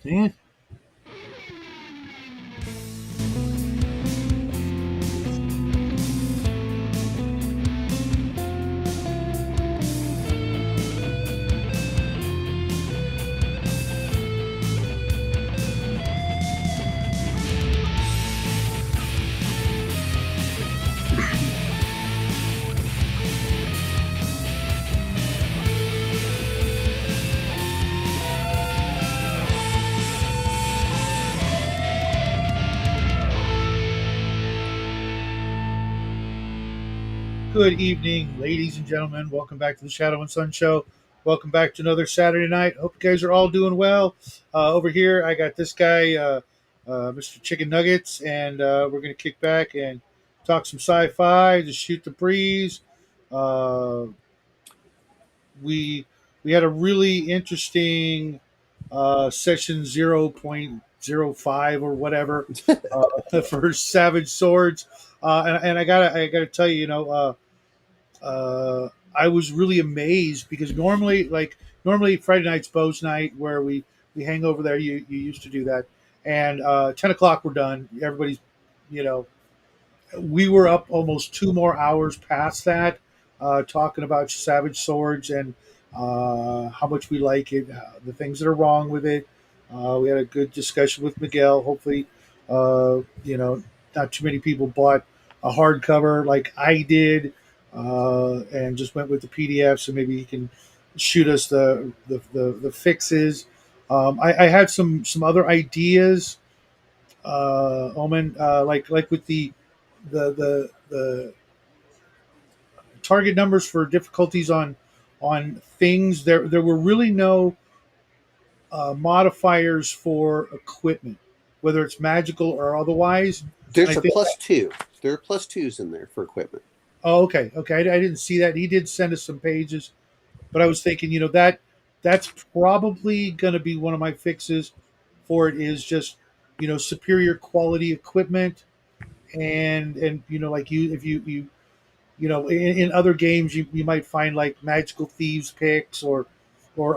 Yeah. Good evening, ladies and gentlemen. Welcome back to the Shadow and Sun Show. Welcome back to another Saturday night. Hope you guys are all doing well. Over here, I got this guy, Mr. Chicken Nuggets, and we're going to kick back and talk some sci-fi, just shoot the breeze. Uh, we we had a really interesting session 0.05 or whatever for Savage Swords, and I gotta tell you, I was really amazed because normally Friday night's Bo's night where we hang over there. You used to do that, and 10 o'clock we're done. Everybody's, you know, we were up almost 2 more hours past that, talking about Savage Swords and how much we like it, the things that are wrong with it. We had a good discussion with Miguel. Hopefully, not too many people bought a hardcover like I did, and just went with the PDF. So maybe he can shoot us the fixes. I had some other ideas, Omen, like with the target numbers for difficulties on things. There were really no modifiers for equipment, whether it's magical or otherwise. And I There's a think plus two. There are plus twos in there for equipment. oh, okay, I didn't see that. He did send us some pages, but I was thinking, that's probably going to be one of my fixes for it is just superior quality equipment and like you if in other games you might find like magical thieves picks or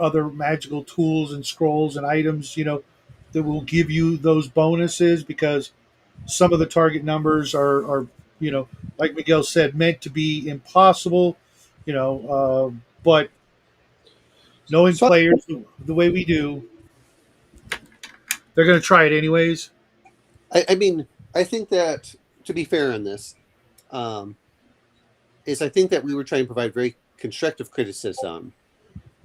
other magical tools and scrolls and items that will give you those bonuses because some of the target numbers are like Miguel said meant to be impossible, but knowing So players the way we do, they're going to try it anyways. I mean, I think that to be fair on this, um, is I think that we were trying to provide very constructive criticism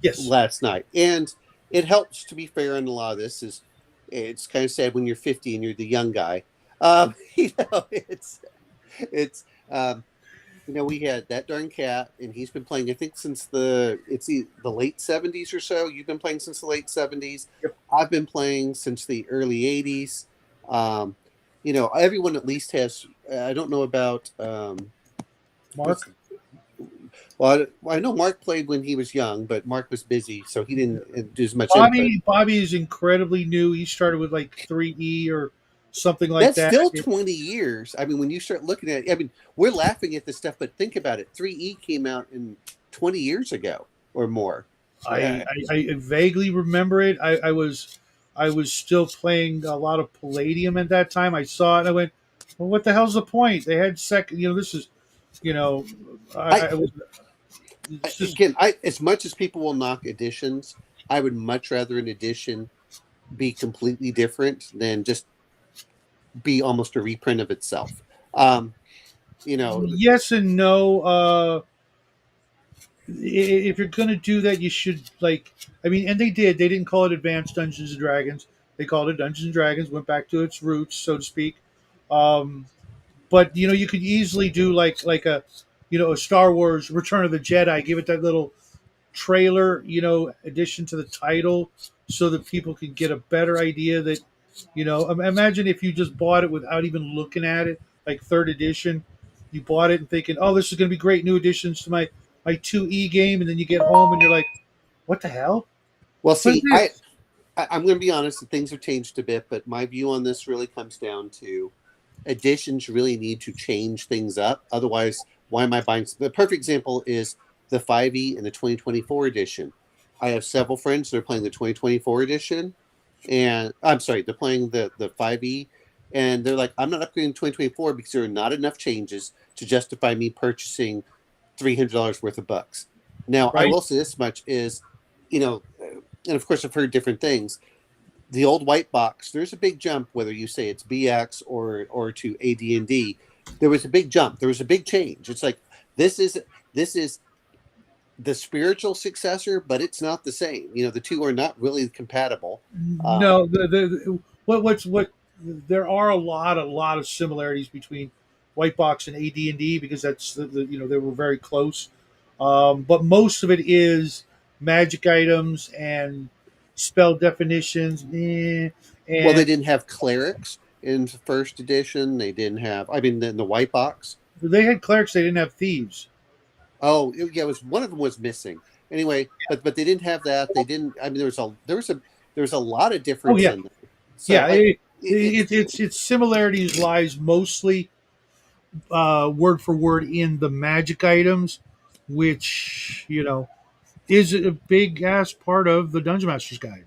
Yes. last night, and it helps to be fair on a lot of this. Is it's kind of sad when you're 50 and you're the young guy. It's we had that darn cat, and he's been playing. I think since the late 70s or so. You've been playing since the late 70s. Yep. I've been playing since the early 80s. Um, everyone at least has. I don't know about. What's Mark. well, I know Mark played when he was young, but Mark was busy, so he didn't do as much input. Bobby is incredibly new. He started with like 3E or something like That's that. still 20 years. I mean, when you start looking at it, I mean, we're laughing at this stuff, but think about it. 3E came out in 20 years ago or more. I vaguely remember it. I was still playing a lot of Palladium at that time. I saw it and I went, well, what the hell's the point? They had second. This is you know I, I was it's just again, as much as people will knock editions, I would much rather an edition be completely different than just be almost a reprint of itself. Um, you know, yes and no. If you're gonna do that, you should I mean, and they did. They didn't call it Advanced Dungeons and Dragons. They called it Dungeons and Dragons. Went back to its roots, so to speak. Um, but you could easily do like a Star Wars Return of the Jedi. Give it that little trailer, addition to the title, so that people could get a better idea that imagine if you just bought it without even looking at it, like third edition. You bought it and thinking, oh, this is going to be great new additions to my 2E game, and then you get home and you're like, what the hell? well, What is see, this? I'm going to be honest, things have changed a bit, but my view on this really comes down to editions really need to change things up. Otherwise, why am I buying? The perfect example is the 5e and the 2024 edition. I have several friends that are playing the 2024 edition. and I'm sorry, they're playing the 5e, and they're like, I'm not upgrading 2024 because there are not enough changes to justify me purchasing $300 worth of bucks. Now, I right? will say this much is, and of course I've heard different things. The old white box, there's a big jump whether you say it's BX or to AD&D. There was a big jump. There was a big change. It's like this is the spiritual successor, but it's not the same. The two are not really compatible. Um, No, what there are a lot of similarities between White Box and AD&D because that's they were very close. But most of it is magic items and spell definitions, well, they and didn't have clerics in first edition. They didn't have. I mean, in the white box. they had clerics. They didn't have thieves. Oh, yeah, it was one of them was missing. Anyway, but they didn't have that. They didn't. I mean, there was a lot of Oh difference yeah, in there. So yeah. it Its similarities lies mostly word for word in the magic items, which is a big ass part of the Dungeon Master's Guide.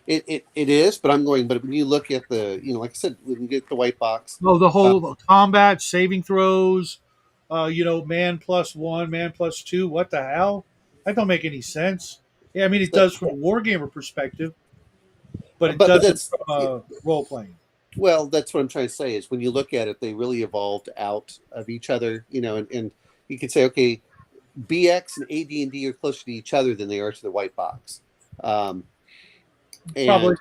it is. But I'm going. But when you look at the, like I said, when you get the white box, Oh, the uh, whole combat, saving throws, man plus one, man plus two. What the hell? That don't make any sense. Yeah, I mean it that, does from a wargamer perspective, but it but doesn't that's from role playing. well, that's what I'm trying to say is when you look at it, they really evolved out of each other. And you could say, okay, BX and AD&D are closer to each other than they are to the white box. Um, Probably. and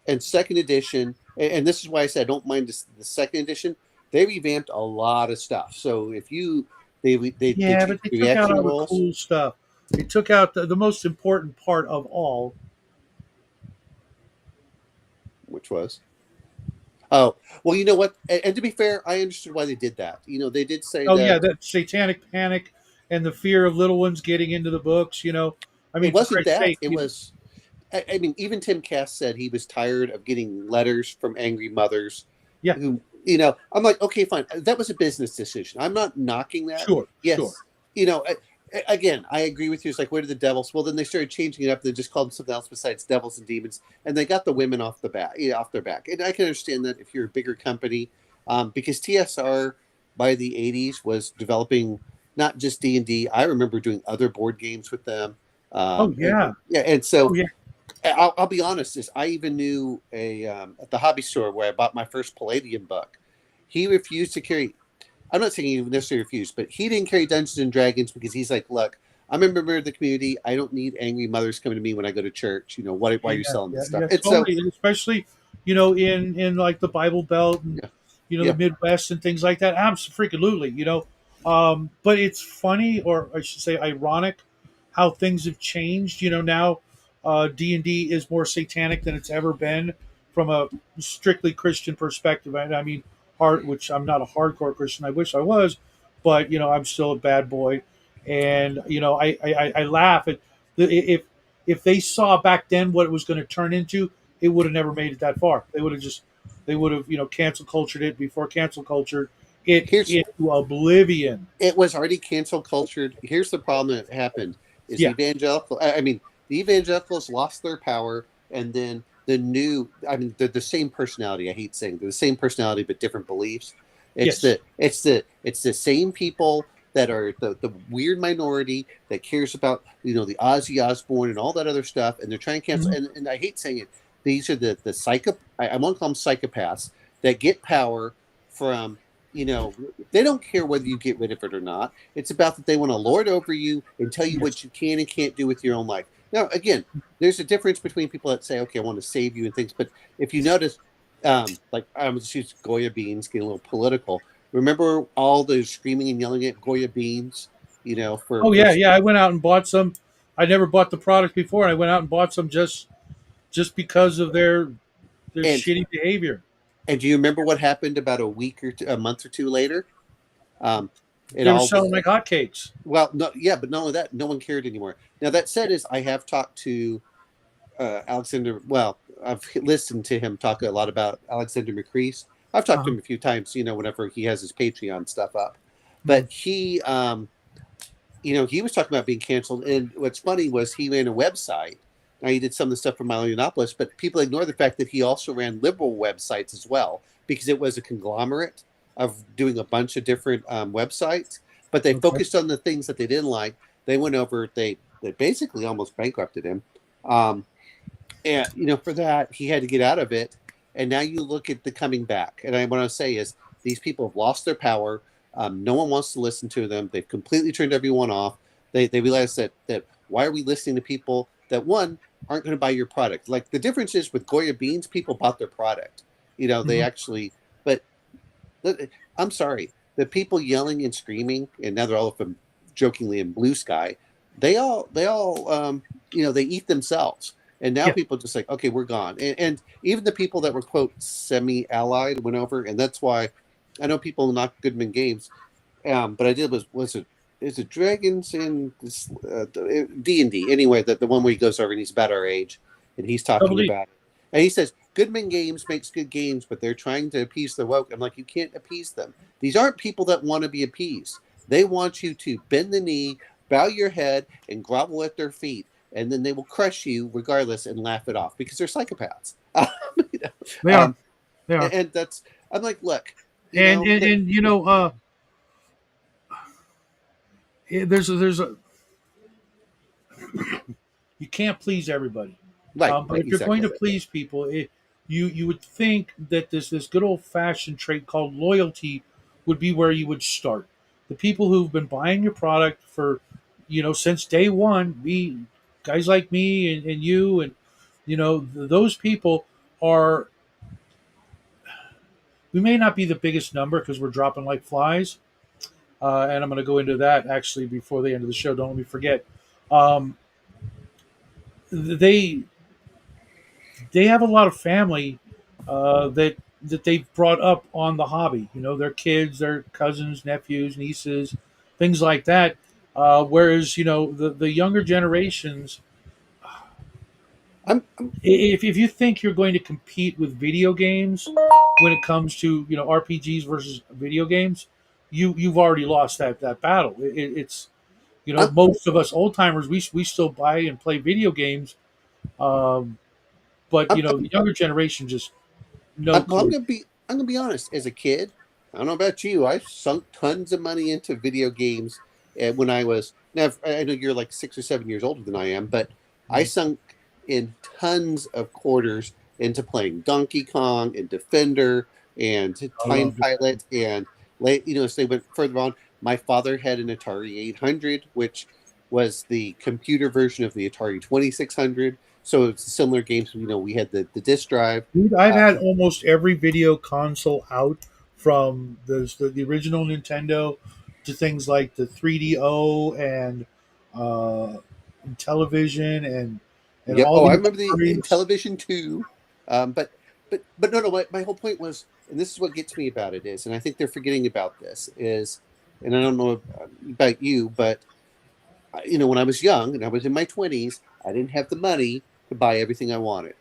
and second edition, and this is why I said I don't mind the second edition. They revamped a lot of stuff. So if you they Yeah, but changed they took out reaction all the rolls, cool stuff. They took out the most important part of all. which was oh well, you know what? And to be fair, I understood why they did that. They did say Oh yeah, that that satanic panic and the fear of little ones getting into the books. I it mean, for wasn't Christ's that. sake, It was. I mean, even Tim Cass said he was tired of getting letters from angry mothers yeah, who, I'm like, okay, fine. That was a business decision. I'm not knocking that. sure, sure. Yes. Again, I agree with you. It's like, where did the devils? Well, then they started changing it up. They just called them something else besides devils and demons. And they got the women off the back, off their back. And I can understand that if you're a bigger company, because TSR by the 80s was developing not just D&D. I remember doing other board games with them. Oh And yeah, yeah, and oh so yeah, I'll be honest. Is I even knew a at the hobby store where I bought my first Palladium book. He refused to carry. I'm not saying he necessarily refused, but he didn't carry Dungeons and Dragons because he's like, look, I'm a member of the community. I don't need angry mothers coming to me when I go to church. Why are yeah, you selling yeah, this stuff? yeah. And so, Totally, and especially in like the Bible Belt and yeah, the yeah. Midwest and things like that. Absolutely, but it's funny, or I should say, ironic, how things have changed. Now D&D is more satanic than it's ever been from a strictly Christian perspective. And I mean, which I'm not a hardcore Christian. I wish I was, but I'm still a bad boy. And I laugh at if they saw back then what it was going to turn into, it would have never made it that far. They would have cancel cultured it before cancel culture it Here's into oblivion. it was already cancel cultured. Here's the problem that happened: is Yeah. evangelical. I mean, the evangelicals lost their power, and then the new. I mean, they're the same personality. I hate saying they're the same personality but different beliefs. It's Yes. the same people that are the weird minority that cares about the Ozzy Osbourne and all that other stuff, and they're trying to cancel. Mhm. And I hate saying it. These are the psycho. I want to call them psychopaths that get power from you know they don't care whether you get rid of it or not. It's about that they want to lord over you and tell you Yes. what you can and can't do with your own life. Now, again, there's a difference between people that say, okay, I want to save you and things. But if you notice, like I'm just use Goya beans, getting a little political. Remember all the screaming and yelling at Goya beans, Oh for yeah, yeah. I went out and bought some. I never bought the product before, and I went out and bought some just because of their and shitty behavior. and do you remember what happened about a month or two later? Um, it They were all selling was like hotcakes. well, no, yeah, but not only that, no one cared anymore. Now that said, is I have talked to Alexander. Well, I've listened to him talk a lot about Alexander McCrease. I've talked to Uh-huh. him a few times, whenever he has his Patreon stuff up. Mhm. But he was talking about being canceled. And what's funny was he ran a website. Now he did some of the stuff for Milo Yiannopoulos, but people ignore the fact that he also ran liberal websites as well because it was a conglomerate of doing a bunch of different websites. But they Okay. focused on the things that they didn't like. They went over. They basically almost bankrupted him. Um, and for that he had to get out of it. And now you look at the coming back. And I want to say is these people have lost their power. No one wants to listen to them. They've completely turned everyone off. They realize that why are we listening to people that one aren't going to buy your product? Like the difference is with Goya Beans, people bought their product. They Hmm. actually. But I'm sorry, the people yelling and screaming, and now they're all from jokingly in blue sky. They all they eat themselves. And now Yeah. people just like, okay, we're gone. And even the people that were quote semi-allied went over, and that's why I know people knock Goodman Games. But I did was it is it Dragons in D&D anyway, that the one where he goes over and he's about our age and he's talking Totally. about it. And he says Goodman Games makes good games, but they're trying to appease the woke. I'm like, you can't appease them. These aren't people that want to be appeased. They want you to bend the knee, bow your head, and grovel at their feet, and then they will crush you regardless and laugh it off because they're psychopaths. You know? They are. um, They are. and that's I'm like, look, And there's a you can't please everybody. right, But right, if you're going exactly. to please people, you would think that this good old fashioned trait called loyalty would be where you would start. The people who've been buying your product for since day one, guys like me and you and those people are. We may not be the biggest number because we're dropping like flies, and I'm going to go into that actually before the end of the show. Don't let me forget. Um, they they have a lot of family that they've brought up on the hobby. Their kids, their cousins, nephews, nieces, things like that. Whereas the younger generations, I'm if you think you're going to compete with video games when it comes to RPGs versus video games, you've already lost that battle. It's I'm, most of us old timers we still buy and play video games, um, but I'm, the younger generation just no I'm, well, clue. I'm gonna be honest. As a kid, I don't know about you. I sunk tons of money into video games when I was. Now I know you're like 6 or 7 years older than I am, but I Mm. sunk in tons of quarters into playing Donkey Kong and Defender and I Time love it. Pilot and late. As they went further on, my father had an Atari 800, which was the computer version of the Atari 2600. So it's similar games. We had the disk drive. Dude, I've Uh, had almost every video console out from the original Nintendo to things like the 3DO uh, and television and Yeah. all Oh, I the remember the Ataris. television too. But no, no. My whole point was, and this is what gets me about it is, and I think they're forgetting about this is, and I don't know about you, but when I was young and I was in my 20s, I didn't have the money to buy everything I wanted.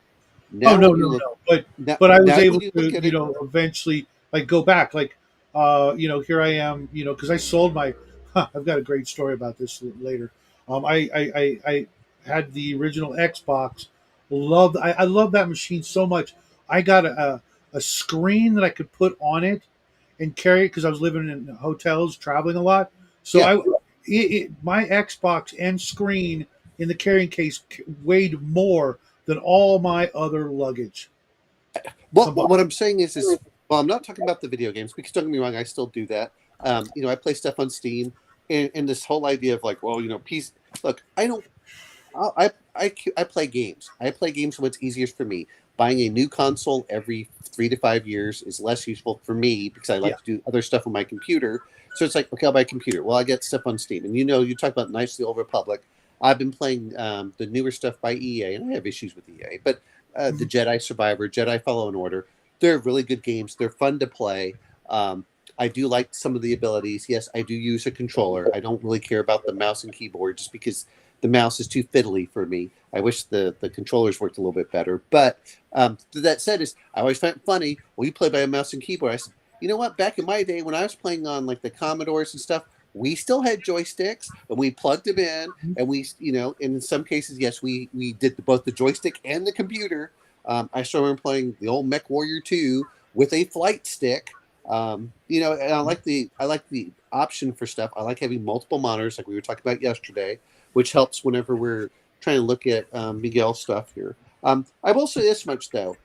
Oh Now, no, when you no, look no. But now, but I was now when able you look to at it, eventually like go back like here I am because I sold my. I've got a great story about this later. I had the original Xbox. I love that machine so much. I got a screen that I could put on it and carry it because I was living in hotels, traveling a lot. So yeah. my Xbox and screen in the carrying case weighed more than all my other luggage Well, combined. what I'm saying is, well, I'm not talking about the video games because don't get me wrong, I still do that. I play stuff on Steam, and this whole idea of like, well, peace. Look, I don't I play games. I play games what's easiest for me. Buying a new console every 3 to 5 years is less useful for me because I Yeah. like to do other stuff on my computer. So it's like, okay, I'll buy a computer. Well, I get stuff on Steam. And you talk about Knights of the Old Republic. I've been playing the newer stuff by EA, and I have issues with EA, but the Mhm. Jedi Survivor, Jedi Fallen Order, they're really good games. They're fun to play. I do like some of the abilities. Yes, I do use a controller. I don't really care about the mouse and keyboard just because the mouse is too fiddly for me. I wish the controllers worked a little bit better. But that said, is I always find it funny when you play by a mouse and keyboard. I said, you know what? Back in my day when I was playing on like the Commodores and stuff, we still had joysticks and we plugged them in, and we, and in some cases, yes, we did both the joystick and the computer. I still remember playing the old Mech Warrior 2 with a flight stick. And I like the option for stuff. I like having multiple monitors, like we were talking about yesterday, which helps whenever we're trying to look at Miguel's stuff here. I will say this much though,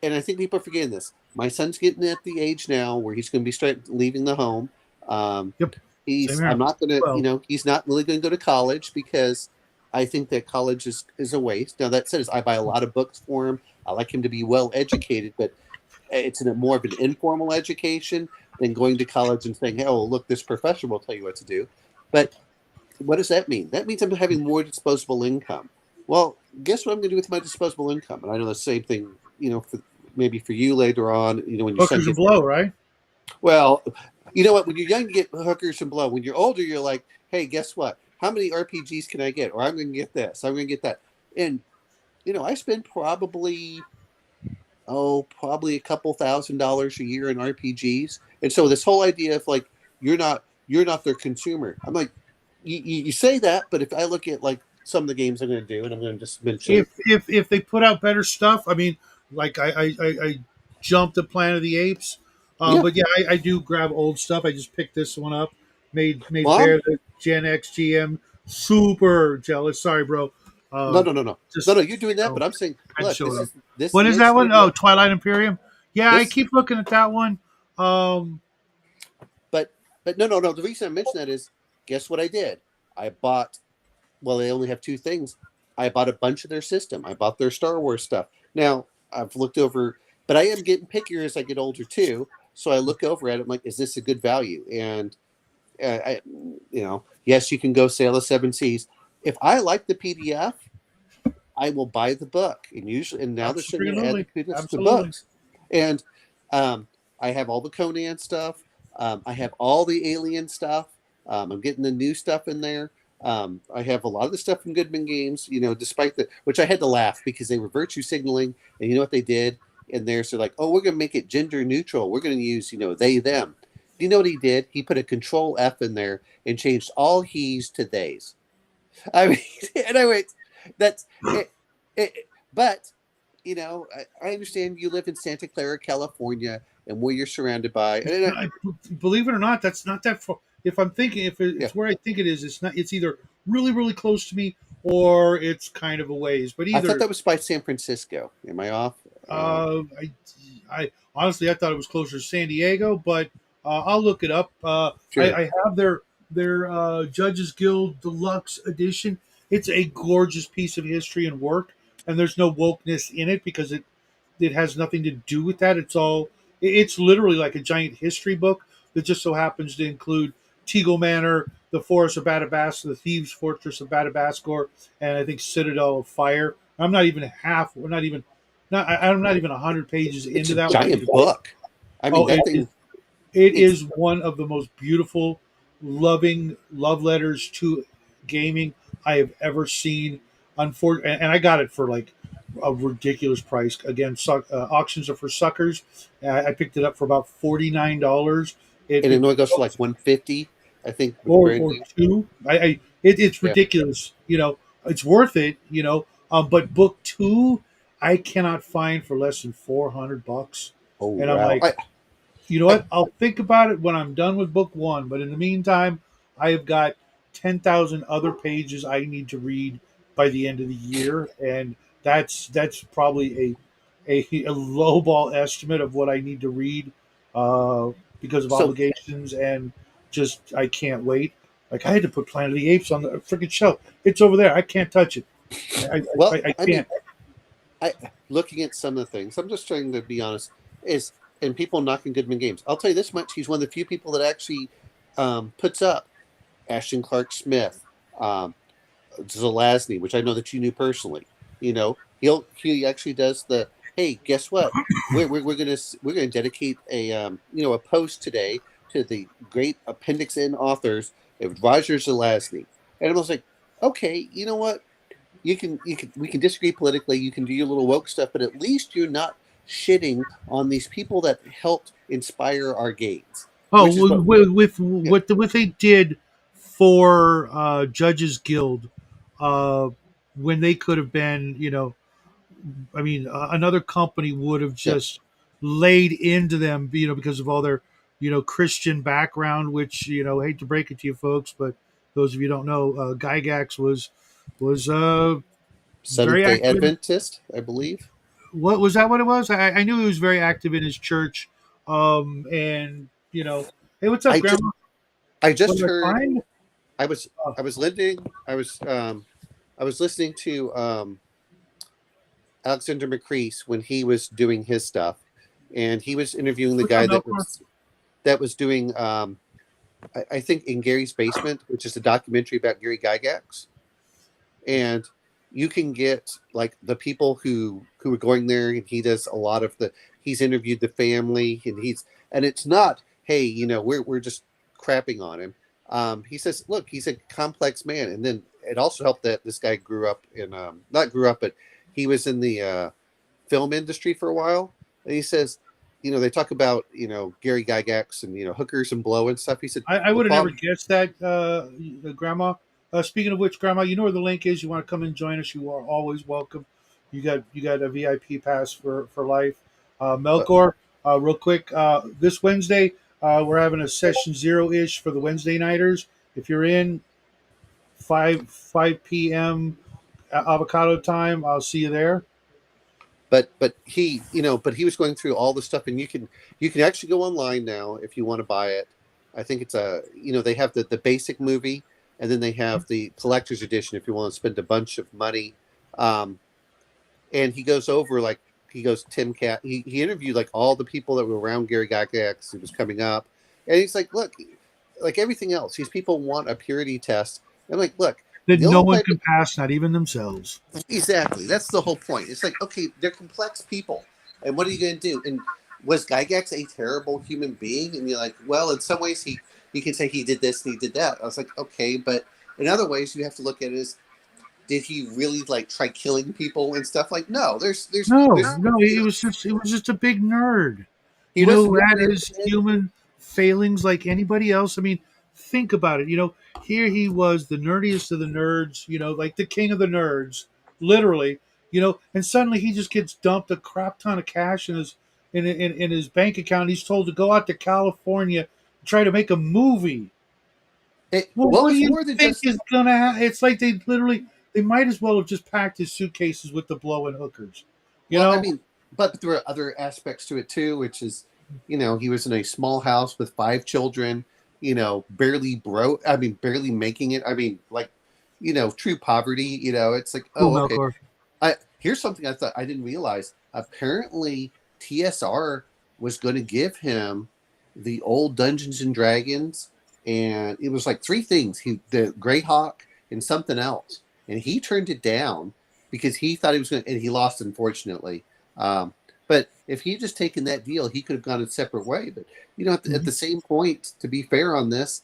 and I think people are forgetting this. My son's getting at the age now where he's going to be start leaving the home. Um, Yep. Same he's here. I'm not going to, Well, he's not really going to go to college because I think that college is a waste. Now that said, I buy a lot of books for him. I like him to be well educated, but it's more of an informal education than going to college and saying, "Hey, oh, look, this professor will tell you what to do." But what does that mean? That means I'm having more disposable income. Well, guess what I'm going to do with my disposable income? And I know the same thing, maybe for you later on, when your son hookers and gets, blow, right? well, you know what? When you're young, you get hookers and blow. When you're older, you're like, hey, guess what? How many RPGs can I get? Or I'm going to get this. I'm going to get that. And, I spend probably a couple $1,000s a year in RPGs. And so this whole idea of like, you're not their consumer. I'm like, you say that, but if I look at like some of the games I'm going to do, and I'm going to just mention, If they put out better stuff, I mean, like I jumped to Planet of the Apes, yeah, but yeah, I do grab old stuff. I just picked this one up, made mom, Bear the Gen X GM. Super jealous. Sorry, bro. no, Uh, no, no, no, no, just no, you're doing that, but know, I'm saying, had to look, show this it up. is this What the is that edge one? thing. Oh, Twilight Imperium. Yeah, I This, keep looking at that one. Um, but no, no, no. The reason I mention that is, guess what I did? I bought. Well, they only have two things. I bought a bunch of their system. I bought their Star Wars stuff. Now I've looked over, but I am getting pickier as I get older too. So I look over at it. I'm like, is this a good value? And yes, you can go sail the seven seas. If I like the PDF, I will buy the book. And now they're starting to add the absolutely, kudos to absolutely. books. And I have all the Conan stuff. I have all the Alien stuff. I'm getting the new stuff in there. I have a lot of the stuff from Goodman Games. Despite which I had to laugh because they were virtue signaling, and you know what they did? And they're like, oh, we're going to make it gender neutral. We're going to use, they, them. Do you know what he did? He put a control F in there and changed all he's to theys. I mean, and I went, that's it. But I understand you live in Santa Clara, California, and where you're surrounded by. And I, believe it or not, that's not that far. If I'm thinking, if yeah, it's where I think it is, it's not. It's either really, really close to me, or it's kind of a ways. But I thought either, that was by San Francisco. Am I off? uh, I, I honestly, I thought it was closer to San Diego, but I'll look it up. Sure. I have their Judges Guild Deluxe Edition. It's a gorgeous piece of history and work, and there's no wokeness in it because it has nothing to do with that. It's literally like a giant history book that just so happens to include Teagle Manor, the Forest of Badabas, the Thieves' Fortress of Badabascor, and I think Citadel of Fire. I'm not even half. We're not even. Not. I'm not even 100 pages It's into a that one. giant book. I mean, Oh, that thing. it It's is one of the most beautiful, loving love letters to gaming I have ever seen. Unfortunately, and I got it for like a ridiculous price. Again, auctions are for suckers. I picked it up for about $49. and it It only goes for like 150. I think with the brand or new. two. It's Yeah. ridiculous. It's worth it. But book two, I cannot find for less than $400, Oh and I'm wow. like, you know I what? I'll think about it when I'm done with book one. But in the meantime, I have got 10,000 other pages I need to read by the end of the year, and that's probably a low ball estimate of what I need to read uh, because of so obligations and just I can't wait. Like I had to put Planet of the Apes on the freaking shelf. It's over there. I can't touch it. I well. I mean, can't. I looking at some of the things. I'm just trying to be honest. Is and people knocking Goodman Games. I'll tell you this much: he's one of the few people that actually puts up Ashton Clark Smith, um, Zelazny, which I know that you knew personally. He actually does the hey, guess what? We're gonna dedicate a post today to the great Appendix N authors of Roger Zelazny, and I was like, okay, you know what? You can we can disagree politically. You can do your little woke stuff, but at least you're not shitting on these people that helped inspire our gains, Oh, which is what with yeah what they did. for Judges Guild uh, when they could have been, I mean, another company would have Yeah, just laid into them, because of all their, Christian background. Which, hate to break it to you folks, but those of you who don't know, Gygax was Seventh very Day active in. Adventist, I believe. What was that? What it was? I knew he was very active in his church. And hey, what's up, I just Grandma? I What just did I heard. find? I was Oh, I was listening. I was listening to Alexander McCrease when he was doing his stuff, and he was interviewing the what's up, guy Melkor? that was doing I think in Gary's Basement, which is a documentary about Gary Gygax, and you can get like the people who are going there, and he does a lot of the he's interviewed the family, and it's not, hey, we're just crapping on him. He says, look, he's a complex man, and then it also helped that this guy grew up in not grew up, but he was in the film industry for a while, and he says, they talk about Gary Gygax and hookers and blow and stuff. He said I the would have never problem, guessed that, Grandma. Speaking of which, Grandma, you know where the link is. You want to come and join us? You are always welcome. You got a VIP pass for life. but Melkor, real quick, this Wednesday we're having a session zero ish for the Wednesday nighters. If you're in 5 p.m. Avocado time, I'll see you there. but he was going through all the stuff, and you can actually go online now if you want to buy it. I think it's they have the basic movie, and then they have the collector's edition if you want to spend a bunch of money. um and he goes over, like, he goes, Tim Cat, he interviewed like all the people that were around Gary Gygax who was coming up, and he's like, look, like everything else, these people want a purity test. I'm like, look, That the no only one way. can pass, not even themselves. Exactly. That's the whole point. It's like, okay, they're complex people. And what are you going to do? And was Gygax a terrible human being? And you're like, well, in some ways, you can say he did this and he did that. I was like, okay, but in other ways, you have to look at it as, did he really like try killing people and stuff? Like, no, No, there's, no, it was just a big nerd. he was a Who big had nerd. his human failings like anybody else. I mean, think about it. Here he was, the nerdiest of the nerds. Like the king of the nerds, literally. And suddenly he just gets dumped a crap ton of cash in his bank account. He's told to go out to California, try to make a movie. Well, Well, it what do was you more than think just. is gonna happen? It's like they might as well have just packed his suitcases with the blowing hookers. You Well, I know? mean, but there are other aspects to it too, which is, he was in a small house with five children, barely broke. I mean, barely making it. I mean, like, true poverty. It's like, Cool, oh, okay. Melkor. Here's something I didn't realize. Apparently, TSR was going to give him the old Dungeons and Dragons, and it was like three things: the Greyhawk, and something else, and he turned it down because he thought he was going, and he lost, unfortunately. Um, but if he had just taken that deal, he could have gone a separate way. But at Mhm. the same point, to be fair on this,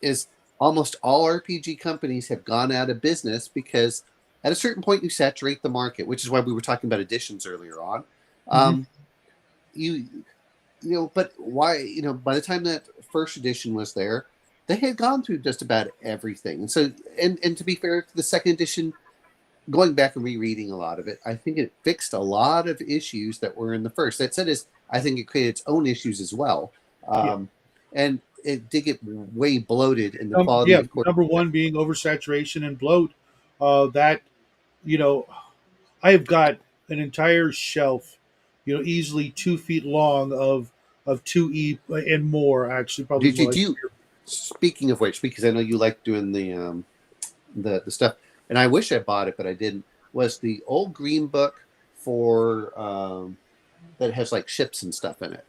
is almost all RPG companies have gone out of business because at a certain point you saturate the market, which is why we were talking about editions earlier on. Mhm. Um, you but why, by the time that first edition was there, they had gone through just about everything. And so, and to be fair, the second edition, going back and rereading a lot of it, I think it fixed a lot of issues that were in the first. That said, is I think it created its own issues as well. Yeah. And it did get way bloated in the quality, Yeah. of course. Number one being oversaturation and bloat. That you know, I've got an entire shelf, easily 2 feet long of 2E and more. Actually, probably Did more you like. do? Speaking of which, because I know you like doing the stuff, and I wish I bought it, but I didn't. Was the old green book for that has like ships and stuff in it?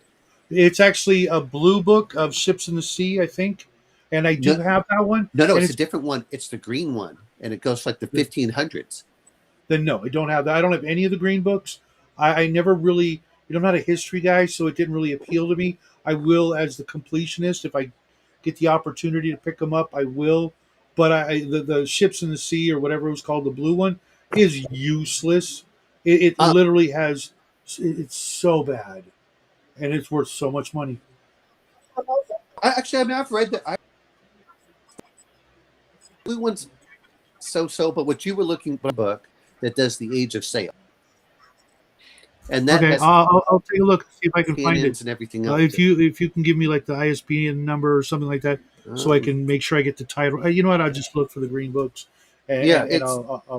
It's actually a blue book of ships in the sea, I think, and I No, do have that one. no, And it's a it's different one. It's the green one, and it goes like the 1500s. then no, I don't have that. I don't have any of the green books. I never really, I'm not a history guy, so it didn't really appeal to me. I will as the completionist if I get the opportunity to pick them up. I will, but the ships in the sea or whatever it was called, the blue one, is useless. It Uh, literally has. It's so bad, and it's worth so much money. I mean, I've read that. blue one's so, but what you were looking for a book that does the Age of Sail, and that Okay, has I'll take a look, see if I can find it. cannons and everything else. If you can give me like the ISBN number or something like that, so I Um, can make sure I get the title. You know what? I'll just look for the green books, yeah, and it's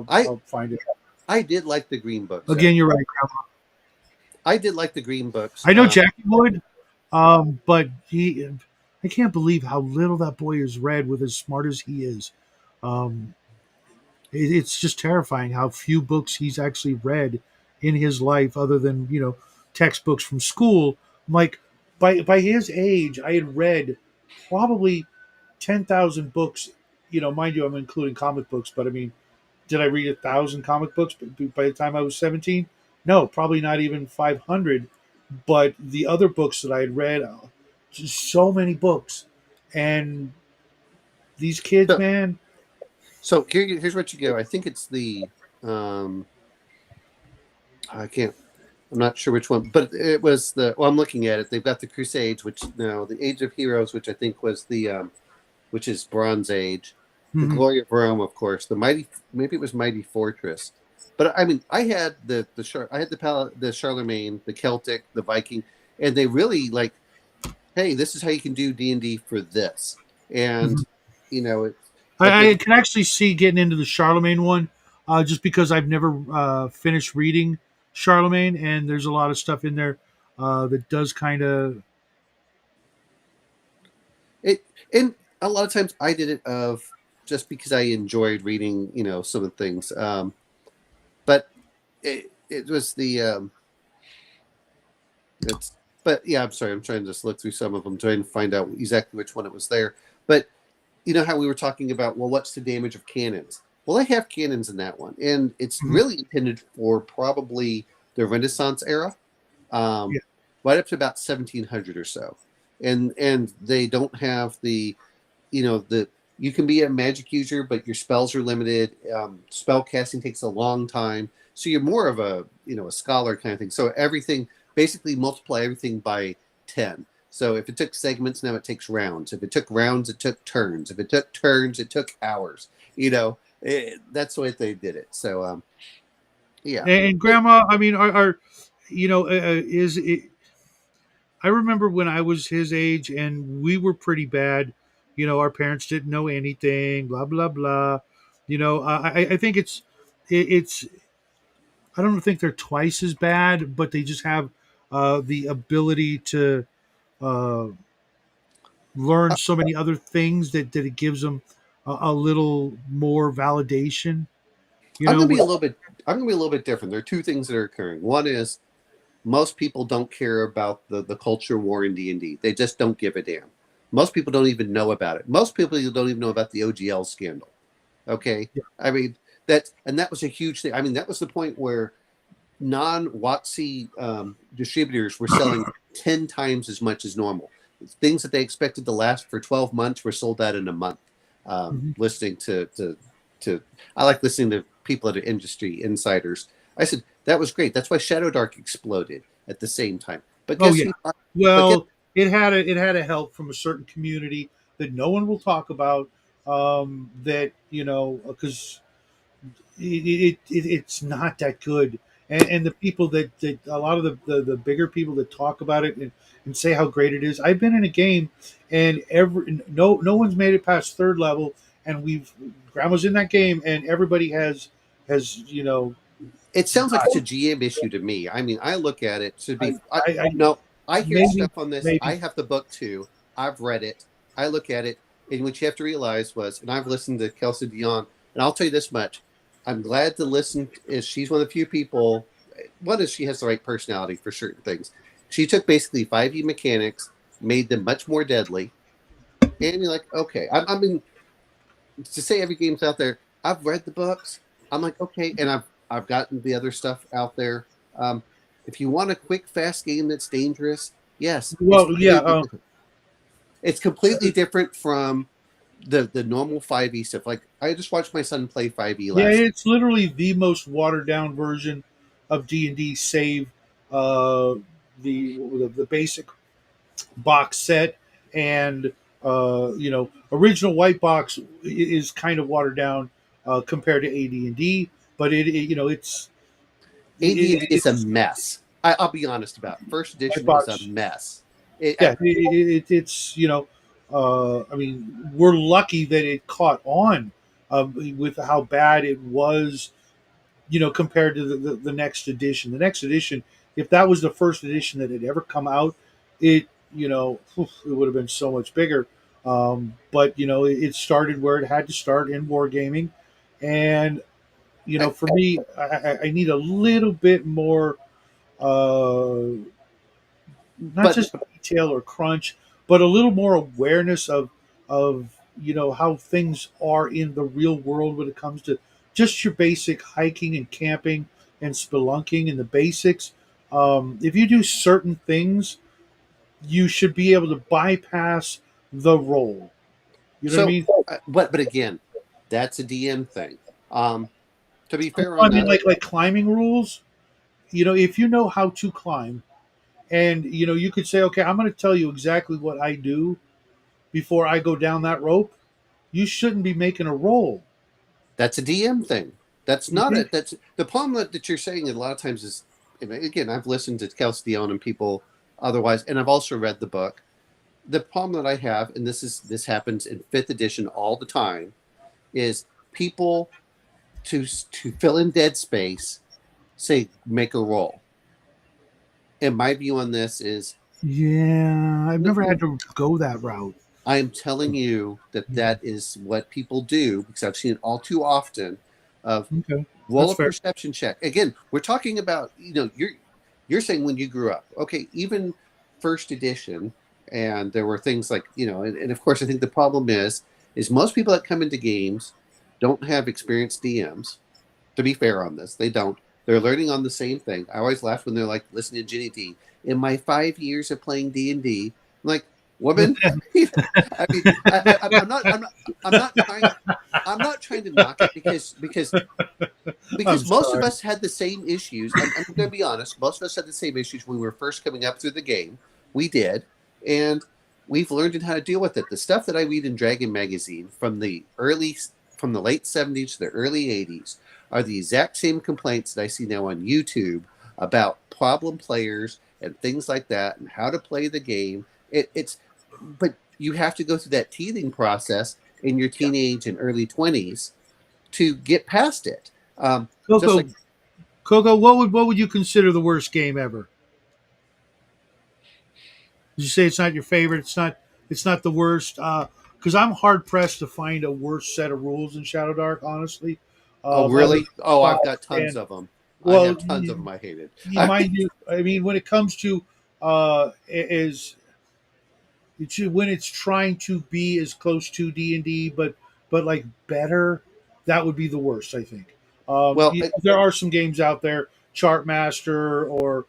I I'll find it. I did like the Green Books. Again, you're right, Grandma. I did like the Green Books. I know Jackie would, but I can't believe how little that boy has read with as smart as he is. Um, it's just terrifying how few books he's actually read in his life, other than textbooks from school. Like by his age, I had read probably 10,000 books. Mind you, I'm including comic books, but I mean, did I read 1,000 comic books by the time I was 17? No, probably not even 500. But the other books that I had read, just so many books, and these kids, So, man. here's what you go. I think it's the um, I can't. I'm not sure which one, but it was the. Well, I'm looking at it. They've got the Crusades, which no, the Age of Heroes, which I think was the which is Bronze Age, the Mhm, Glory of Rome, of course, the Mighty. Maybe it was Mighty Fortress, but I mean, I had I had the Charlemagne, the Celtic, the Viking, and they really like, hey, this is how you can do D&D for this, mhm. and you know it. But I can actually see getting into the Charlemagne one, just because I've never finished reading Charlemagne, and there's a lot of stuff in there that does kind of. it and a lot of times I did it of just because I enjoyed reading, some of the things. But it was the it's but yeah, I'm sorry, I'm trying to just look through some of them, trying to find out exactly which one it was there. But you know how we were talking about, well, what's the damage of cannons? Well, I have cannons in that one, and it's Mhm. really intended for probably the Renaissance era, um, Yeah. right up to about 1700 or so, and they don't have the you can be a magic user, but your spells are limited. Spell casting takes a long time, so you're more of a scholar kind of thing. So everything basically multiply everything by 10. So if it took segments, now it takes rounds. If it took rounds, it took turns. If it took turns, it took hours. That's the way they did it. So yeah. And It, Grandma, I mean, are is it? I remember when I was his age, and we were pretty bad. Our parents didn't know anything. Blah blah blah. I think it's I don't think they're twice as bad, but they just have the ability to uh, learn so many other things that it gives them a little more validation. You I'm know, gonna be with, a little bit. I'm gonna be a little bit different. There are two things that are occurring. One is most people don't care about the culture war in D&D. They just don't give a damn. Most people don't even know about it. Most people don't even know about the OGL scandal. Okay, yeah. I mean that was a huge thing. I mean that was the point where non-WotC distributors were selling 10 times as much as normal. Things that they expected to last for 12 months were sold out in a month. Mhm. Listening to I like listening to people that are industry insiders. I said that was great. That's why Shadow Dark exploded at the same time. But Oh guess yeah. who? But guess Well, it had a help from a certain community that no one will talk about. That because it's not that good. And the people that a lot of the bigger people that talk about it and say how great it is. I've been in a game, and no one's made it past third level, and grandma's in that game, and everybody has it sounds like it's a died. GM issue to me. I mean, I look at it to I, be. I No, I hear maybe stuff on this. I maybe have the book too. I've read it. I look at it, and what you have to realize was, and I've listened to Kelsey Dion, and I'll tell you this much: I'm glad to listen. Is she's one of the few people. One is she has the right personality for certain things. She took basically 5e mechanics, made them much more deadly, and you're like, okay, I mean, to say every game's out there. I've read the books. I'm like, okay, and I've gotten the other stuff out there. Um, if you want a quick, fast game that's dangerous, yes, it's well yeah completely different. It's completely different from the normal 5e stuff. Like I just watched my son play 5e Yeah, last. it's literally the most watered down version of D&D, save uh, the basic box set and Original white box is kind of watered down compared to AD&D, but AD&D is a it's mess. I'll be honest about it. First white edition is a box. mess. Yeah, it's I mean, we're lucky that it caught on with how bad it was, compared to the next edition. The next edition, if that was the first edition that had ever come out, it it would have been so much bigger. But it started where it had to start in wargaming, and I, for me, I need a little bit more. Not but just detail or crunch, but a little more awareness of how things are in the real world when it comes to just your basic hiking and camping and spelunking and the basics. If you do certain things, you should be able to bypass the role. You know what I so mean? but again, that's a DM thing. Um, to be fair I on mean, that, like climbing rules. If you know how to climb, and you could say, okay, I'm going to tell you exactly what I do before I go down that rope. You shouldn't be making a roll. that's a DM thing. That's You not think? it. That's the problem that you're saying. A lot of times is, again, I've listened to Kelsey Dion and people otherwise, and I've also read the book. The problem that I have, and this happens in fifth edition all the time, is people to fill in dead space say make a roll. And my view on this is, Yeah, I've never had to go that route. I am telling you that Yeah. that is what people do because I've seen it all too often. Of Okay, roll that's a fair. perception check. Again, we're talking about you're saying when you grew up. Okay, even first edition, and there were things like and of course I think the problem is most people that come into games don't have experienced DMs. To be fair on this, they don't. They're learning on the same thing. I always laugh when they're like listening to Ginny D. In my 5 years of playing D&D, I'm like, woman, I mean, I'm not trying. I'm not trying to knock it I'm because most of sorry. us had the same issues. I'm going to be honest. Most of us had the same issues when we were first coming up through the game. We did, and we've learned how to deal with it. The stuff that I read in Dragon magazine from the late '70s to the early '80s are the exact same complaints that I see now on YouTube about problem players and things like that, and how to play the game. But you have to go through that teething process in your Yeah. teenage and early 20s to get past it. Just like, Coco, Coco, what would you consider the worst game ever? Did you say it's not your favorite? It's not the worst. Because I'm hard pressed to find a worse set of rules in Shadow Dark. Honestly, oh, other really? than Oh, I've got boss tons and of them. I well, have tons of them I hated. you mind you. I mean, when it comes to is when it's trying to be as close to D&D, but like better, that would be the worst. I think. Well, it, There are some games out there, Chartmaster or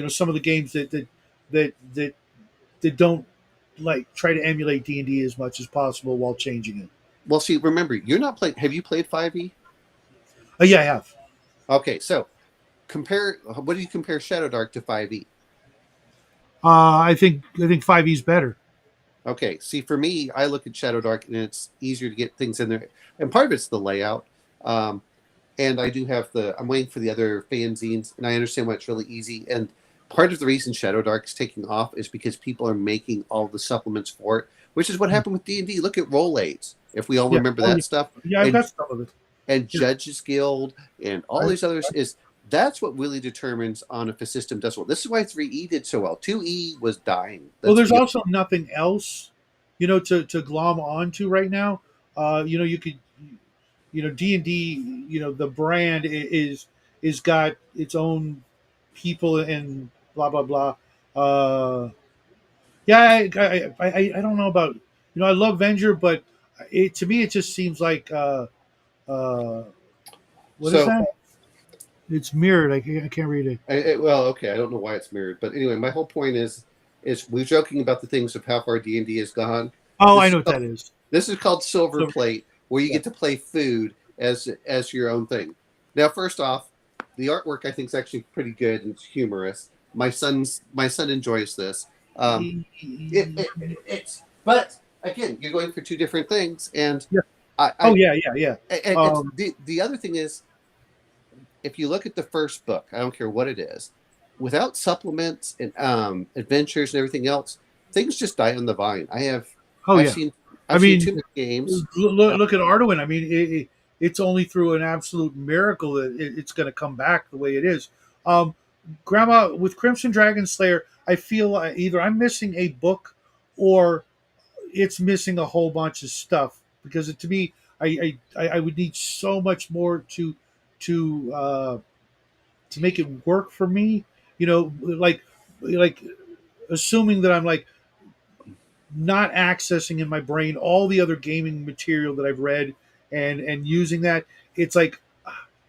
some of the games that that don't like try to emulate D&D as much as possible while changing it. well, see, remember, you're not playing. Have you played 5e? Yeah, I have. Okay, so compare. What do you compare Shadow Dark to 5e? I think 5e is better. Okay, see, for me, I look at Shadow Dark and it's easier to get things in there, and part of it's the layout. Um, and I do have I'm waiting for the other fanzines, and I understand why it's really easy. And part of the reason Shadow Dark is taking off is because people are making all the supplements for it, which is what happened with D&D. Look at Roll Aids, if we all Yeah. remember Oh that yeah. stuff, Yeah, I've and got some of it. Yeah. Judges Guild and all I, these others. Is That's what really determines on if a system does well. This is why 3E did so well. 2E was dying. well, Let's there's be also nothing else, to glom onto right now. You could, D&D, the brand is got its own people and blah blah blah. Yeah, I don't know about, I love Venger, but to me it just seems like uh, what is so. that? It's mirrored. I can't read it. Well, okay, I don't know why it's mirrored, but anyway, my whole point is we're joking about the things of how far D&D has gone. Oh, I This is know what that is. this is called Silver So Plate, where you yeah, get to play food as your own thing. Now, first off, the artwork I think is actually pretty good and it's humorous. My son enjoys this. Um, it, it it's But again, you're going for two different things, and Yeah. Oh I yeah, yeah, yeah. and it's Um, the other thing is, if you look at the first book, I don't care what it is, without supplements and adventures and everything else, things just die on the vine. oh I've yeah. seen I I've seen mean, too many games. look at Arduin. I mean, it's only through an absolute miracle that it's going to come back the way it is. Um, Grandma, with Crimson Dragon Slayer, I feel either I'm missing a book or it's missing a whole bunch of stuff because to me, I would need so much more to to make it work for me. You know, like assuming that I'm like not accessing in my brain all the other gaming material that I've read and using that. It's like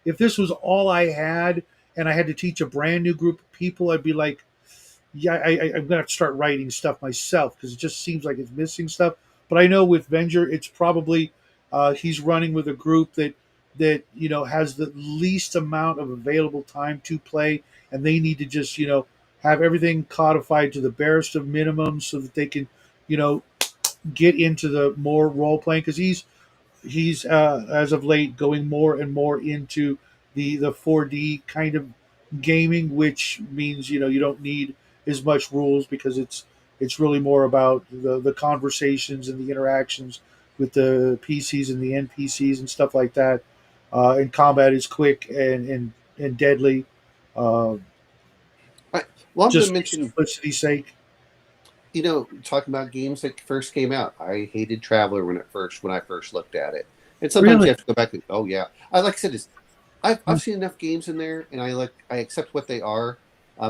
if this was all I had and I had to teach a brand new group of people, I'd be like, yeah, I'm gonna have to start writing stuff myself because it just seems like it's missing stuff. But I know with Venger, it's probably he's running with a group that has the least amount of available time to play, and they need to just have everything codified to the barest of minimums so that they can you know get into the more role playing because he's as of late going more and more into the 4D kind of gaming, which means you don't need as much rules because it's really more about the conversations and the interactions with the PCs and the NPCs and stuff like that. And combat is quick and deadly, uh, I, well, I'm going to just for mention, simplicity's sake. talking about games that first came out. I hated Traveler when I first looked at it, and sometimes Really. you have to go back and oh yeah, I like I said is I've seen enough games in there, and I accept what they are.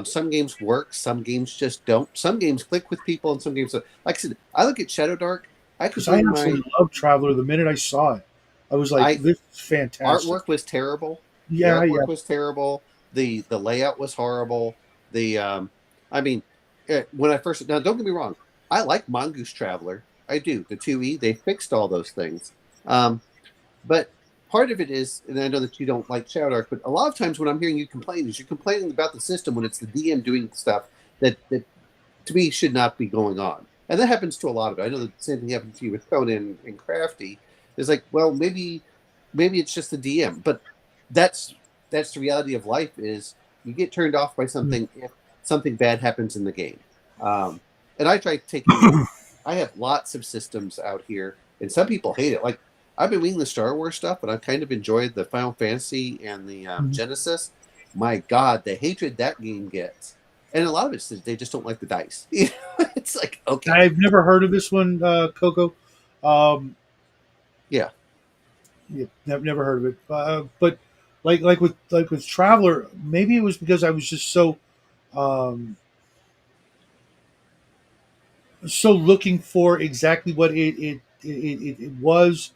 Some games work, some games just don't. Some games click with people, and some games don't. Like I said, I look at Shadow Dark. I could Because I bring my absolutely loved Traveler the minute I saw it. I was like, I this is fantastic. artwork was terrible. The Yeah, yeah. artwork was terrible. The layout was horrible. The I mean, when I first now don't get me wrong, I like Mongoose Traveler. I do. The 2E, they fixed all those things. But part of it is, and I know that you don't like Shadow Dark, but a lot of times when I'm hearing you complain, is you're complaining about the system when it's the DM doing stuff that to me should not be going on. And that happens to a lot of it. I know the same thing happened to you with Conan and Crafty. It's like, well, maybe it's just the DM, but that's that's the reality of life. Is you get turned off by something if something bad happens in the game. Um, and I try taking. I have lots of systems out here, and some people hate it. Like I've been reading the Star Wars stuff, but I've kind of enjoyed the Final Fantasy and the Genesis. My God, the hatred that game gets, and a lot of it's that they just don't like the dice. It's like okay, I've never heard of this one, Coco. Um, yeah. yeah, never heard of it. But like with Traveler, maybe it was because I was just um, so looking for exactly what it was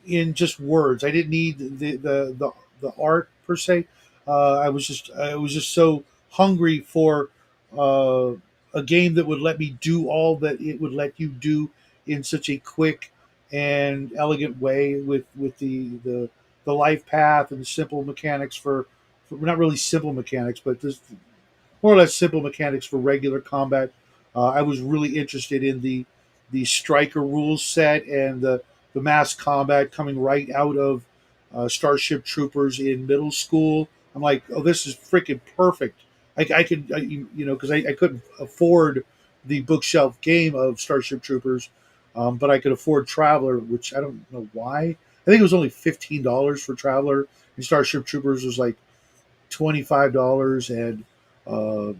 in just words. I didn't need the art per se. I was just so hungry for uh, a game that would let me do all that it would let you do in such a quick and elegant way with the life path and the simple mechanics for not really simple mechanics, but this more or less simple mechanics for regular combat. I was really interested in the striker rules set and the mass combat coming right out of Starship Troopers in middle school. I'm like, oh, this is freaking perfect. I could, because I couldn't afford the bookshelf game of Starship Troopers, but I could afford Traveler, which I don't know why. I think it was only $15 for Traveler, and Starship Troopers was like $25, and uh,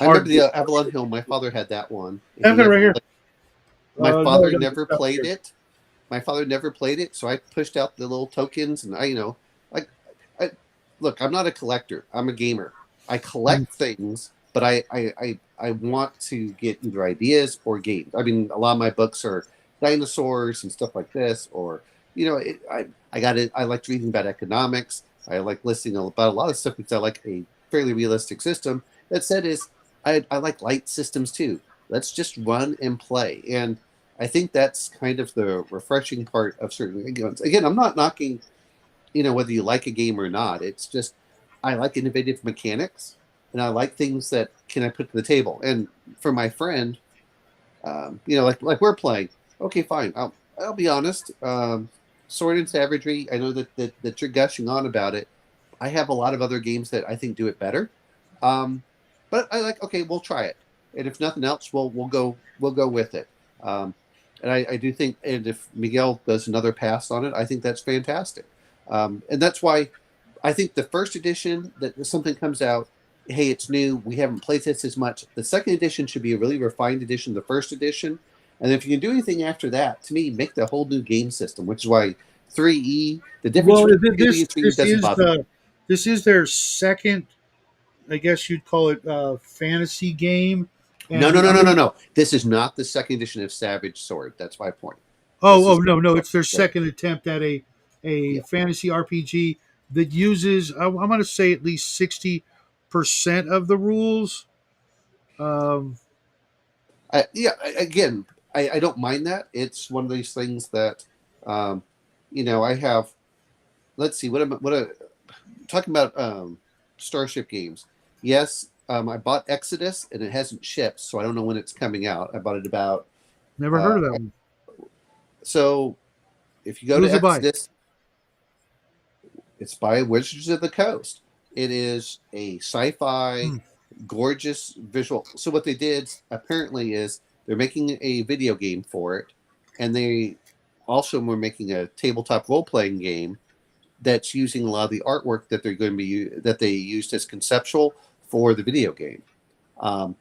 I remember hard. the Avalon Hill. My father had that one, and I've he got it never right here. played. My No, I father got it never played downstairs. it. My father never played it, so I pushed out the little tokens, and like, I look. I'm not a collector. I'm a gamer. I Mm, collect things, but I want to get either ideas or games. I mean, a lot of my books are dinosaurs and stuff like this, or I got it. I like reading about economics. I like listening about a lot of stuff because I like a fairly realistic system. That said, is I like light systems too. Let's just run and play. And I think that's kind of the refreshing part of certain games. Again, I'm not knocking, whether you like a game or not. It's just I like innovative mechanics and I like things that can I put to the table. And for my friend, like we're playing. Okay, fine. I'll be honest. Sword and Savagery. I know that you're gushing on about it. I have a lot of other games that I think do it better. Um, but I like. Okay, we'll try it, and if nothing else, we'll go with it. Um, and I do think, and if Miguel does another pass on it, I think that's fantastic. And that's why I think the first edition that something comes out, hey, it's new. We haven't played this as much. The second edition should be a really refined edition. The first edition, and if you can do anything after that, to me, make the whole new game system. Which is why 3E. The difference Well, between 2E and 3E doesn't bother me. this is their second, I guess you'd call it, fantasy game, No, and no, the no, no, other. no, no. This is not the second edition of Savage Sword. That's my point. This Oh, is no, no, yeah, it's their yeah, second attempt at a yeah. fantasy RPG that uses, I'm going to say, at least 60% of the rules. Um, Again, I don't mind that. It's one of these things that, um, I have. Let's see. What talking about Starship games. Yes, I bought Exodus and it hasn't shipped, so I don't know when it's coming out. I bought it about Never heard uh, of that one. so if you go to Who's it by? Exodus, it's by Wizards of the Coast. It is a sci-fi, Hmm. gorgeous visual. So what they did apparently is they're making a video game for it, and they also were making a tabletop role-playing game that's using a lot of the artwork that they're going to be that they used as conceptual for the video game. Um,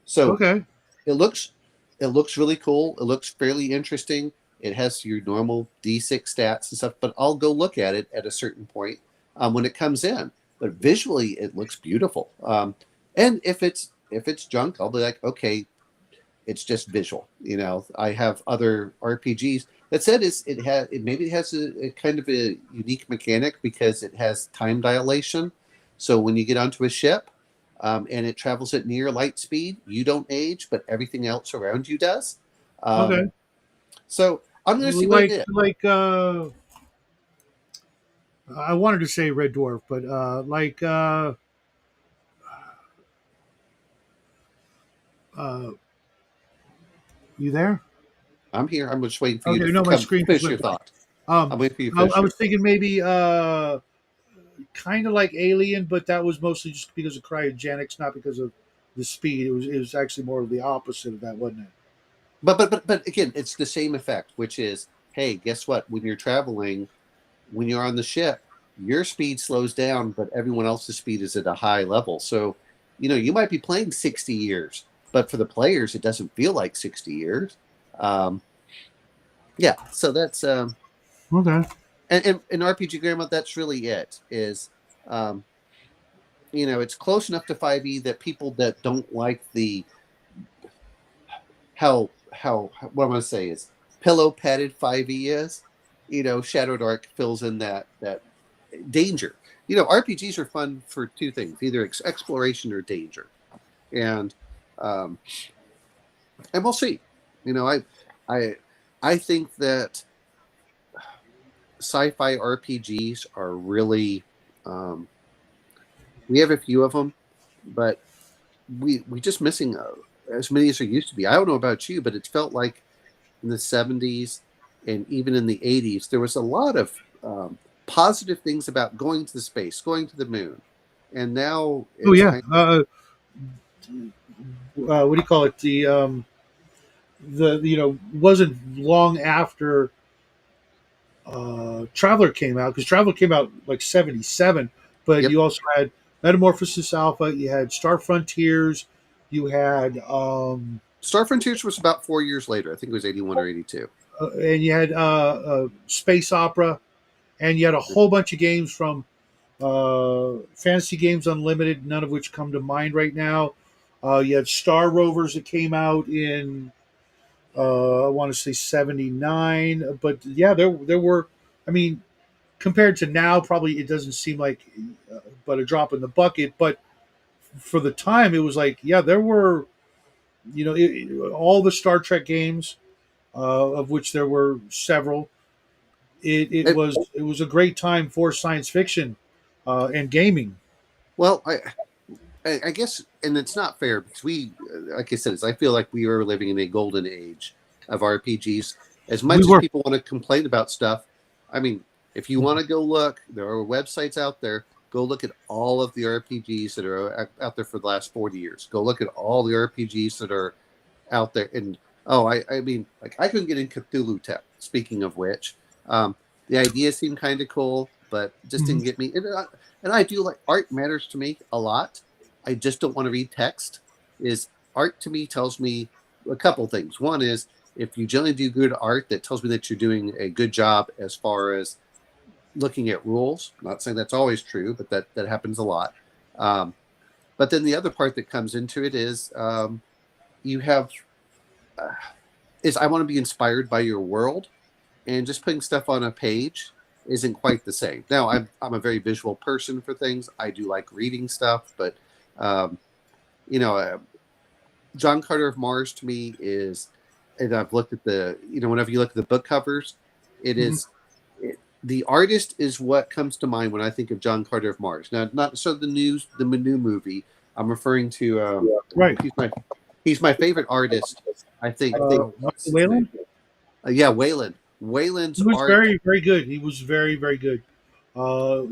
so Okay, it looks it looks really cool. It looks fairly interesting. It has your normal D6 stats and stuff, but I'll go look at it at a certain point when it comes in. But visually, it looks beautiful. And if it's junk, I'll be like, okay, it's just visual. I have other RPGs that said it has a kind of a unique mechanic because it has time dilation. So when you get onto a ship and it travels at near light speed, you don't age, but everything else around you does. Um, okay. so I'm going to see what it Like is. like I wanted to say Red Dwarf, but uh, you there? I'm here. I'm just waiting for you to Okay, no, my come screen just finish your went black. thought. Um, I'm waiting for you to I finish your was thought. thinking maybe kind of like Alien, but that was mostly just because of cryogenics, not because of the speed. It was actually more of the opposite of that, wasn't it? But again, it's the same effect, which is, hey, guess what? When you're on the ship, your speed slows down, but everyone else's speed is at a high level. So, you might be playing 60 years, but for the players, it doesn't feel like 60 years. Um, yeah, so that's Okay. and RPG Grandma. That's really it. Is um, it's close enough to 5e that people that don't like the how what I'm going to say is pillow padded 5e is. Shadow Dark fills in that danger. RPGs are fun for two things: either exploration or danger, and um, and we'll see. You know, I I think that sci-fi RPGs are really um, we have a few of them, but we just missing as many as there used to be. I don't know about you, but it felt like in the 70s and even in the 80s there was a lot of positive things about going to the space, going to the moon, and now Oh it's yeah. kind What do you call it? The wasn't long after Traveler came out, because Traveler came out like 77, but yep. you also had Metamorphosis Alpha, you had Star Frontiers, you had Star Frontiers was about 4 years later. I think it was 81 or 82. and you had Space Opera, and you had a whole bunch of games from Fantasy Games Unlimited, none of which come to mind right now. You had Star Rovers that came out in I want to say 79, but yeah, there were. I mean, compared to now, probably it doesn't seem like but a drop in the bucket. But for the time, it was like, yeah, there were, all the Star Trek games, of which there were several. It, It was a great time for science fiction and gaming. well, I guess, and it's not fair because like I said, I feel like we are living in a golden age of RPGs. As We much as were. people want to complain about stuff, I mean, if you want to go look, there are websites out there. Go look at all of the RPGs that are out there for the last 40 years. Go look at all the RPGs that are out there. And oh, I mean, like I couldn't get in Cthulhu Tech. Speaking of which, the idea seemed kind of cool, but just Mhm. didn't get me. And I do like art matters to me a lot. I just don't want to read text. Is art to me tells me a couple things. One is if you generally do good art, that tells me that you're doing a good job as far as looking at rules. I'm not saying that's always true, but that happens a lot. Um, but then the other part that comes into it is you have uh, is I want to be inspired by your world, and just putting stuff on a page isn't quite the same. Now I'm a very visual person for things. I do like reading stuff, but um, you know, John Carter of Mars to me is, and I've looked at whenever you look at the book covers, it Mhm. is, the artist is what comes to mind when I think of John Carter of Mars. Now, not so the new movie. I'm referring to, Right. he's my favorite artist. I think, oh, Michael what's his name? Whalen. Yeah, Wayland. Wayland's He was art, very, very good. He was very, very good.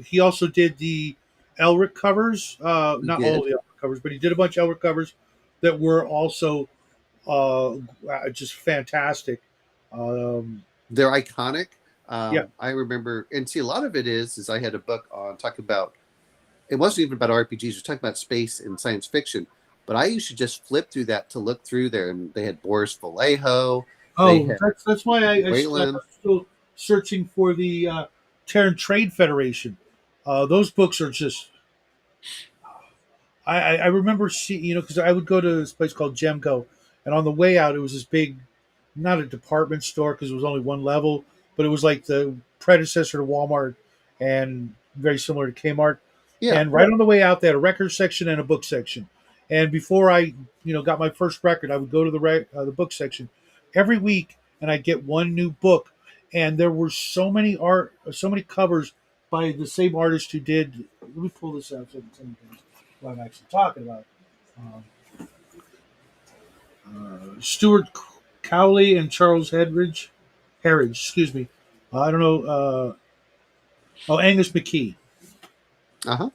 He also did the Elric covers. he Not all did. of the Elric covers, but he did a bunch of Elric covers that were also uh, just fantastic. Um, They're iconic. yeah. I remember, and see, a lot of it is I had a book on talking about, it wasn't even about RPGs. We're talking about space and science fiction. But I used to just flip through that to look through there, and they had Boris Vallejo, they Oh, had that's why I'm Wayland. still searching for the Terran Trade Federation. Those books are just I remember because I would go to this place called Gemco, and on the way out, it was this big, not a department store because it was only one level, but it was like the predecessor to Walmart and very similar to Kmart. Yeah, And right on the way out, they had a record section and a book section. And before I, got my first record, I would go to the book section every week, and I'd get one new book. And there were so many covers by the same artist who did. Let me pull this out so I can tell you guys what I'm actually talking about. Um, Stuart Cowley and Charles Herridge, excuse me. I don't know. Oh, Angus McKee. uh huh,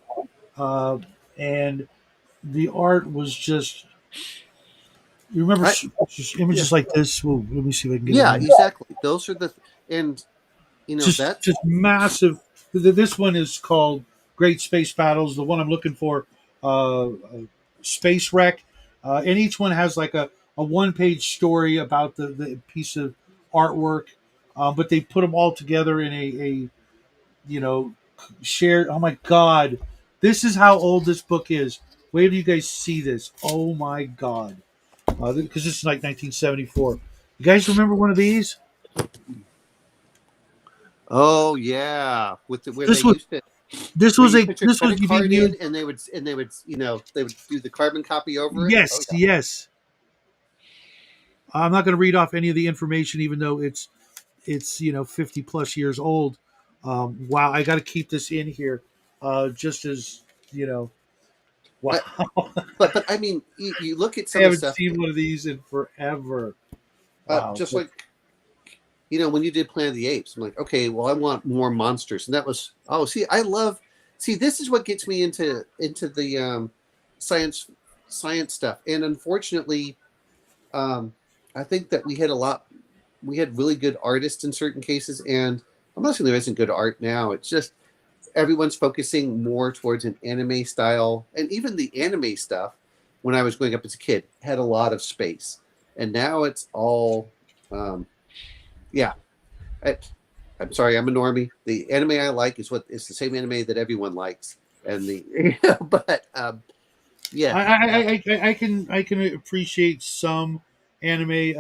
Uh, and the art was just. You remember I yeah, images like this? Well, let me see if I can get it yeah, in. exactly. Those are and that's Just massive. This one is called Great Space Battles. The one I'm looking for, Space Wreck, and each one has like a one-page story about the piece of artwork, but they put them all together in a you know shared. Oh my God, this is how old this book is. Wait till you guys see this. Oh my God, because this is like 1974. You guys remember one of these? oh yeah, with where they This was used to this where was you a put your this was credit being card in, used. and they would do the carbon copy over it. Oh Yes, yeah, yes. I'm not going to read off any of the information, even though it's 50 plus years old. Wow, I got to keep this in here, just as you know. Wow, I, but I mean, you look at I some of the haven't stuff, seen one of these in forever. Wow, just like when you did Planet of the Apes, I'm like, okay, well, I want more monsters, and that was see, this is what gets me into the science science stuff, and unfortunately, um, I think that we had really good artists in certain cases, and I'm not saying there isn't good art now. It's just everyone's focusing more towards an anime style, and even the anime stuff when I was growing up as a kid had a lot of space, and now it's all yeah. I, I'm sorry, I'm a normie. The anime I like is the same anime that everyone likes, and but yeah. I can appreciate some anime.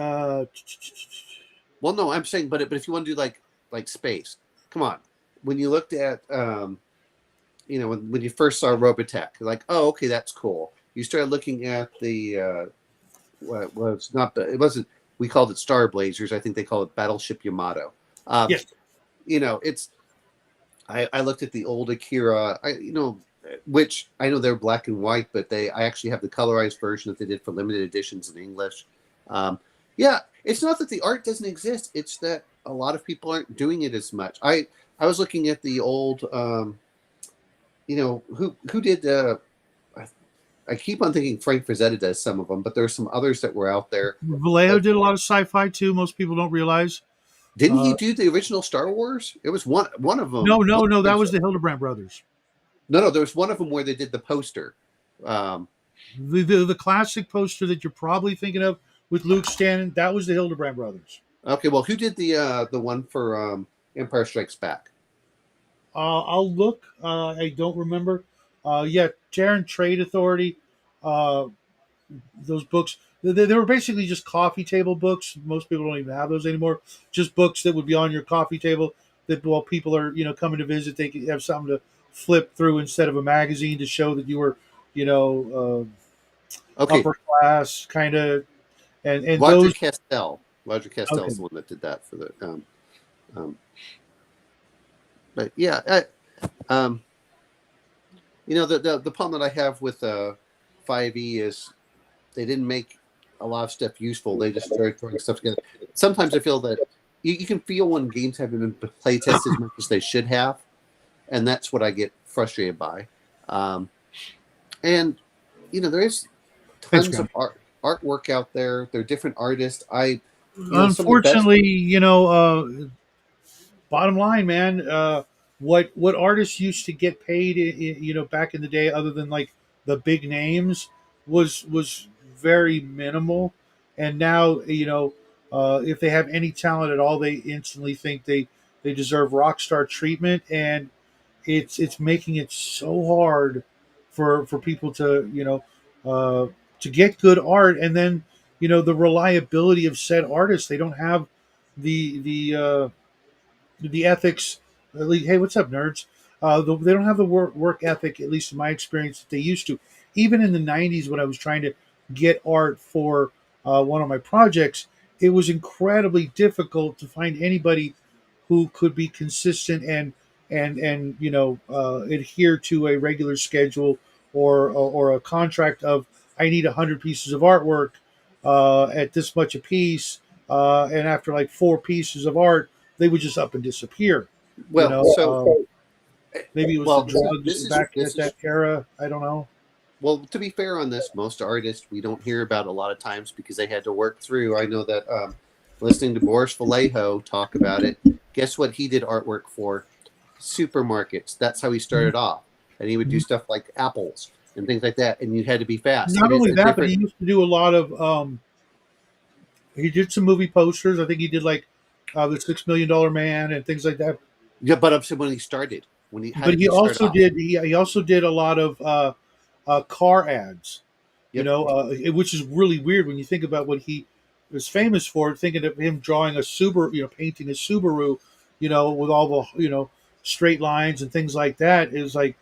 Well, no, I'm saying, but if you want to do like space, come on. When you looked at when you first saw Robotech, you're like, oh, okay, that's cool. You started looking at the well, it's not, it wasn't. We called it Star Blazers. I think they call it Battleship Yamato. Um, Yes, it's I looked at the old Akira. which I know they're black and white, but I actually have the colorized version that they did for limited editions in English. Um, yeah, it's not that the art doesn't exist; it's that a lot of people aren't doing it as much. I was looking at the old, who did. I, I keep on thinking Frank Frazetta does some of them, but there's some others that were out there. Vallejo That, did a lot of sci-fi too. Most people don't realize. didn't he Uh, do the original Star Wars? It was one of no, them. no, no. That was the Hildebrand brothers. No, there was one of them where they did the poster. Um, The classic poster that you're probably thinking of with Luke standing, that was the Hildebrand brothers. okay, well, who did the one for Empire Strikes Back? I'll look. I don't remember. Yeah, Terran Trade Authority. Uh, those books. They were basically just coffee table books. Most people don't even have those anymore. Just books that would be on your coffee table. That while people are coming to visit, they could have something to flip through instead of a magazine to show that you were Okay, upper class kind of. And Roger those. Castell. Roger Castell is Okay. the one that did that for the. Um, but yeah, um, the problem that I have with 5e is they didn't make a lot of stuff useful. They just started throwing stuff together. Sometimes I feel that you can feel when games haven't been play tested as much as they should have, and that's what I get frustrated by. Um, and there is Thanks, tons Scott. of artwork out there. There are different artists. Some of the best. Unfortunately, bottom line, man, what artists used to get paid, back in the day, other than like the big names, was very minimal, and now if they have any talent at all, they instantly think they deserve rock star treatment, and it's making it so hard for people to get good art, and then the reliability of said artists, they don't have the ethics. At least, hey, what's up, nerds? They don't have the work ethic, at least in my experience, that they used to. Even in the '90s, when I was trying to get art for one of my projects, it was incredibly difficult to find anybody who could be consistent and adhere to a regular schedule or a contract of I need 100 pieces of artwork at this much a piece, and after like 4 pieces of art, they would just up and disappear. You Well, know, so maybe it was the well, drugs this is back this at that is era. I don't know. well. To be fair on this, most artists we don't hear about a lot of times because they had to work through. I know that listening to Boris Vallejo talk about it. Guess what he did artwork for? Supermarkets. That's how he started off, and he would do stuff like apples and things like that. And you had to be fast. Not It is only a that, but different. he used to do a lot of. He did some movie posters. I think he did like the $6 Million Man and things like that. Yeah, but I'm saying when he started, how But did he start off? he also did a lot of car ads. Yep. Which is really weird when you think about what he was famous for. Thinking of him drawing a Subaru, painting a Subaru, with all the straight lines and things like that is like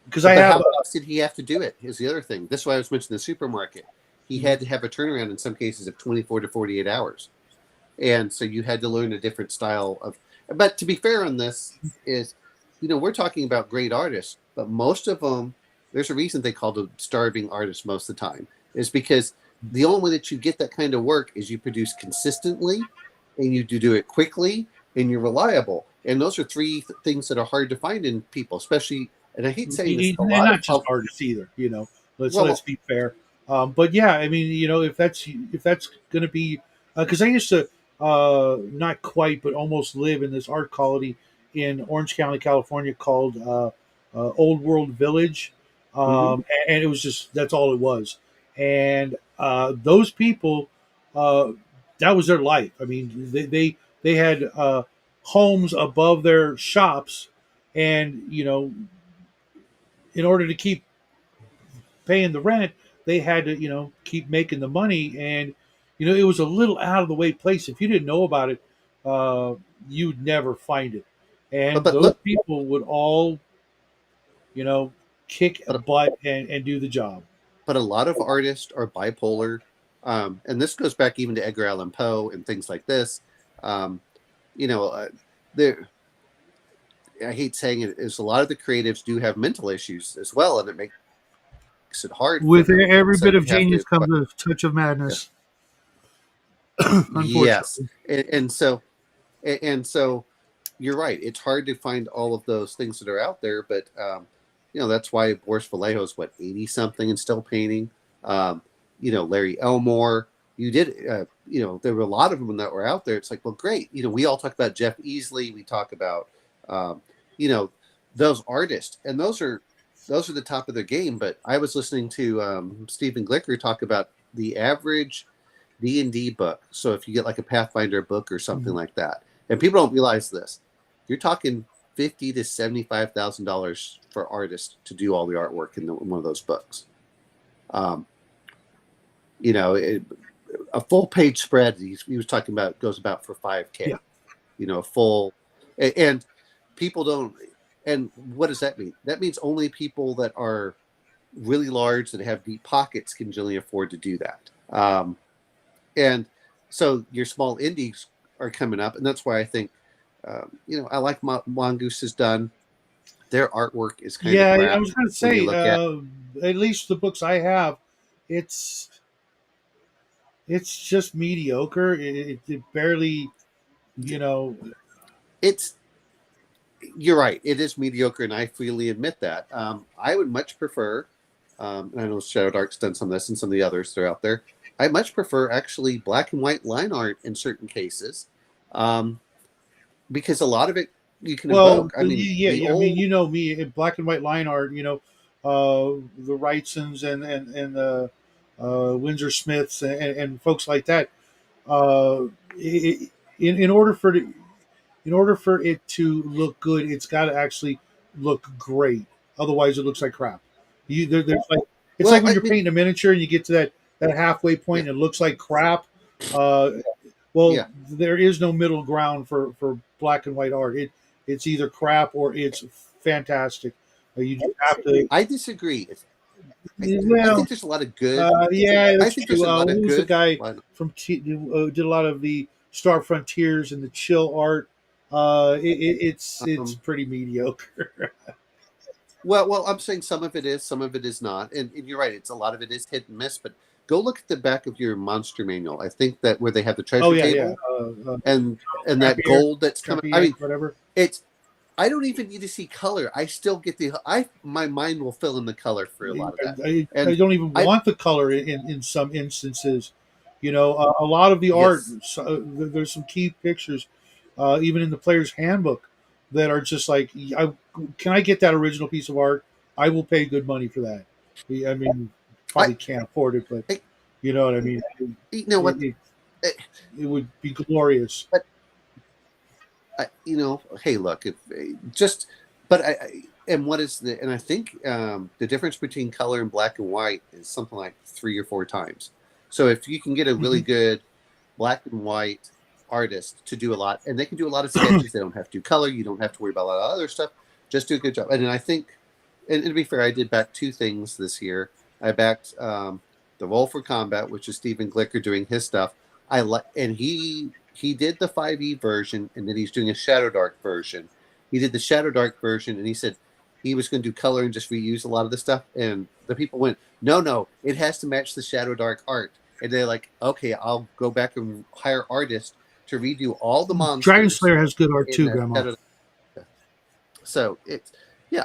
because I But have how fast did he have to do it? Is the other thing. That's why I was mentioning the supermarket. He had to have a turnaround in some cases of 24 to 48 hours. And so you had to learn a different style of. But to be fair on this is, we're talking about great artists, but most of them, there's a reason they call them starving artists most of the time, is because the only way that you get that kind of work is you produce consistently, and you do it quickly, and you're reliable. And those are three things that are hard to find in people, especially. And I hate saying this, a and lot not of just artists either. Let's well, be fair. But yeah, I mean, if that's going to be because I used to not quite but almost live in this art colony in Orange County, California, called Old World Village, mhm. and it was just that's all it was. And those people, uh, that was their life. I mean, they had homes above their shops, and in order to keep paying the rent, they had to, keep making the money. And, it was a little out of the way place. If you didn't know about it, uh, you'd never find it. And but those look, people would all, you know, kick but butt and do the job. but a lot of artists are bipolar, and this goes back even to Edgar Allan Poe and things like this. Um, you know, uh, there I hate saying it, is a lot of the creatives do have mental issues as well, and it makes it hard for With them. every So bit of you have genius to, comes a touch of yeah. madness, Yes, unfortunately. and so you're right. It's hard to find all of those things that are out there, but that's why Boris Vallejo's what 80 something and still painting. Um, Larry Elmore. You did. There were a lot of them that were out there. It's like, well, great. We all talk about Jeff Easley. We talk about, um, you know, those artists, and those are the top of their game. But I was listening to Stephen Glicker talk about the average D&D book. So if you get like a Pathfinder book or something Mhm. like that, and people don't realize this, you're talking $50,000 to $75,000 for artists to do all the artwork in one of those books. Um, you know, it, a full page spread he was talking about goes about for Yeah. 5K. A full, and people don't. And what does that mean? That means only people that are really large that have deep pockets can generally afford to do that. And so your small indies are coming up, and that's why I think, I like Mongoose has done. Their artwork is kind of Yeah, I crap was going to when you say, look at at least the books I have, it's it's just mediocre. It barely, you it. know, It's You're right. It is mediocre, and I freely admit that. I would much prefer, and I know Shadow Dark's done some of this and some of the others that are out there. I much prefer actually black and white line art in certain cases, um, because a lot of it you can well, invoke. I mean, yeah, the yeah, I mean, old me, in black and white line art, the Wrightsons and the Windsor Smiths and folks like that. Uh, I in order for in order for it to look good, it's got to actually look great. Otherwise, it looks like crap. There's like it's like well, when I you're mean, painting a miniature and you get to that halfway yeah, point and it looks like crap. Uh, well, yeah. there is no middle ground for black and white art. It's either crap or it's fantastic. You just have to. I disagree. I Well, think there's a lot of good. yeah, I that's think there's true. a lot of Who was the good. guy Line. from who did a lot of the Star Frontiers and the chill art? It's Um, pretty mediocre. well, I'm saying some of it is, some of it is not, and you're right. It's a lot of it is hit and miss. But go look at the back of your monster manual. I think that where they have the Oh treasure yeah, yeah. table and that Trappier, gold that's coming. I Trappier, mean, whatever. it's. I don't even need to see color. I still get my mind will fill in the color for a lot of that. I And don't even I want the color in some instances. A lot of the art. yes, There's some key pictures, even in the player's handbook, that are just like, can I get that original piece of art? I will pay good money for that. I mean, I, probably can't afford it, but I you know what I mean. you know It, what. it, Eh, it would be glorious. But hey, look, if just, but and what is and I think the difference between color and black and white is something like 3 or 4 times. So if you can get a really Mhm. good black and white artist to do a lot, and they can do a lot of sketches, they don't have to do color, you don't have to worry about a lot of other stuff, just do a good job. And I think, and to be fair, I did back 2 things this year. I backed the Roll for Combat, which is Stephen Glicker doing his stuff. I like, and he did the 5e version, and then he's doing a Shadow Dark version. He did the Shadow Dark version, and he said he was going to do color and just reuse a lot of the stuff. And the people went, no, it has to match the Shadow Dark art. And they're like, okay, I'll go back and hire artists to redo all the Dragon monsters Slayer has good art in too, that Grandma. Shadow Dark. So it's yeah,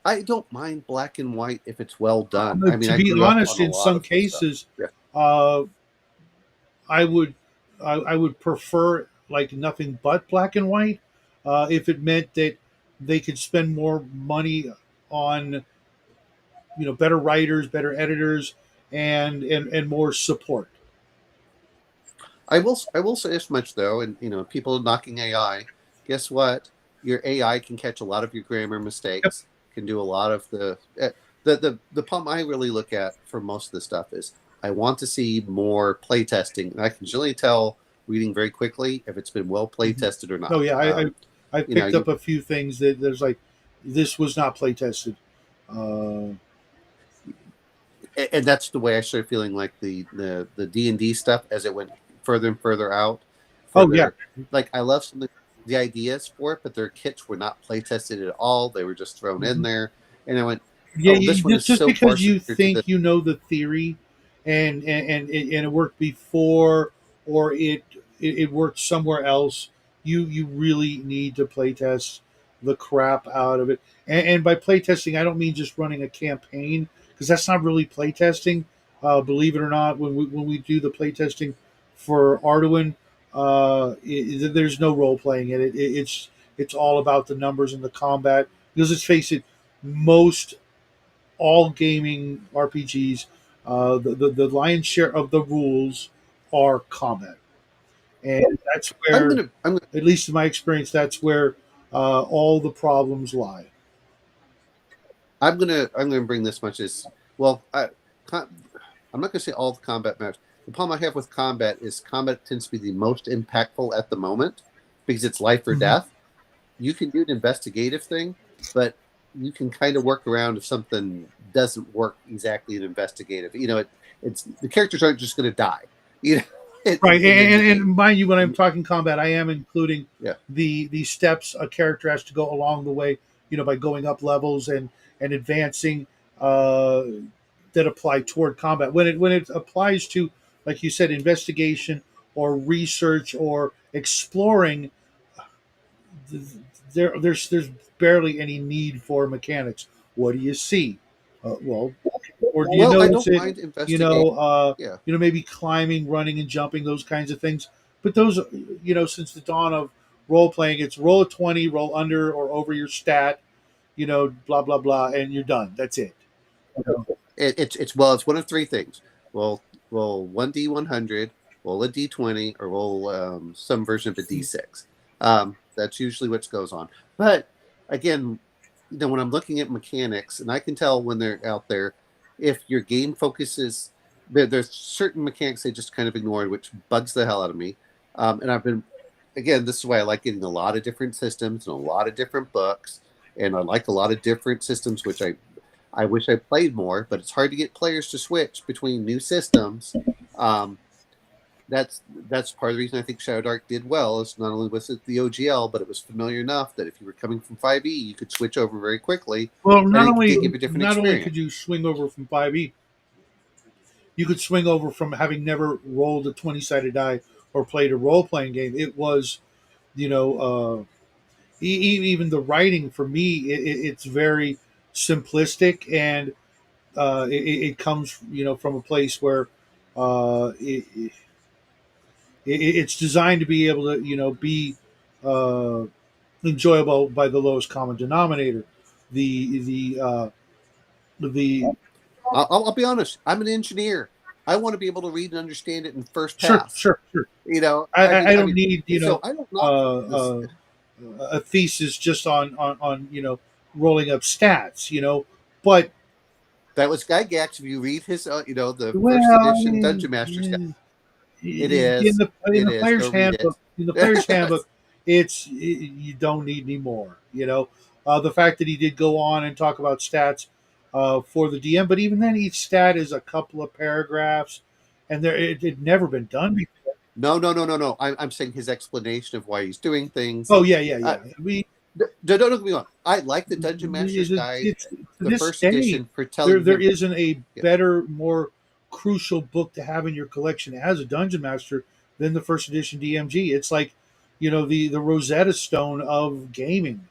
I don't mind black and white if it's well done. I mean, To I be grew up on honest, a in lot some of the stuff. cases, Yeah. uh, I would I would prefer like nothing but black and white, if it meant that they could spend more money on better writers, better editors, and more support. I will say this much though, and people knocking AI. Guess what? Your AI can catch a lot of your grammar Yep. mistakes. Can do a lot of the problem I really look at for most of the stuff is I want to see more play testing, and I can generally tell reading very quickly if it's been well play Mhm. tested or Oh not. yeah, I You know, picked up a few things that there's like this was not play tested. Uh, and that's the way I started feeling like the D&D stuff as it went further and further out. oh yeah, Further, like I love something. the ideas for it, but their kits were not play tested at all. They were just thrown in there, and I went, Yeah, "Oh, this one is just so far because you superior to the." think you know the theory, and it worked before, or it worked somewhere else, you really need to playtest the crap out of it. And by playtesting, I don't mean just running a campaign, because that's not really playtesting. Believe it or not, when we do the playtesting for Arduin, there's no role playing in it. It's all about the numbers and the combat. Because let's face it, most all gaming RPGs, the lion's share of the rules are combat, and that's where, I'm gonna at least in my experience, that's where all the problems lie. I'm gonna bring this much as well. I'm not gonna say all the combat matters. The problem I have with combat is combat tends to be the most impactful at the moment because it's life or Mhm. death. You can do an investigative thing, but you can kind of work around if something doesn't work exactly in investigative. It's the characters aren't just going to die, you know, Right, and end the and game. mind you, when I'm talking combat, I am including Yeah. the steps a character has to go along the way. By going up levels and advancing, uh, that apply toward combat. When it applies to, like you said, investigation or research or exploring, there's barely any need for mechanics. What do you see? Well, or do you Well, I notice don't it? mind investigating. Yeah. Maybe climbing, running, and jumping, those kinds of things. But those, since the dawn of role playing, it's roll a 20, roll under or over your stat, blah blah blah, and you're done. That's it. You know? It's one of three things. Roll 1d100, roll a d20, or roll some version of a d6. That's usually what goes on. But again, when I'm looking at mechanics, and I can tell when they're out there, if your game focuses, there's certain mechanics they just kind of ignored, which bugs the hell out of me. And I've been, again, this is why I like getting a lot of different systems and a lot of different books, and I like a lot of different systems, which I wish I played more, but it's hard to get players to switch between new systems. Um, that's part of the reason I think Shadow Dark did well. Is not only was it the OGL, but it was familiar enough that if you were coming from 5e, you could switch over very quickly, Well, and not it only did give a different not only experience. could you swing over from 5e, you could swing over from having never rolled a 20-sided die or played a role playing game. It was, you know, even the writing for me, it's very simplistic, and it comes, from a place where it's designed to be able to, be uh, enjoyable by the lowest common denominator. The the uh, the I'll be honest. I'm an engineer. I want to be able to read and understand it in first Sure, pass. sure, sure. You know, I, I I mean, I I don't mean, need, so I don't knock uh, this. uh, a thesis just on rolling up stats, but That was Guy Gax. If you read his, the first well, I edition mean, Dungeon Master's Guide, it in is, the Go player's read handbook, it. you don't need any more. The fact that he did go on and talk about stats for the DM, but even then, each stat is a couple of paragraphs, and it had never been done before. No, no, no, no, no. I'm saying his explanation of why he's doing things. Oh yeah, yeah, Uh, yeah. We don't get me wrong. I like the Dungeon Master's Guide, it's to the this first day, edition, for there telling there him. isn't a Yeah, better, more crucial book to have in your collection as a dungeon master than the first edition DMG. It's like, the Rosetta Stone of gaming.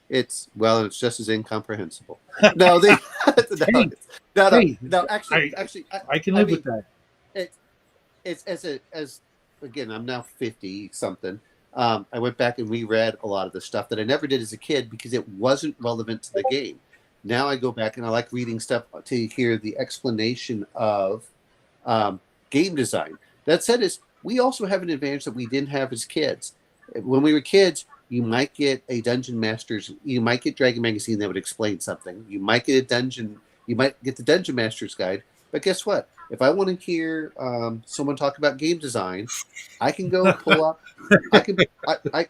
it's just as incomprehensible. No, the no, Hey, no, no, hey, no. I Actually, I can I live with mean, that. it, it's as again. I'm now 50 something. I went back and reread a lot of the stuff that I never did as a kid because it wasn't relevant to the game. Now I go back and I like reading stuff to hear the explanation of um, game design. That said, is we also have an advantage that we didn't have as kids. When we were kids, you might get a Dungeon Masters, you might get Dragon Magazine that would explain something. You might get the Dungeon Masters guide. But guess what? If I want to hear someone talk about game design, I can go pull up. I can.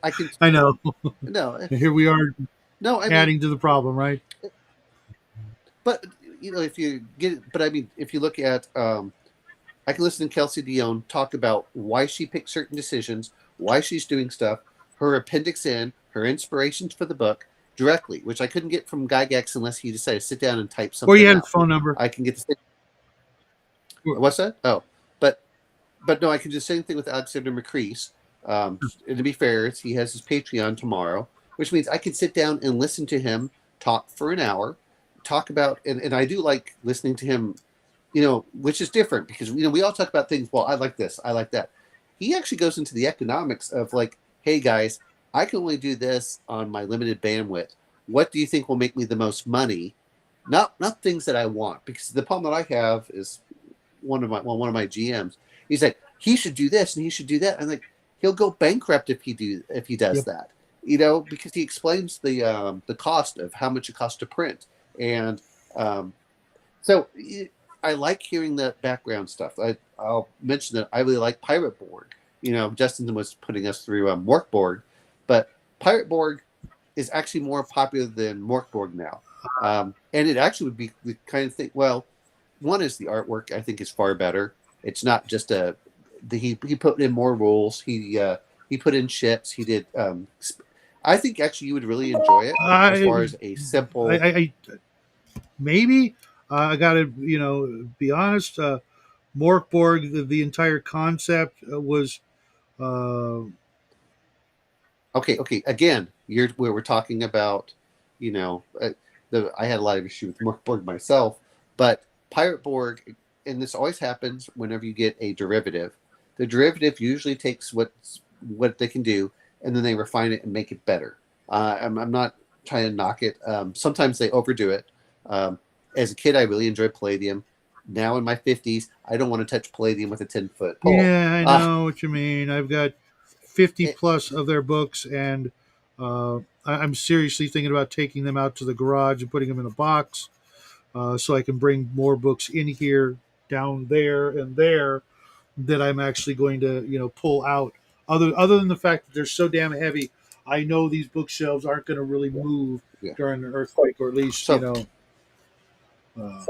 I can. I know. No, Here we are no. I mean, adding to the problem, right? but if you get, but I mean, if you look at I can listen to Kelsey Dion talk about why she picked certain decisions, why she's doing stuff, her appendix in, her inspirations for the book directly, which I couldn't get from Gygax unless he decided to sit down and type Or you something had his out. phone number. I can get the what's that? Oh, but no, I can do the same thing with Alexander McCrease. And to be fair, he has his Patreon tomorrow, which means I can sit down and listen to him talk for an hour, talk about, and I do like listening to him, which is different because we all talk about things. Well, I like this, I like that. He actually goes into the economics of like, hey guys, I can only do this on my limited bandwidth. What do you think will make me the most money? Not things that I want, because the problem that I have is one of my GMs. He's like, he should do this and he should do that. I'm like, he'll go bankrupt if he does Yep. that. Because he explains the cost of how much it costs to print, and um, so I like hearing the background stuff. I'll mention that I really like Pirate Borg. Justin was putting us through Morkborg, but Pirate Borg is actually more popular than Morkborg now. And it actually would be the kind of thing. Well, one is the artwork. I think is far better. It's not just he put in more rules. He put in ships. He did. I think actually you would really enjoy it as I, far as a I, simple. I maybe I got to be honest. Morkborg, the entire concept was uh, Okay. Again, you're where we're talking about. You know, I had a lot of issue with Morkborg myself, but Pirate Borg, and this always happens whenever you get a derivative. The derivative usually takes what they can do, and then they refine it and make it better. I'm not trying to knock it. Sometimes they overdo it. As a kid, I really enjoyed Palladium. Now in my 50s, I don't want to touch Palladium with a 10-foot pole. yeah, I know what you mean. I've got 50 It, plus of their books, and I'm seriously thinking about taking them out to the garage and putting them in a box so I can bring more books in here, down there, and there that I'm actually going to pull out. Other than the fact that they're so damn heavy, I know these bookshelves aren't going to really move yeah. during an earthquake, or at least So Uh,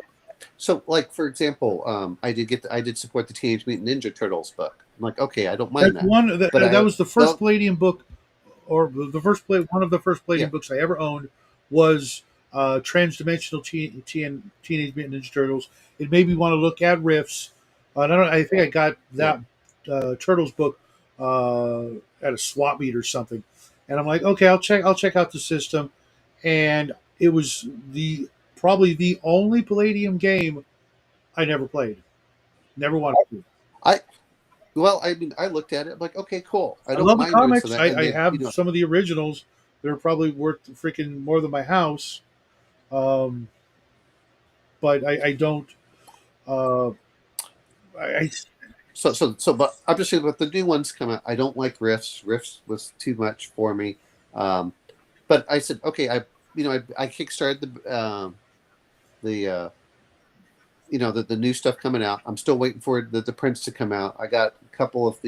like for example, I did support the Teenage Mutant Ninja Turtles book. I'm like, okay, I don't that's mind that, one but that I was the first well, Palladium book, or the first one of the first yeah, Palladium books I ever owned was Transdimensional Teenage Mutant Ninja Turtles. It made me want to look at riffs. And I think I got yeah. that Turtles book at a swap meet or something, and I'm like, okay, I'll check out the system, and it was the probably the only Palladium game I never played, never wanted to. I I mean, I looked at it. I'm like, okay, cool. I I don't love the mind doing some comics. of I, that. And I then have some of the originals that are probably worth freaking more than my house. Um, but I don't. Uh, I but I'm just saying, but the new ones come out. I don't like riffs. Riffs was too much for me. Um, but I said, okay, I kickstarted the the new stuff coming out. I'm still waiting for the prints to come out. I got a couple of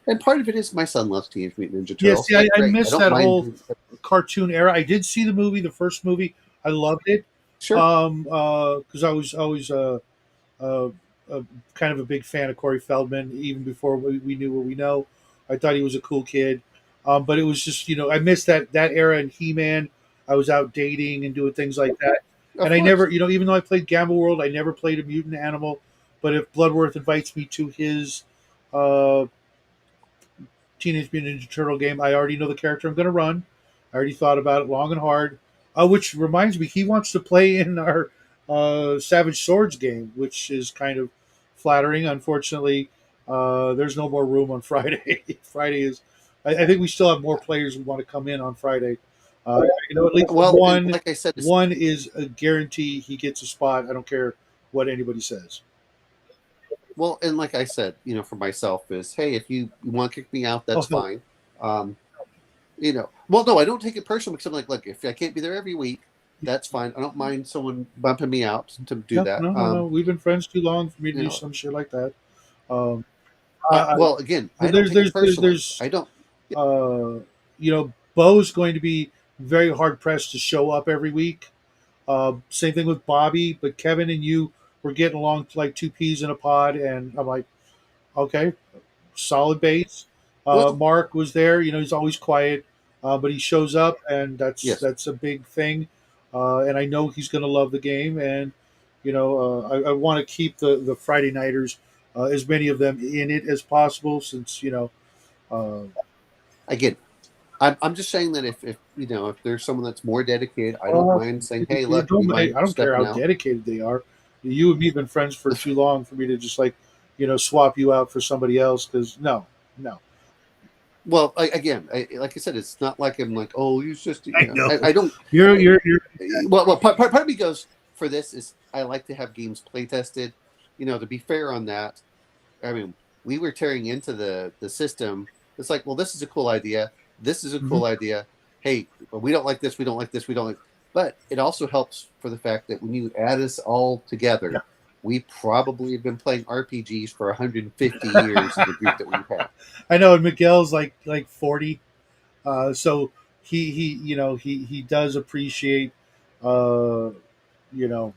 and part of it is my son loves Teenage Mutant Ninja yeah. Turtles. See, I'm like, I great. I missed don't that mind whole doing. cartoon era. I did see the movie, the first movie. I loved it. Sure. Because I was always uh, kind of a big fan of Corey Feldman, even before we knew what we know. I thought he was a cool kid. But it was just, I missed that era in He Man. I was out dating and doing things like that. And Of I course. never, even though I played Gamble World, I never played a mutant animal. But if Bloodworth invites me to his uh, Teenage Mutant Ninja Turtle game, I already know the character I'm going to run. I already thought about it long and hard. Which reminds me, he wants to play in our Savage Swords game, which is kind of flattering. Unfortunately, there's no more room on Friday. Friday is. I think we still have more players who want to come in on Friday. At least Well, and one. like I said, One is a guarantee he gets a spot. I don't care what anybody says. and like I said, for myself is, hey, if you want to kick me out, Oh, that's fine. Um, well, no, I don't take it personally because I'm like, look, if I can't be there every week, that's fine. I don't mind someone bumping me out to do no, that. no, no, no. We've been friends too long for me to You do know, some shit like that. Um, I, well, again, I don't there's take it there's there's personally. there's I don't. Bo's going to be very hard pressed to show up every week. Same thing with Bobby, but Kevin and you were getting along like two peas in a pod, and I'm like, okay, solid base. Well, Mark was there. He's always quiet, but he shows up, and yes, that's a big thing. And I know he's going to love the game, and I want to keep the Friday nighters, as many of them in it as possible, since uh, again, I'm just saying that if if there's someone that's more dedicated, I don't uh, mind saying, hey, look, do you mind I don't care stepping how out? dedicated they are. You and me have been friends for too long for me to just like swap you out for somebody else. Because no, Well, again, like I said, it's not like I'm like, oh, he's just I know I don't. you're Well, part of me goes for this is I like to have games play tested. To be fair on that, I mean, we were tearing into the system. It's like, well, this is a cool idea. This is a mhm. cool idea. Hey, we don't like this. We don't like this. We don't like. But it also helps for the fact that when you add us all Yeah. together, we probably have been playing RPGs for 150 years in the group that we've had. I know, and Miguel's like 40, so he he does appreciate uh, you know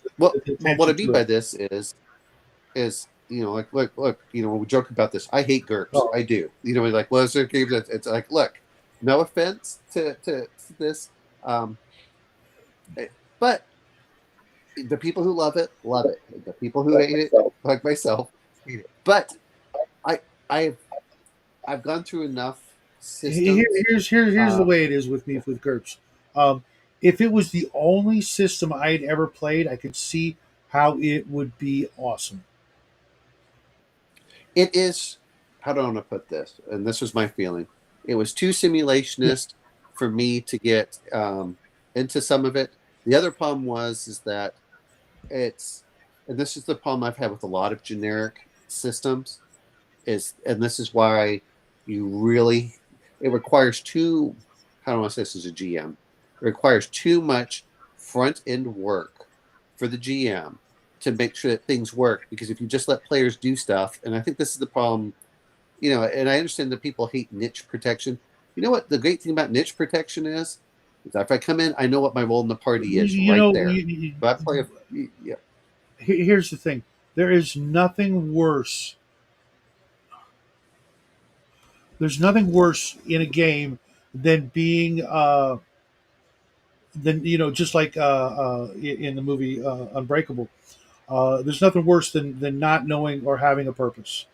the Well, what attention I mean to it. by this is like look, when we joke about this, I hate GURPS. Oh, I do. Like, well, is there games that it's like, look, no offense to this, um, but the people who love it. The people who hate it, like myself, hate it. But I I've I've gone through enough systems. here's the Uh, way it is with me with GURPS. Um, if it was the only system I'd ever played, I could see how it would be awesome. it is, how do I want to put this? And this was my feeling. It was too Yeah. simulationist for me to get into some of it. The other problem was is that it's, and this is the problem I've had with a lot of generic systems, is, and this is why you really, it requires too, how do I want to say this as a GM? It requires too much front end work for the GM to make sure that things work. Because if you just let players do stuff, and I think this is the problem, and I understand that people hate niche protection. You know what the great thing about niche protection is that if I come in, I know what my role in the party you, is you right know there. But I play a, yeah, here's the thing: there is nothing worse. There's nothing worse in a game than being than just like in the movie Unbreakable. There's nothing worse than not knowing or having a purpose.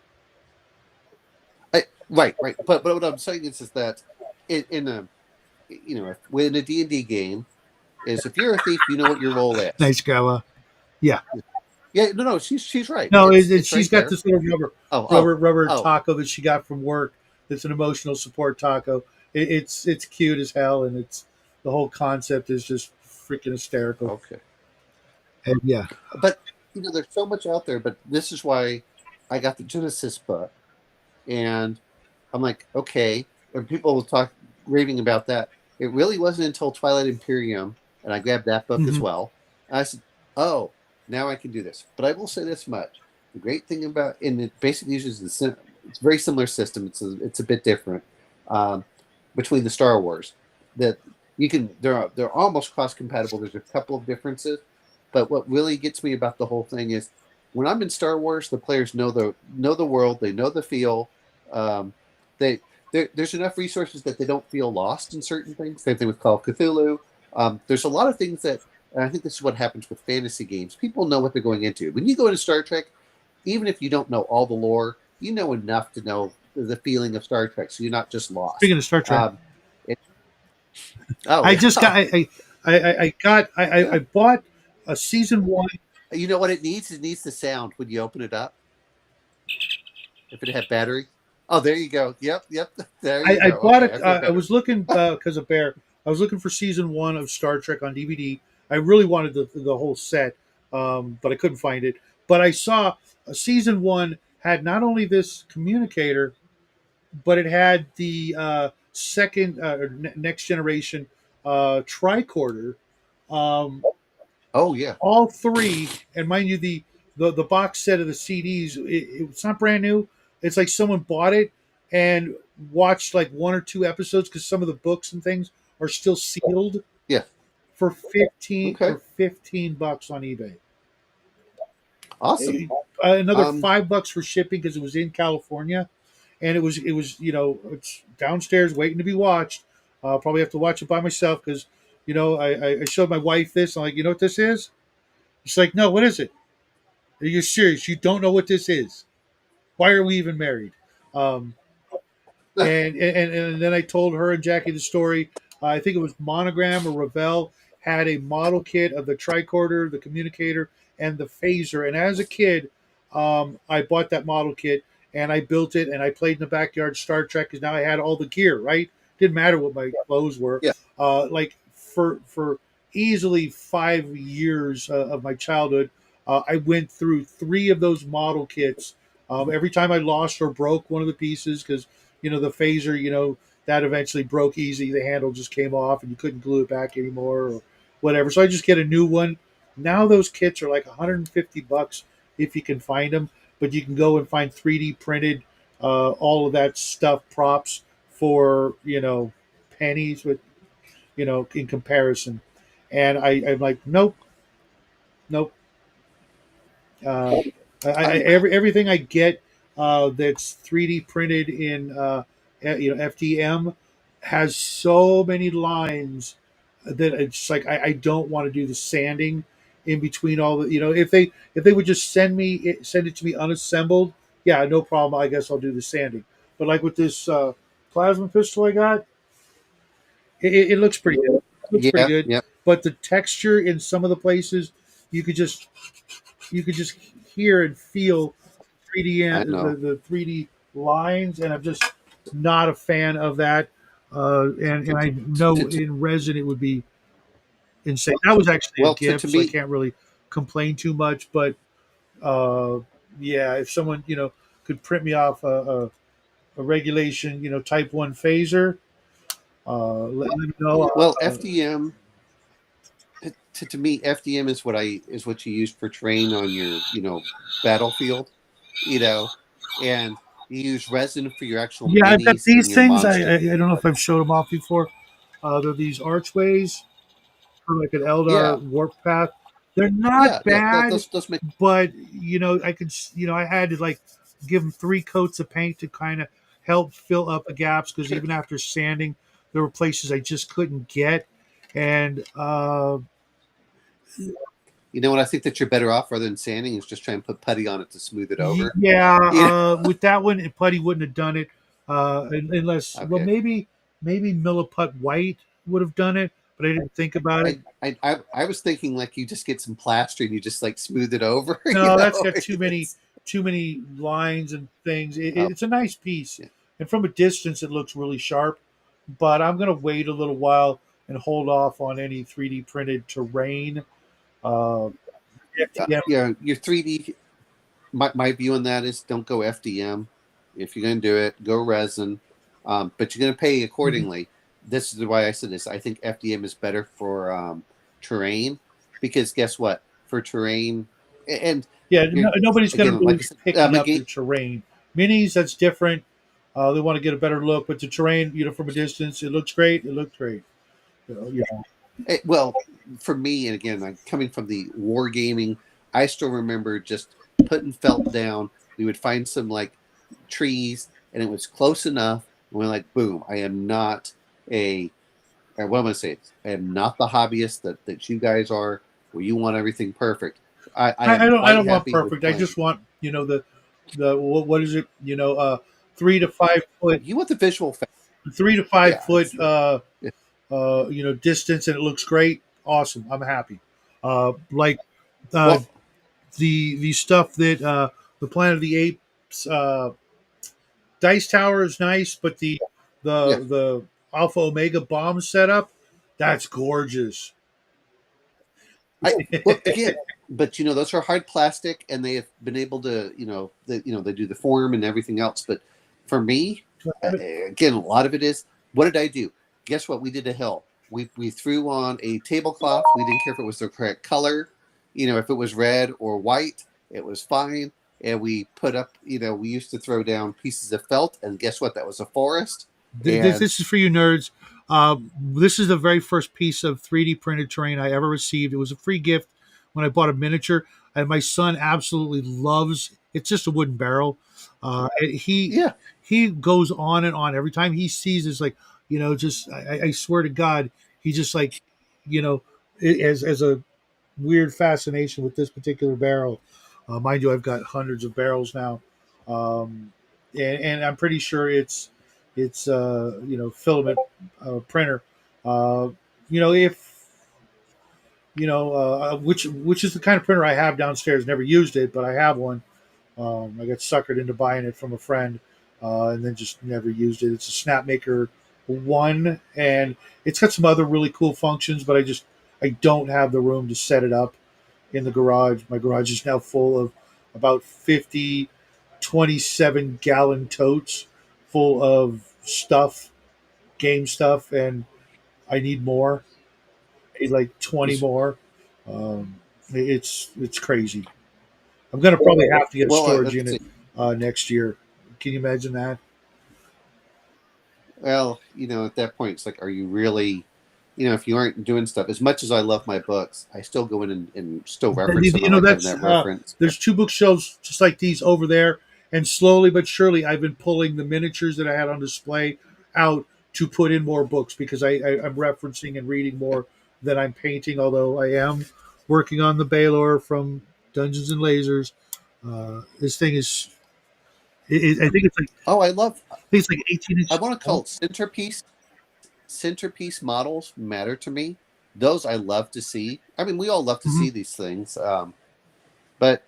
right. But what I'm saying is that in a, if within a D&D game, is if you're a thief, you know what your role is. Nice Gala. Yeah. Yeah, no, she's right. No, It's she's right got there. this little Oh, oh, rubber oh. taco that she got from work. It's an emotional support taco. It's cute as hell, and it's the whole concept is just freaking hysterical. Okay. And yeah. But there's so much out there. But this is why I got the Genesis book, and I'm like, okay. And people will talk raving about that. It really wasn't until Twilight Imperium, and I grabbed that book as Hmm. well. And I said, oh, now I can do this. But I will say this much: the great thing about, and it basically uses it's a very similar system. It's a bit different, um, between the Star Wars. That you can, they're almost cross compatible. There's a couple of differences, but what really gets me about the whole thing is when I'm in Star Wars, the players know the world, they know the feel. Um, they there's enough resources that they don't feel lost in certain things. Same thing with Call of Cthulhu. There's a lot of things that, and I think this is what happens with fantasy games. People know what they're going into. When you go into Star Trek, even if you don't know all the lore, you know enough to know the feeling of Star Trek, so you're not just lost. Speaking of Star Trek, Um, it, oh, I just got yeah. I bought a season one. You know what it needs? It needs the sound when you open it up. If it had battery. Oh, there you go. Yep. There you I go. bought Okay, it. I feel I better. was looking because of Bear. I was looking for season one of Star Trek on DVD. I really wanted the whole set, but I couldn't find it. But I saw season one had not only this communicator, but it had the second next generation tricorder. Um, Oh yeah, all three, and mind you, the box set of the CDs, it's not brand new. It's like someone bought it and watched like one or two episodes because some of the books and things are still sealed yeah. for 15 Okay, bucks on eBay. awesome. Another Um, $5 for shipping because it was in California, and it was it's downstairs waiting to be watched. I'll probably have to watch it by myself because I showed my wife this. I'm like, you know what this is? She's like, no, what is it? Are you serious? You don't know what this is? Why are we even married? Um, and then I told her and Jackie the story. I think it was Monogram or Revell had a model kit of the tricorder, the communicator, and the phaser. And as a kid, I bought that model kit and I built it and I played in the backyard Star Trek because now I had all the gear. Right, didn't matter what my clothes were. Yeah. Like for easily 5 years of my childhood, I went through three of those model kits. Every time I lost or broke one of the pieces, because the phaser, that eventually broke easy. The handle just came off and you couldn't glue it back anymore or whatever. So I just get a new one. Now those kits are like 150 bucks if you can find them, but you can go and find 3D printed all of that stuff props for pennies with in comparison. And I'm like, nope, nope. Uh, I'm everything I get that's 3D printed in FDM has so many lines that it's like I don't want to do the sanding in between all the if they would just send it to me unassembled, yeah, no problem. I guess I'll do the sanding. But like with this plasma pistol I got, it looks pretty good. It looks pretty yeah, good, yep. but the texture in some of the places you could just you could just hear and feel 3D I know. the 3D lines, and I'm just not a fan of that. And I know To in resin it would be insane. That was actually a well, to gift, so I me, can't really complain too much. But uh, yeah, if someone could print me off a regulation Type One phaser, let me know. well, FDM to me, FDM is what you use for terrain on your battlefield, you know, and you use resin for your actual Yeah, I've got minis and these your things. monsters. I don't know if I've showed them off before. They're these archways for like an Eldar Yeah, warp path. They're yeah, not yeah. bad, Those make but I could I had to like give them three coats of paint to kind of help fill up the gaps because sure. even after sanding, there were places I just couldn't get, and You know what? I think that you're better off rather than sanding is just try and put putty on it to smooth it over. yeah, You know? with that one, Putty wouldn't have done it unless well Okay. maybe Milliput White would have done it, but I didn't think about it. I was thinking like you just get some plaster and you just like smooth it over. You No, that's know. got too many lines and things. Oh, It's a nice piece, yeah. and from a distance, it looks really sharp. But I'm gonna wait a little while and hold off on any 3D printed terrain. Uh, FTM. Yeah, your 3D. My view on that is don't go FDM. If you're going to do it, go resin. But you're going to pay Mhm. accordingly. This is why I said this. I think FDM is better for terrain because guess what? For terrain, and Yeah, you're nobody's gonna again, really like I be said, picking my up game. your terrain. Minis, that's different. They want to get a better look, but the terrain, from a distance, it looks great. It looked great. Yeah. Well, for me, and again, like coming from the wargaming, I still remember just putting felt down. We would find some like trees, and it was close enough. And we're like, boom! I am not a what am I going to say? I am not the hobbyist that you guys are, where you want everything perfect. I I am don't I quite don't want happy with perfect. I just playing. want the what is it? 3 to 5 foot, You want the visual effect. three to five Yeah, foot it's the yeah, distance, and it looks great. Awesome. I'm happy. Like uh, well, the stuff that the Planet of the Apes dice tower is nice, but the yeah. the Alpha Omega bomb setup, that's gorgeous. I well again, but those are hard plastic, and they have been able to they do the form and everything else. But for me, again, a lot of it is what did I do? Guess what? We did a hill. We threw on a tablecloth. We didn't care if it was the correct color, if it was red or white, it was fine. And we put up, we used to throw down pieces of felt, and guess what? That was a forest. This, And this is for you nerds. This is the very first piece of 3D printed terrain I ever received. It was a free gift when I bought a miniature, and my son absolutely loves It's just a wooden barrel. And Yeah. he goes on and on every time he sees it's like, just I swear to God, he just like, you know, as a weird fascination with this particular barrel. Mind you, I've got hundreds of barrels now, and I'm pretty sure it's filament printer. Uh, if which is the kind of printer I have downstairs. Never used it, but I have one. I got suckered into buying it from a friend, and then just never used it. It's a Snapmaker one, and it's got some other really cool functions, but I don't have the room to set it up in the garage. My garage is now full of about 50 27-gallon totes full of stuff, game stuff, and I need more. I need like 20 more. It's crazy. I'm gonna probably have to get a Well, storage let's unit see. next year. Can you imagine that? Well, at that point, it's like, are you really, if you aren't doing stuff, as much as I love my books, I still go in and still reference them. I like having That's that reference. there's two bookshelves just like these over there, and slowly but surely I've been pulling the miniatures that I had on display out to put in more books because I'm referencing and reading more than I'm painting. Although I am working on the Baylor from Dungeons and Lasers. This thing is, I think it's like Oh, I think it's like 18 I inches want to call tall. it centerpiece models matter to me. Those I love to see. I mean, we all love to Hmm. see these things. But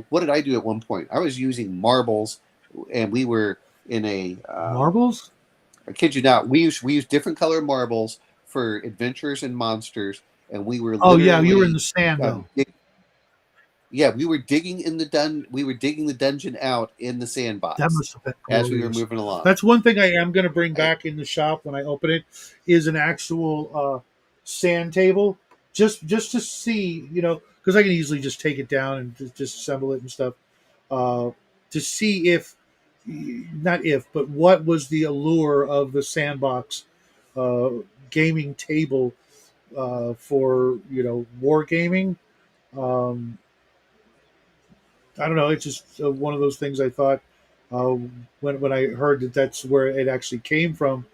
what did I do at one point? I was using marbles, and we were in a. Marbles? I kid you not. We used different color marbles for adventures and monsters, and we were Oh yeah, you were in the literally. sand though. Yeah, we were digging in the dun. We were digging the dungeon out in the That sandbox must have been as we were glorious. moving along. That's one thing I am going to bring I, back in the shop when I open it is an actual sand table, just to see, because I can easily just take it down and just assemble it and stuff. Uh, to see if, not if, but what was the allure of the sandbox uh, gaming table for wargaming. Um, I don't know. It's just one of those things I thought uh, when I heard that that's where it actually came from.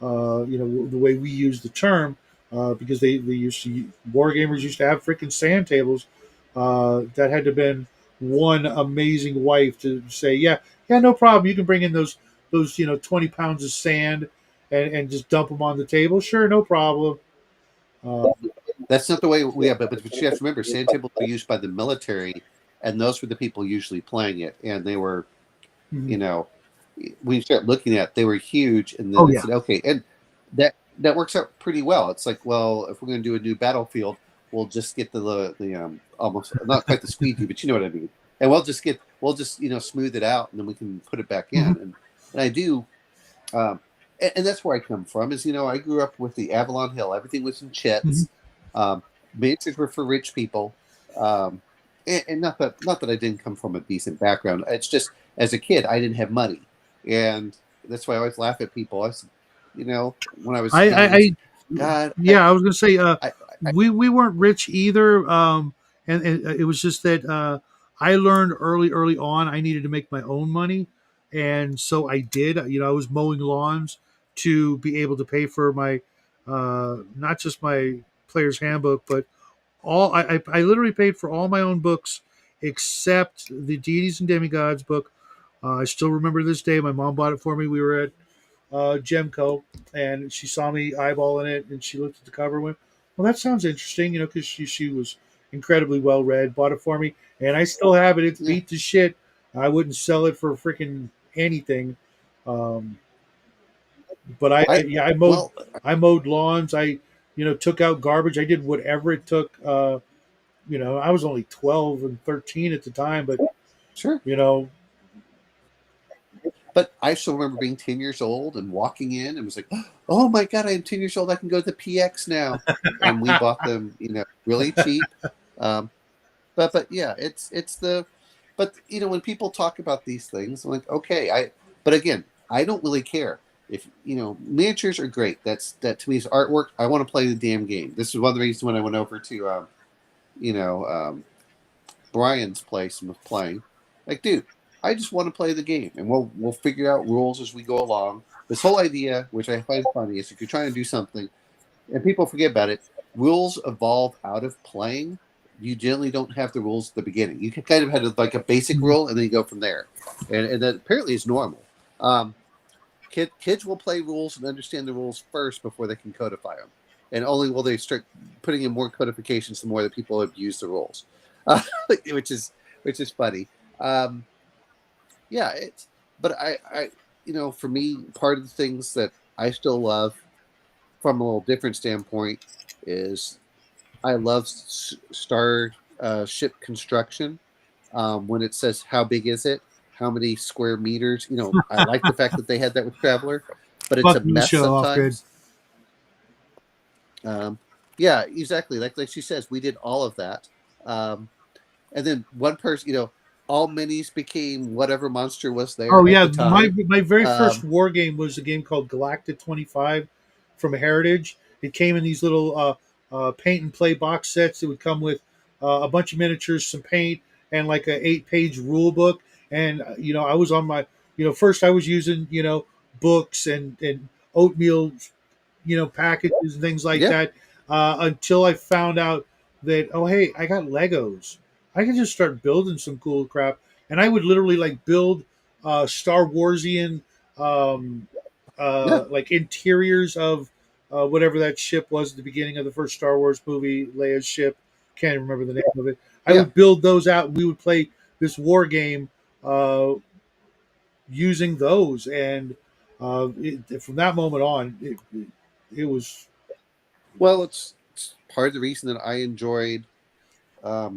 The way we use the term, because they used to war gamers used to have freaking sand tables. That had to have been one amazing wife to say, yeah, yeah, no problem. You can bring in those 20 pounds of sand and just dump them on the table. Sure, no problem. Uh, that's not the way we have. But you have to remember, sand tables were used by the military, and those were the people usually playing it, and they were, mhm. you know, when you start looking at, they were huge, and then Oh I yeah. said, okay, and that works out pretty well. It's like, well, if we're going to do a new battlefield, we'll just get the almost not quite the squeegee, but you know what I mean, and we'll just smooth it out, and then we can put it back in, Hmm. and I do. And that's where I come from. Is I grew up with the Avalon Hill. Everything was in Hmm. chits. Miniatures were for rich people, and not that I didn't come from a decent background. It's just as a kid I didn't have money, and that's why I always laugh at people. I said, when I was young, I I said, God, yeah, I was gonna say I, I we weren't rich either, and it was just that I learned early on I needed to make my own money, and so I did. I was mowing lawns to be able to pay for my not just my player's handbook, but I literally paid for all my own books except the deities and demigods book. I still remember this day. My mom bought it for me. We were at Gemco, and she saw me eyeballing it, and she looked at the cover and went, "Well, that sounds interesting," because she was incredibly well read. Bought it for me, and I still have it. It's yeah, beat to shit. I wouldn't sell it for freaking anything. Um, but I yeah, well, I mowed lawns. I took out garbage. I did whatever it took. I was only 12 and 13 at the time, but sure. you know, But I still remember being 10 years old and walking in and was like, oh my God, I am 10 years old. I can go to the PX now. And we bought them, really cheap. Um, but yeah, but when people talk about these things, I'm like, okay, but again, I don't really care. If, miniatures are great. That to me is artwork. I want to play the damn game. This is one of the reasons when I went over to, you know, um, Brian's place and was playing. Like, dude, I just want to play the game, and we'll figure out rules as we go along. This whole idea, which I find funny, is if you're trying to do something and people forget about it, rules evolve out of playing. You generally don't have the rules at the beginning. You can kind of have like a basic Mhm. rule, and then you go from there, and that apparently is normal. Um, kids will play rules and understand the rules first before they can codify them, and only will they start putting in more codifications the more that people abuse the rules, which is which is funny. Um, yeah, it's but for me, part of the things that I still love from a little different standpoint is I love star ship construction. When it says how big is it, how many square meters, I like the fact that they had that with Traveler, but it's a Fuck you, mess show off good. sometimes. Um, yeah, exactly. Like she says, we did all of that, and then one person, all minis became whatever monster was Oh there at yeah, the time. my very first Um, war game was a game called Galactic 25 from Heritage. It came in these little paint and play box sets. It would come with a bunch of miniatures, some paint, and like a 8-page rule book. And I was on my first I was using books and oatmeal packages and things like yeah, that until I found out that, oh, hey, I got Legos. I can just start building some cool crap. And I would literally like build Star Warsian um, yeah, like interiors of whatever that ship was at the beginning of the first Star Wars movie, Leia's ship. Can't remember the name of it. I yeah. would build those out, and we would play this war game uh, using those. And from that moment on, it was Well, it's part of the reason that I enjoyed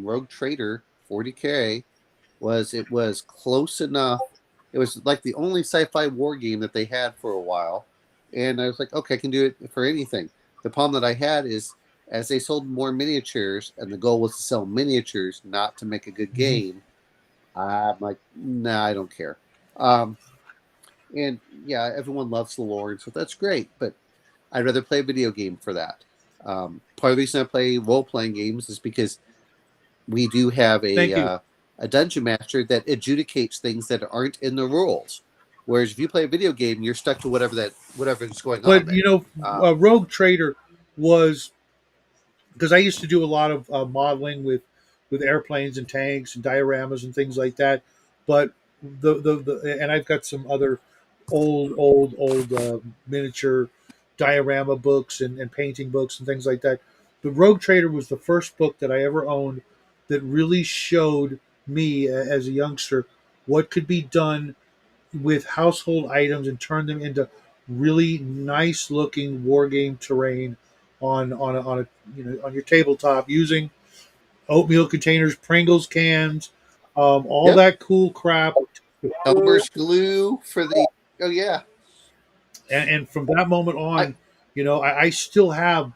Rogue Trader 40K was it was close enough. It was like the only sci-fi war game that they had for a while, and I was like, okay, I can do it for anything. The problem that I had is as they sold more miniatures, and the goal was to sell miniatures, not to make a good mhm. game. I'm like, nah, I don't care. Um, and yeah, everyone loves the lore, and so that's great. But I'd rather play a video game for that. Part of the reason I play role playing games is because we do have Thank you. a dungeon master that adjudicates things that aren't in the rules. Whereas if you play a video game, you're stuck to whatever is going on But there. Um, Rogue Trader was because I used to do a lot of modeling with airplanes and tanks and dioramas and things like that. But and I've got some other old miniature diorama books and painting books and things like that. The Rogue Trader was the first book that I ever owned that really showed me as a youngster what could be done with household items and turn them into really nice looking war game terrain on a on your tabletop using oatmeal containers, Pringles cans, all yep, that cool crap. Elmer's glue for the. Oh yeah, And from that moment I on, I still have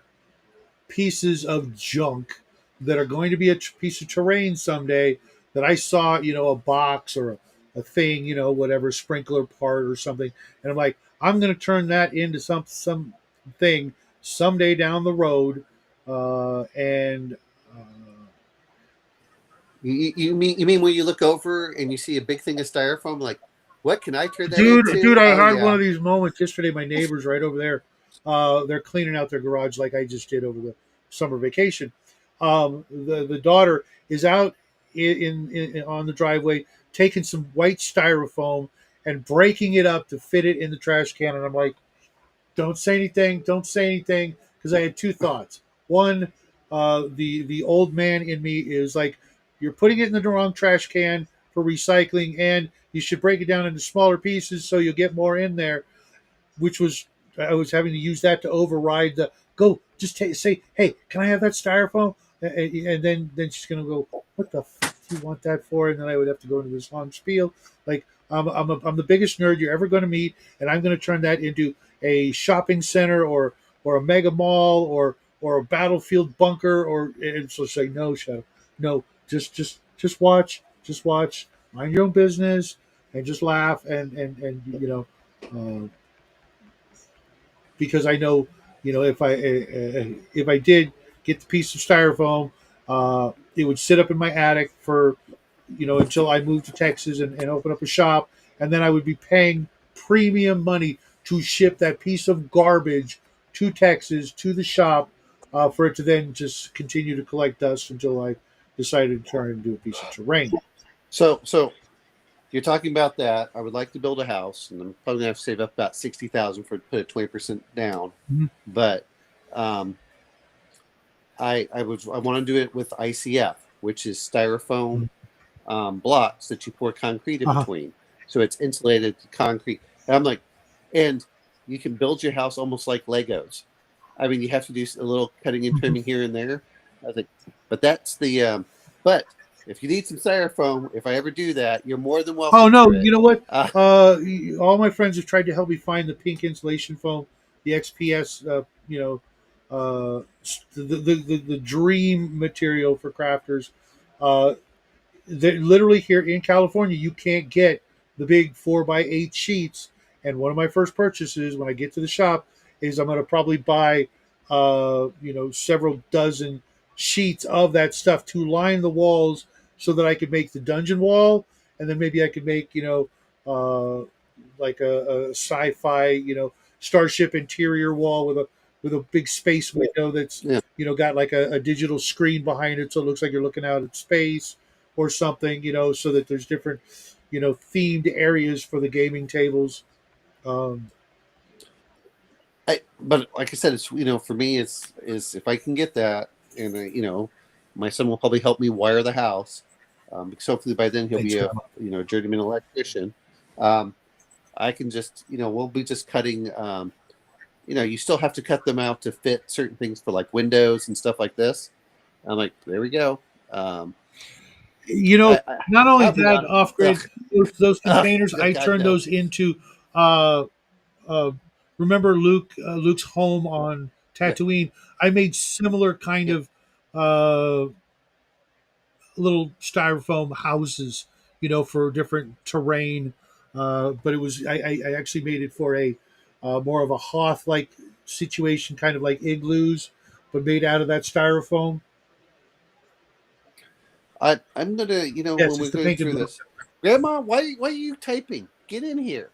pieces of junk that are going to be a piece of terrain someday that I saw, a box or a thing, whatever sprinkler part or something, and I'm like, I'm going to turn that into something someday down the road, and you mean when you look over and you see a big thing of styrofoam, like what can I turn that dude, into? I Oh had one yeah, of these moments yesterday. My neighbors right over there, they're cleaning out their garage like I just did over the summer vacation. The daughter is out on the driveway taking some white styrofoam and breaking it up to fit it in the trash can, and I'm like, don't say anything. Don't say anything. Because I had two thoughts. One, the old man in me is like, you're putting it in the wrong trash can for recycling, and you should break it down into smaller pieces so you'll get more in there, which was I was having to use that to override the go. Just say, hey, can I have that styrofoam? And then she's gonna go, what the f- do you want that for? And then I would have to go into this long spiel. Like I'm the biggest nerd you're ever going to meet, and I'm going to turn that into a shopping center or a mega mall or a battlefield bunker and so say no, Shadow, no, just watch, mind your own business, and just laugh and because I know, if I did get the piece of styrofoam, it would sit up in my attic for until I moved to Texas and opened up a shop, and then I would be paying premium money to ship that piece of garbage to Texas to the shop, for it to then just continue to collect dust until I decided to try and do a piece of terrain. So you're talking about that. I would like to build a house, and I'm probably gonna have to save up about 60,000 for put a 20% down. Mhm. But um, I want to do it with ICF, which is styrofoam blocks that you pour concrete in Uh-huh. between, so it's insulated concrete. And I'm like, and you can build your house almost like Legos. I mean, you have to do a little cutting and Mhm. trimming here and there. I think, but that's the but if you need some styrofoam, if I ever do that, you're more than Oh welcome no, to you it. know what? Uh, All my friends have tried to help me find the pink insulation foam, the XPS. The dream material for crafters. Uh, Literally here in California, you can't get the big 4x8 sheets. And one of my first purchases when I get to the shop is I'm going to probably buy, several dozen sheets of that stuff to line the walls so that I could make the dungeon wall, and then maybe I could make, like a sci-fi, starship interior wall with a big space window that's yeah, got like a digital screen behind it, so it looks like you're looking out at space or something, so that there's different, themed areas for the gaming tables. Um, but like I said, it's for me, is if I can get that, and my son will probably help me wire the house, because hopefully by then he'll Thanks, be a Grandma. journeyman electrician. Um, I can just we'll be just cutting. You still have to cut them out to fit certain things for like windows and stuff like this. I'm like, there we go. Um, You know, I, I not only I'll be that, honest. off grid, those containers, I God turned no. those into. Uh, uh, Remember Luke's home on Yeah, Tatooine? I made similar kind yeah. of little styrofoam houses, for different terrain. But it was I actually made it for a more of a Hoth like situation, kind of like igloos, but made out of that styrofoam. I'm gonna when Yes, it's we're the going painted through book. this, Grandma, why are you typing? Get in here.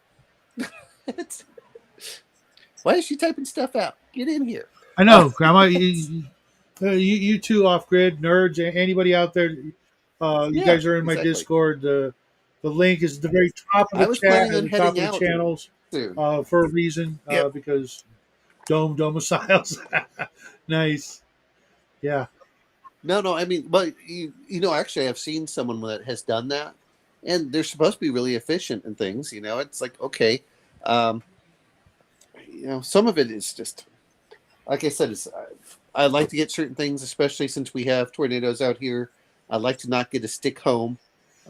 Why is she typing stuff out? Get in here. I Uh, know, Grandma. You two off grid nerds, anybody out there, you yeah, guys are in my exactly. Discord. The link is at the very top of I the was chat, planning at on the top heading of the out channels, soon. for a reason, Yep. because domiciles. Nice. Yeah. No, no. I mean, but actually, I've seen someone that has done that, and they're supposed to be really efficient and things. It's like okay, um, some of it is just like I said. I like to get certain things, especially since we have tornadoes out here. I like to not get a stick home,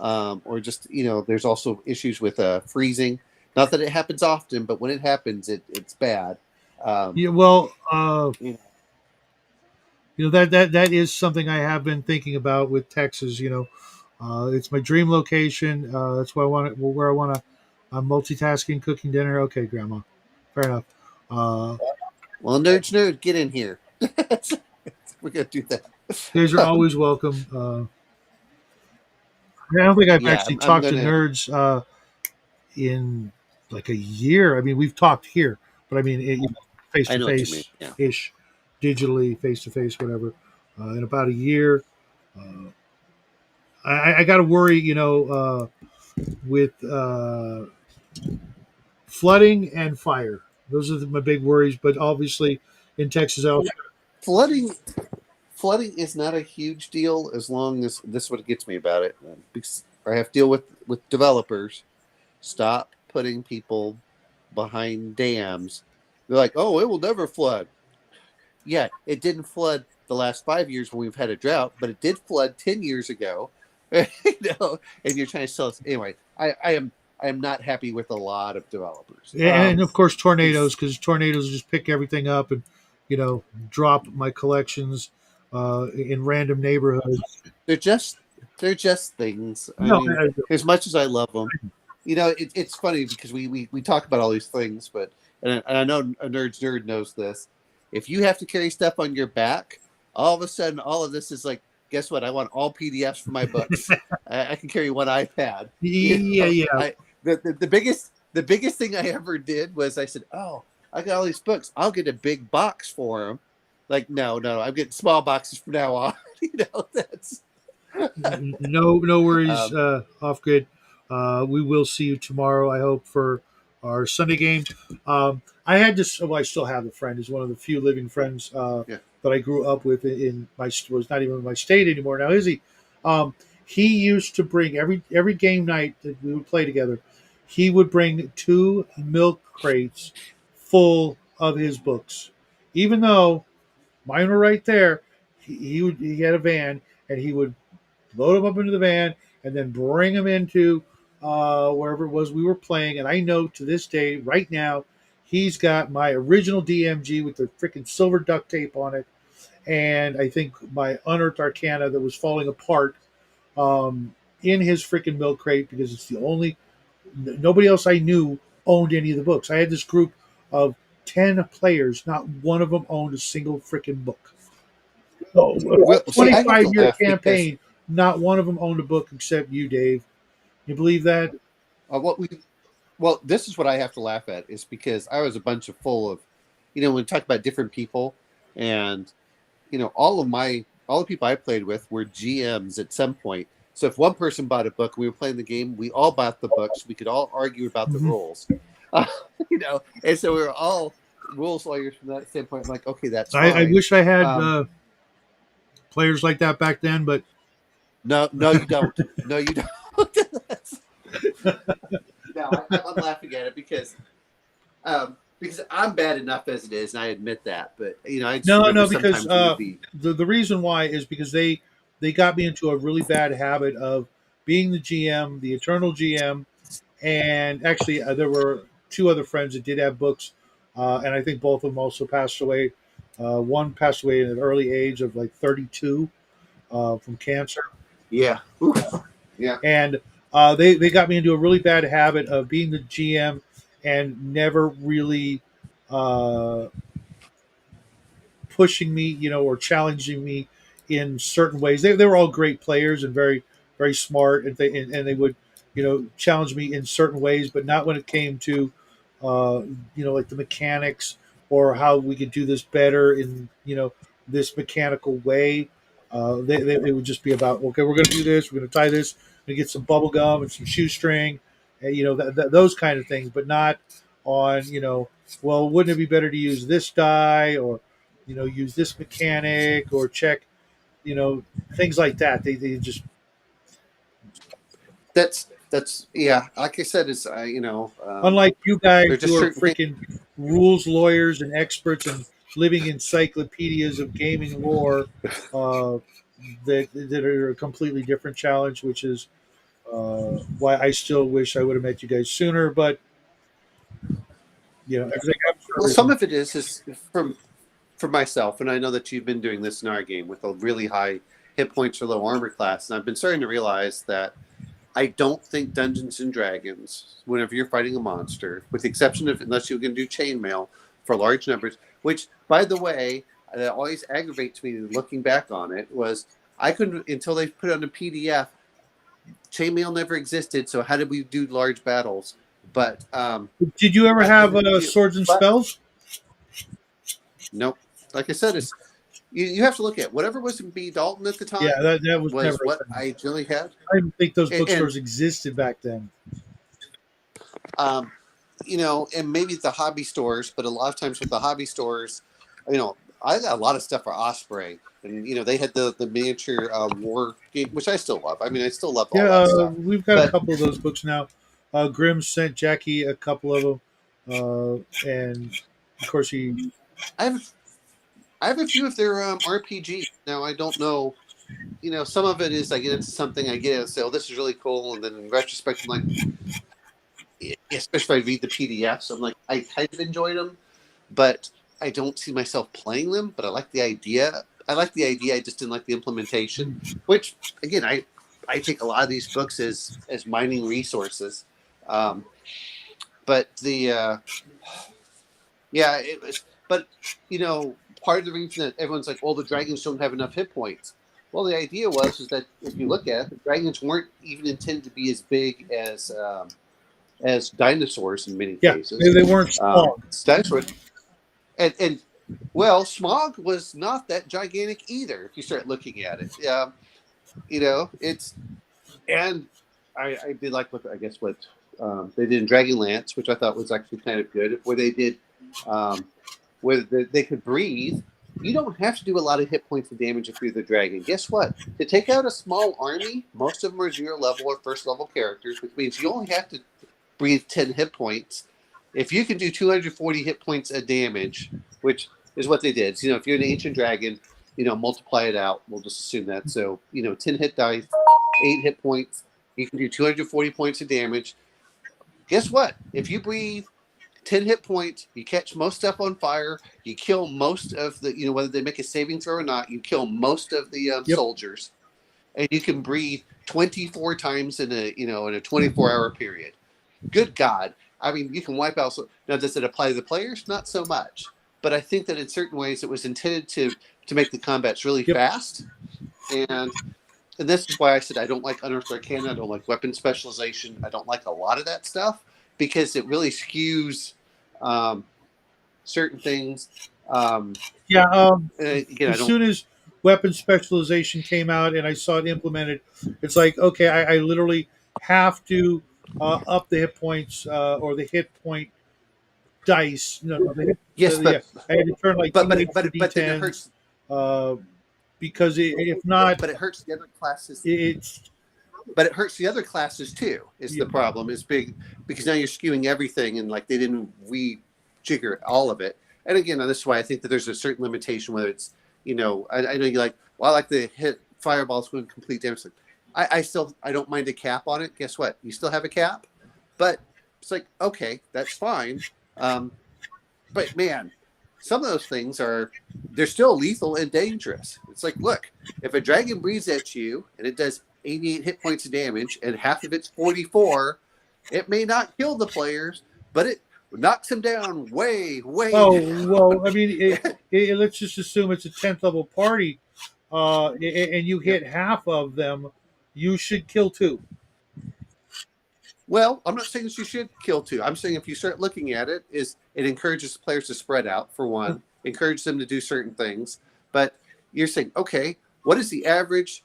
or just there's also issues with freezing. Not that it happens often, but when it happens, it's bad. Um, Yeah. Well, you know, that is something I have been thinking about with Texas. It's my dream location. That's why I want it. Where I want to. I'm multitasking, cooking dinner. Okay, Grandma. Fair enough. Uh, well, nerd, get in here. We're gonna do that. you guys are always welcome. I don't think I've Yeah, actually I'm talked to gonna. nerds in like a year. I mean, we've talked here, but I mean, face I to know what you mean. face Yeah. ish, digitally, face to face, whatever. In about a year, uh, I got to worry, with flooding and fire. Those are my big worries. But obviously, in Texas, Flooding, flooding is not a huge deal as long as this is what gets me about it. Because I have to deal with developers. Stop putting people behind dams. They're like, oh, it will never flood. Yeah, it didn't flood the last 5 years when we've had a drought, but it did flood 10 years ago. And you're trying to sell us anyway. I am not happy with a lot of developers. and of course tornadoes, It's because tornadoes just pick everything up and drop my collections in random neighborhoods. they're just they're just things. I No, mean, as much as I love them, it's funny because we talk about all these things, but and I know a nerd knows this. If you have to carry stuff on your back, all of a sudden, all of this is like guess what? I want all PDFs for my books. I can carry one iPad. Yeah, yeah. I the biggest thing I ever did was I said, "Oh, I got all these books. I'll get a big box for them." Like, no, no, I'm getting small boxes from now on. That's No worries, um, off grid. We will see you tomorrow. I hope for our Sunday game. I had this. Well, I still have a friend. He's one of the few living friends yeah. that I grew up with in my. Was not even in my state anymore. Now is he? Um, he used to bring every game night that we would play together. He would bring two milk crates full of his books, even though mine were right there. He had a van and he would load them up into the van, and then bring them into wherever it was we were playing. And I know to this day, right now, he's got my original DMG with the freaking silver duct tape on it, and I think my unearthed Arcana that was falling apart in his freaking milk crate because it's the only nobody else I knew owned any of the books. I had this group of 10 players, not one of them owned a single freaking book. So, Well, a see, I have 25-year to laugh because campaign, not one of them owned a book except you, Dave. You believe that? what we this is what I have to laugh at is because I was a bunch of full of, when we talk about different people, and all the people I played with were GMs at some point. So if one person bought a book, we were playing the game. We all bought the books. We could all argue about the Hmm. rules, uh, and so we were all rules lawyers from that standpoint. I'm like, okay, that's I fine. wish I had Um, players like that back then, but no, no, you don't. No, you don't. No, I'm laughing at it because I'm bad enough as it is, and I admit that. But I just no, remember no, because sometimes we would be. the reason why is because they got me into a really bad habit of being the GM, the eternal GM, and actually there were two other friends that did have books, and I think both of them also passed away. One passed away at an early age of like 32 from cancer, Yeah. Oof. Yeah. and they got me into a really bad habit of being the GM and never really uh, pushing me, or challenging me in certain ways. They were all great players and very, very smart, and they would, challenge me in certain ways, but not when it came to, like the mechanics or how we could do this better in, this mechanical way. It would just be about, okay, we're going to do this, we're going to tie this, we're going to get some bubble gum and some shoestring, and, those kind of things, but not on, well, wouldn't it be better to use this die or use this mechanic or check, you know, things like that. They just, That's yeah. Like I said, it's unlike you guys there's who just are certain things. freaking rules lawyers and experts and living encyclopedias of gaming lore, uh, that are a completely different challenge, which is why I still wish I would have met you guys sooner. But everything happens for a Well, some reason. of it is from for myself, and I know that you've been doing this in our game with a really high hit points or low armor class, and I've been starting to realize that I don't think Dungeons and Dragons, whenever you're fighting a monster, with the exception of unless you can do chainmail for large numbers, which, by the way, that always aggravates me looking back on it, was I couldn't until they put it on a PDF. Chainmail never existed, so how did we do large battles? But Did you ever but have swords and but spells? nope. Like I said, it's you have to look at whatever was in B Dalton at the Yeah, time that was never was a what thing. I generally had, I didn't think those and bookstores existed back then. um, and maybe the hobby stores, but a lot of times with the hobby stores, I got a lot of stuff for Osprey, and they had the miniature war game, which I still love. I mean, I still love Yeah, all that stuff. we've got a But couple of those books now. Grimm sent Jackie a couple of them, and of course he. I have I have a few of their RPG. Now I don't know. Some of it is I get into something, I get it and say, "Oh, this is really cool," and then in retrospect, I'm like, especially if I read the PDFs, I'm like, I kind of enjoyed them, but I don't see myself playing them. But I like the idea. I like the idea. I just didn't like the implementation. Which again, I take a lot of these books as mining resources. Um, but the yeah, it was. But part of the reason that everyone's like, "Oh, the dragons don't have enough hit points." Well, the idea was is that if you look at it, the dragons weren't even intended to be as big as dinosaurs in many Yeah, cases. they weren't small. Dinosaurs, and well, Smog was not that gigantic either. If you start looking at it, it's and I did like what I guess what they did in Dragonlance, which I thought was actually kind of good, where they did um, they could breathe. You don't have to do a lot of hit points of damage if you're the dragon. Guess what? To take out a small army, most of them are 0 level or first level characters, which means you only have to breathe 10 hit points. If you can do 240 hit points of damage, which is what they did. So, if you're an ancient dragon, multiply it out. We'll just assume that. So, 10 hit dice, 8 hit points. You can do 240 points of damage. Guess what? If you breathe 10 hit points, you catch most stuff on fire, you kill most of the, whether they make a saving throw or not, you kill most of the Yep. soldiers, and you can breathe 24 times in a 24-hour period. Good God. I mean, you can wipe out. Now, does it apply to the players? Not so much. But I think that in certain ways it was intended to make the combats really Yep. fast. And this is why I said I don't like Unearthed Arcana. I don't like weapon specialization. I don't like a lot of that stuff because it really skews certain things. Yeah. Again, I As don't. soon as weapon specialization came out and I saw it implemented, it's like, okay, I literally have to up the hit points or the hit point dice. No, Yes, yeah, I had to turn like but D8 for but then it D10s hurts. uh, because if not, But it hurts the other classes. it's But it hurts the other classes too. Is yeah, the problem? Is big because now you're skewing everything and like they didn't rejigger all of it. And again, this is why I think that there's a certain limitation. Whether it's I know you like. Well, I like to hit fireballs going complete damage. I don't mind a cap on it. Guess what? You still have a cap, but it's like okay, that's fine. But man, some of those things they're still lethal and dangerous. It's like, look, if a dragon breathes at you and it does 88 hit points of damage and half of it's 44, it may not kill the players, but it knocks them down way oh down. well. I mean, let's just assume it's a 10th level party, and you Yep. hit half of them, you should kill two. Well, I'm not saying that you should kill two. I'm saying if you start looking at it, is it encourages players to spread out for one, encourage them to do certain things. But you're saying, okay, what is the average?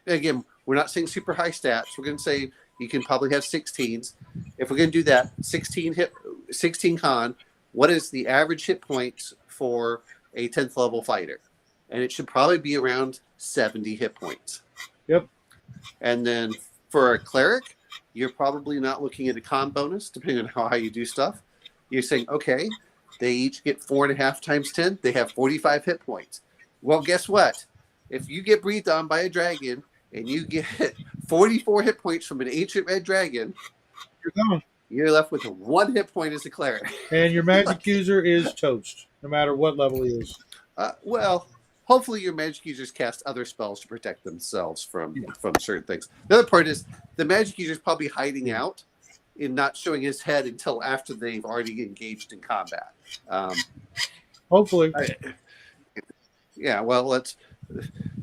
Again, we're not saying super high stats. We're going to say you can probably have 16s. If we're going to do that, 16 con. What is the average hit points for a 10th level fighter? And it should probably be around 70 hit points. Yep. And then for a cleric, you're probably not looking at a con bonus, depending on how high you do stuff. You're saying, okay, they each get 4.5 times 10. They have 45 hit points. Well, guess what? If you get breathed on by a dragon and you get 44 hit points from an ancient red dragon, You're gone. you're left with 1 hit point as a cleric. And your magic user is toast, no matter what level he is. Well, hopefully your magic users cast other spells to protect themselves from Yeah. certain things. The other part is the magic user is probably hiding out in not showing his head until after they've already engaged in combat. Hopefully. Yeah, well,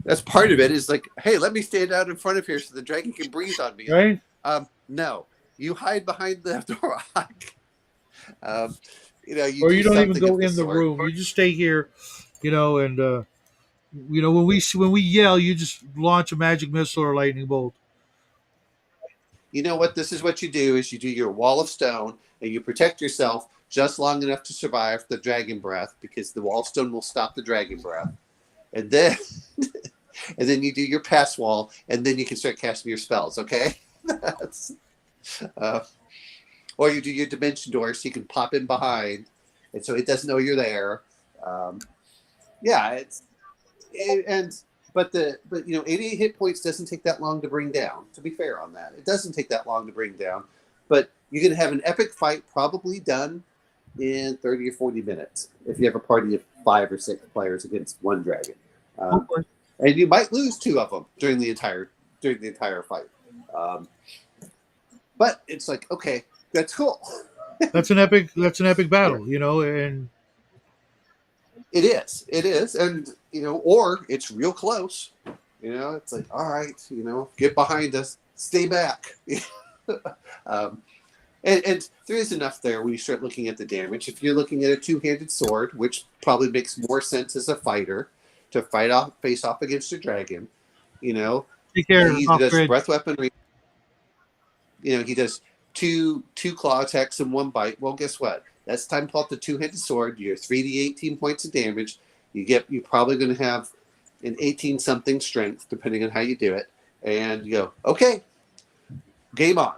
that's part of it. Is like, hey, let me stand out in front of here so the dragon can breathe on me. Right? No, you hide behind the rock. You Or do you don't even something go of the in the sort. room. You just stay here, and when we yell, you just launch a magic missile or lightning bolt. You know what? This is what you do: is you do your wall of stone and you protect yourself just long enough to survive the dragon breath, because the wall of stone will stop the dragon breath, and then and then you do your pass wall, and then you can start casting your spells. Okay, that's uh, or you do your dimension door so you can pop in behind, and so it doesn't know you're there. Um, yeah, and but 88 hit points doesn't take that long to bring down. To be fair on that, it doesn't take that long to bring down. But you're gonna have an epic fight probably done in 30 or 40 minutes if you have a party of 5 or 6 players against one dragon, Hopefully. and you might lose 2 of them during the entire fight. But it's like, okay, that's cool. That's an epic. That's an epic battle, and It is, and or it's real close. It's like, all right, get behind us, stay back. um, and there is enough there when you start looking at the damage. If you're looking at a two-handed sword, which probably makes more sense as a fighter to face off against a dragon, you know, Take care. he Off does grid. breath weaponry. He does two claw attacks and one bite. Well, guess what? That's time to pull out the two-handed sword. You're 3d18 points of damage. You're probably going to have an 18 something strength, depending on how you do it. And you go, okay, game on.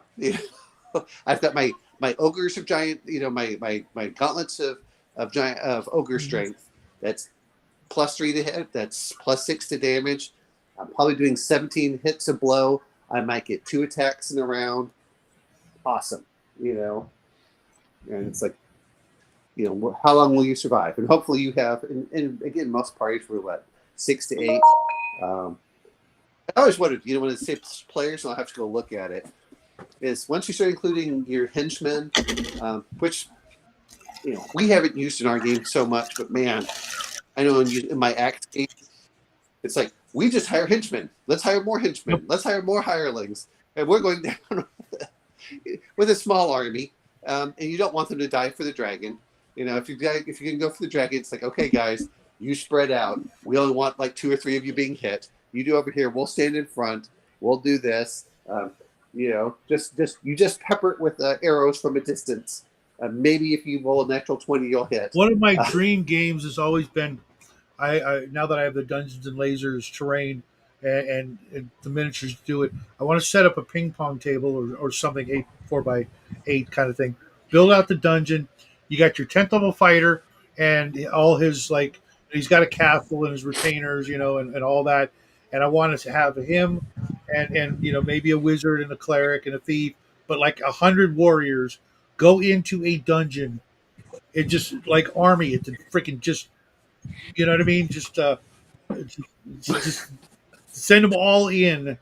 I've got my ogres of giant, my gauntlets of giant of ogre strength. That's +3 to hit. That's +6 to damage. I'm probably doing 17 hits a blow. I might get 2 attacks in a round. Awesome, And it's like, how long will you survive? And hopefully you have. And again, most parties were what, 6 to 8. I always wondered, when it says players, and I'll have to go look at it. Is once you start including your henchmen, which we haven't used in our game so much, but man, I know in my act game, it's like we just hire henchmen. Let's hire more Yep. henchmen. Let's hire more hirelings, and we're going down with a small army, and you don't want them to die for the dragon. If you're gonna go for the dragon, it's like, okay, guys, you spread out. We only want like 2 or 3 of you being hit. You do over here. We'll stand in front. We'll do this. Just pepper it with arrows from a distance. Maybe if you roll a natural 20, you'll hit. One of my dream games has always been I now that I have the Dungeons and Lasers terrain and the miniatures to do it, I want to set up a ping pong table or something 4x8 kind of thing. Build out the dungeon. You got your 10th level fighter and all his like he's got a castle and his retainers, and all that. And I wanted to have him and maybe a wizard and a cleric and a thief, but like 100 warriors go into a dungeon. It just like army it to freaking just you know what I mean? Just send them all in,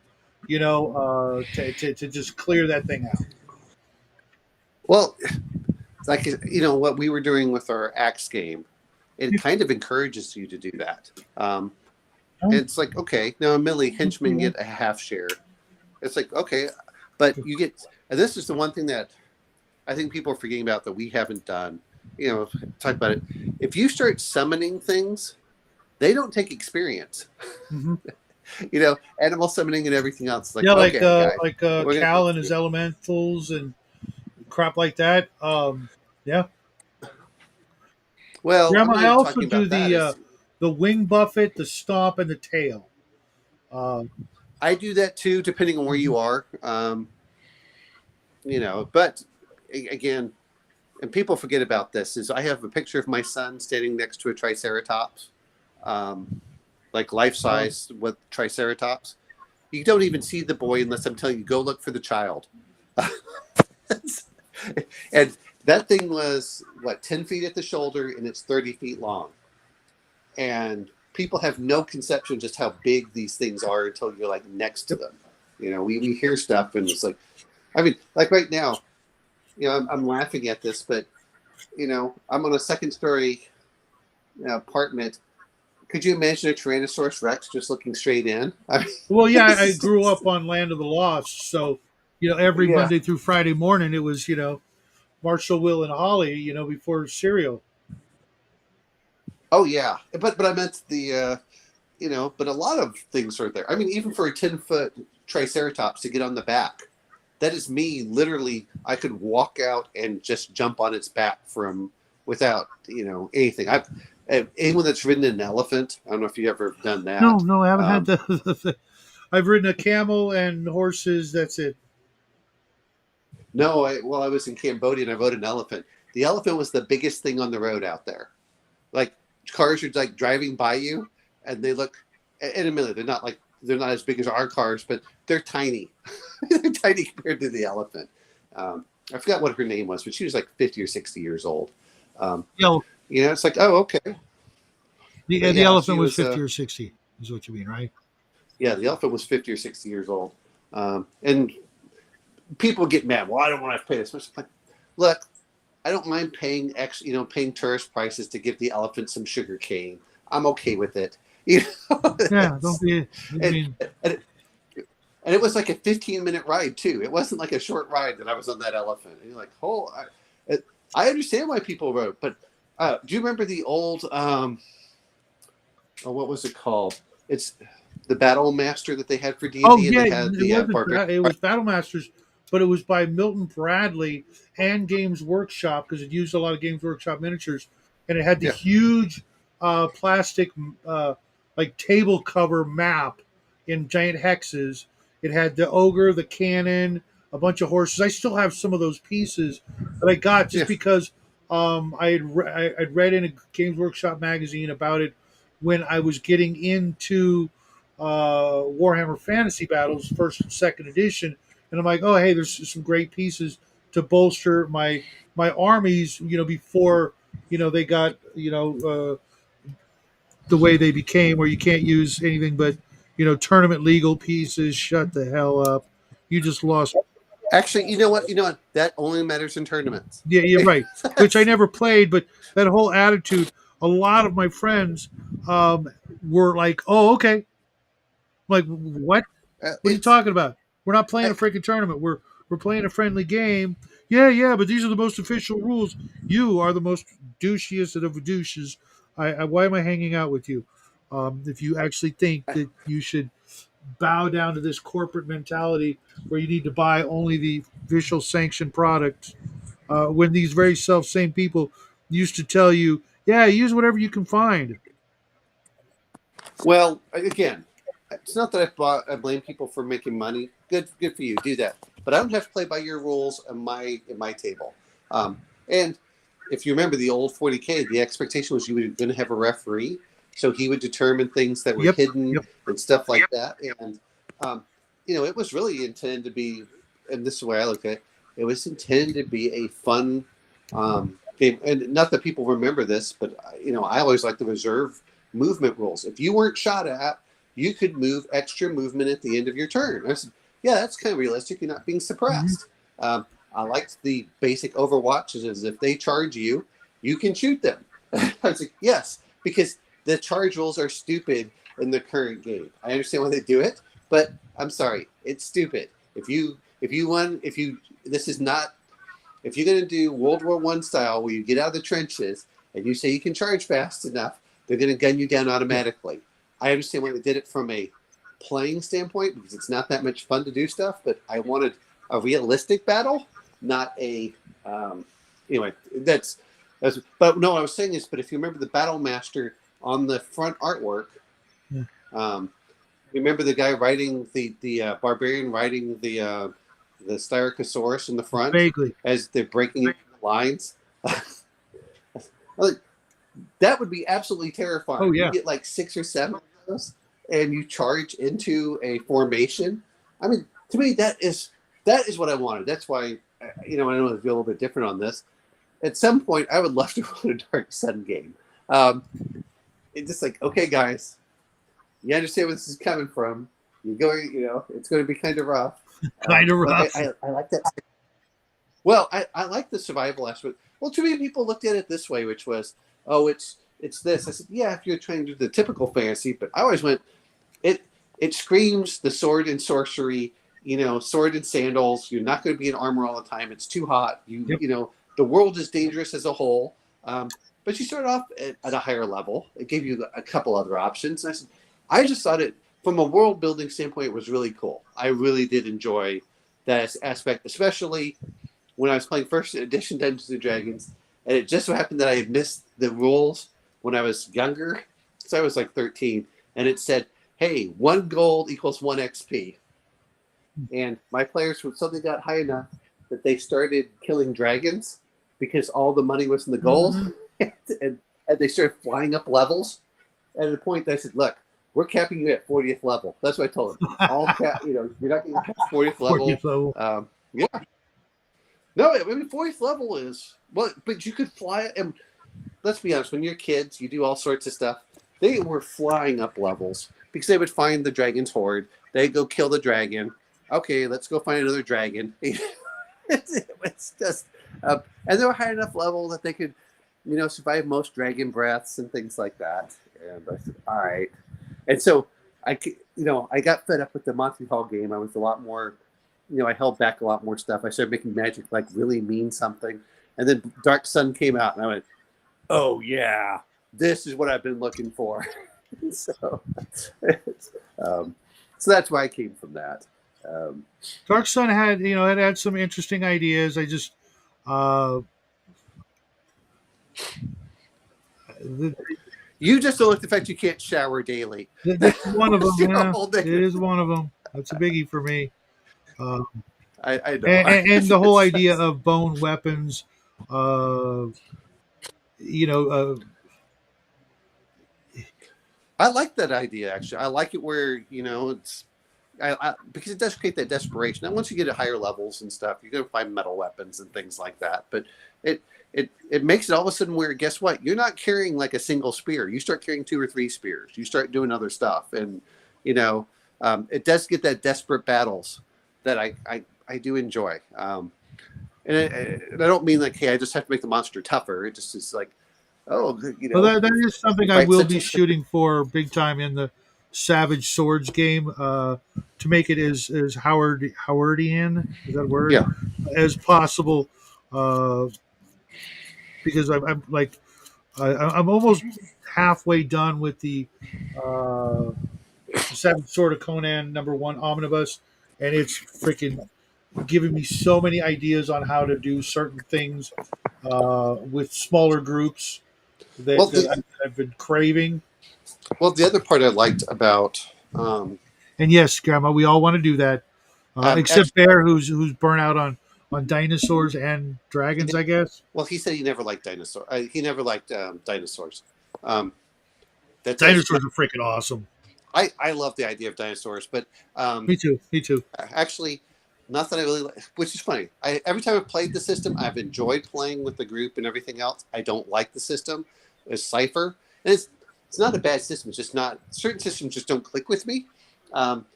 to just clear that thing out. Well, like what we were doing with our axe game, it kind of encourages you to do that. It's like, okay, now admittedly henchmen get a half share. It's like, okay, but you get, and this is the one thing that I think people are forgetting about that we haven't done. Talk about it. If you start summoning things, they don't take experience. Mm-hmm. Animal summoning and everything else. Like, Yeah, okay, guys, Cal and his elementals and crap like that. Yeah, well, I'm Grandma. not I even also talking do about that. Is the wing buffet, the stomp, and the tail. I do that too, depending on where you are. But again, and people forget about this, is I have a picture of my son standing next to a triceratops, like life size with triceratops. You don't even see the boy unless I'm telling you, go look for the child. And that thing was, 10 feet at the shoulder, and it's 30 feet long. And people have no conception just how big these things are until you're like next to them. We hear stuff and it's like, I mean, like right now, I'm laughing at this, but I'm on a second story apartment. Could you imagine a Tyrannosaurus Rex just looking straight in? I mean, Well, yeah, I grew up on Land of the Lost, so every yeah. Monday through Friday morning it was Marshall, Will, and Holly, before cereal. Oh yeah, but I meant but a lot of things are there. I mean, even for a 10-foot Triceratops to get on the back, that is me literally. I could walk out and just jump on its back without anything. Anyone that's ridden an elephant. I don't know if you ever done No, that. no, I haven't had the I've ridden a camel and horses. That's it. No, I was in Cambodia and I rode an elephant. The elephant was the biggest thing on the road out there. Like cars are like driving by you, and they look. And admittedly, they're not as big as our cars, but they're tiny. They're tiny compared to the elephant. I forgot what her name was, but she was like 50 or 60 years old. Yeah, It's like, oh, okay. But the yeah, elephant she was was. 50 or 60. Is what you mean, right? Yeah, the elephant was 50 or 60 years old, and people get mad. Well, I don't want to pay this much. Like, look, I don't mind paying paying tourist prices to give the elephant some sugar cane. I'm okay with it. You know, Yeah, don't be. I and, mean, and and it was like a 15-minute ride too. It wasn't like a short ride that I was on that elephant. And you're like, I understand why people wrote, but do you remember the old what was it called? It's the Battle Master that they had for D and oh D, and yeah, they had it the wasn't. barbarian. It was Battle Masters, but it was by Milton Bradley and Games Workshop because it used a lot of Games Workshop miniatures, and it had the Yeah, huge plastic uh, like table cover map in giant hexes. It had the ogre, the cannon, a bunch of horses. I still have some of those pieces that I got just yeah. because I'd read in a Games Workshop magazine about it when I was getting into Warhammer Fantasy Battles first and second edition, and I'm like, oh hey, there's some great pieces to bolster my armies. Before they got the way they became, where you can't use anything but tournament legal pieces. Shut the hell up! You just lost. Actually, you know what? You know what? That only matters in tournaments. Yeah, you're right. Which I never played, but that whole attitude. A lot of my friends were like, "Oh, okay." I'm like, what? What are you It's talking about? We're not playing I, a freaking tournament. We're playing a friendly game. Yeah, yeah, but these are the most official rules. You are the most douchiest of the douches. Why am I hanging out with you? If you actually think that you should bow down to this corporate mentality where you need to buy only the official sanctioned products, when these very self same people used to tell you, yeah, use whatever you can find. well, again, it's not that I blame people for making money. Good for you. Do that, but I don't have to play by your rules in my table. And if you remember the old 40K, the expectation was you were going to have a referee, so he would determine things that were Yep, hidden yep. and stuff like that. And um, it was really intended to be, and this is the way I look at it. It was intended to be a fun game, and not that people remember this, but I always like the reserve movement rules. If you weren't shot at, you could move extra movement at the end of your turn. I said, yeah, that's kind of realistic. You're not being Hmm. suppressed. I liked the basic Overwatch is if they charge you, you can shoot them. I was like, yes, because the charge rules are stupid in the current game. I understand why they do it, but I'm sorry, it's stupid. If you this is not if you're going to do World War One style where you get out of the trenches and you say you can charge fast enough, they're going to gun you down Yep. automatically. I understand why they did it from a playing standpoint because it's not that much fun to do stuff, but I wanted a realistic battle, not a. Anyway, that's. But no, what I was saying is, but if you remember the Battle Master on the front artwork, Yeah. um, remember the guy riding the barbarian riding the Styracosaurus in the front Vaguely. as they're breaking into the lines. Like, that would be absolutely Oh terrifying. You yeah. get like 6 or 7 of those, and you charge into a formation. I mean, to me, that is what I wanted. That's why I know it's a little bit different on this. At some point, I would love to run a Dark Sun game. Um, it's just like, okay, guys, you understand where this is coming from. You're going, it's going to be kind of rough. Kind of But rough. I like that. Well, I like the survival aspect. Well, too many people looked at it this way, which was, oh, it's this. I said, yeah, if you're trying to do the typical fantasy, but I always went, it it screams the sword and sorcery, sword and sandals. You're not going to be in armor all the time. It's too hot. Yep. The world is dangerous as a whole. But you start off at a higher level. It gave you a couple other options. And I just thought it from a world building standpoint, it was really cool. I really did enjoy that aspect, especially when I was playing first edition Dungeons and Dragons, and it just so happened that I had missed the rules when I was younger. So I was like 13, and it said, "Hey, 1 gold equals 1 XP." And my players suddenly got high enough that they started killing dragons because all the money was in the gold, Hmm. and they started flying up levels. And at the point, I said, "Look, we're capping you at 40th level." That's what I told them. All cap, you're not going to past 40th For you, level. so Yeah, no, I mean 40th level is well, but you could fly it. And let's be honest, when you're kids, you do all sorts of stuff. They were flying up levels because they would find the dragon's horde. They'd go kill the dragon. Okay, let's go find another dragon. It's just, and they were high enough level that they could, survive most dragon breaths and things like that. And I said, all right. And so I got fed up with the Monty Hall game. I was a lot more, I held back a lot more stuff. I started making Magic like really mean something, and then Dark Sun came out, and I went, "Oh yeah, this is what I've been looking for." so, um, so that's why I came from that. Um, Dark Sun had had some interesting ideas. I just uh, th- you just don't like the fact you can't shower daily. that's That one of was them. your Yeah, whole it thing. is one of them. That's a biggie for me. Uh, I know. and the whole idea of bone weapons, uh, you know, I like that idea actually. I like it where it's because it does create that desperation. And once you get to higher levels and stuff, you're going to find metal weapons and things like that. But it it makes it all of a sudden where guess what? You're not carrying like a single spear. You start carrying two or three spears. You start doing other stuff, and you know it does get that desperate battles that I do enjoy. And I don't mean like, hey, I just have to make the monster tougher. It just is like, oh, well, that is you something I fight will such be and such. shooting for big time in the Savage Swords game, to make it as Howardian, is that a word, Yeah. as possible, uh, because I'm like I'm almost halfway done with uh, the Savage Sword of Conan #1 omnibus, and it's freaking giving me so many ideas on how to do certain things with smaller groups Well, that I've been craving. the other part I liked about And yes, Grandma, we all want to do that, except actually, Bear, who's burnt out on dinosaurs and he dragons, I guess. well, he said he never liked dinosaurs. He never liked dinosaurs. Um, that's not. Dinosaurs are freaking awesome. I love the idea of dinosaurs, but Me too. Me too. actually, not that I really. Which is funny. Every time I've played the system, I've enjoyed playing with the group and everything else. I don't like the system. It's Cipher, and it's not a bad system. It's just not certain systems just don't click with me. Um,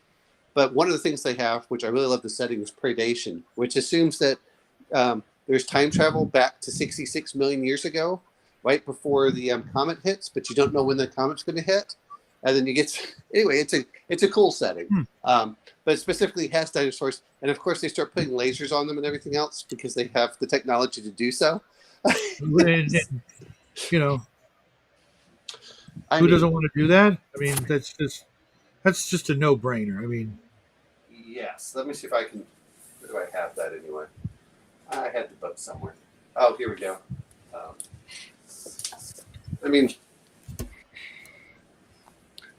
but one of the things they have, which I really love the setting, is predation, which assumes that there's time travel back to 66 million years ago, right before the comet hits, but you don't know when the comet's going to hit, and then you get anyway. It's a cool setting, Hmm. but it specifically has dinosaurs, and of course they start putting lasers on them and everything else because they have the technology to do so. And, you know, I who mean, doesn't want to do that? I mean, that's just a no brainer. I mean, yes. Let me see if I can. Where do I have that anyway? I had the book somewhere. Oh, here we go. Um, I mean,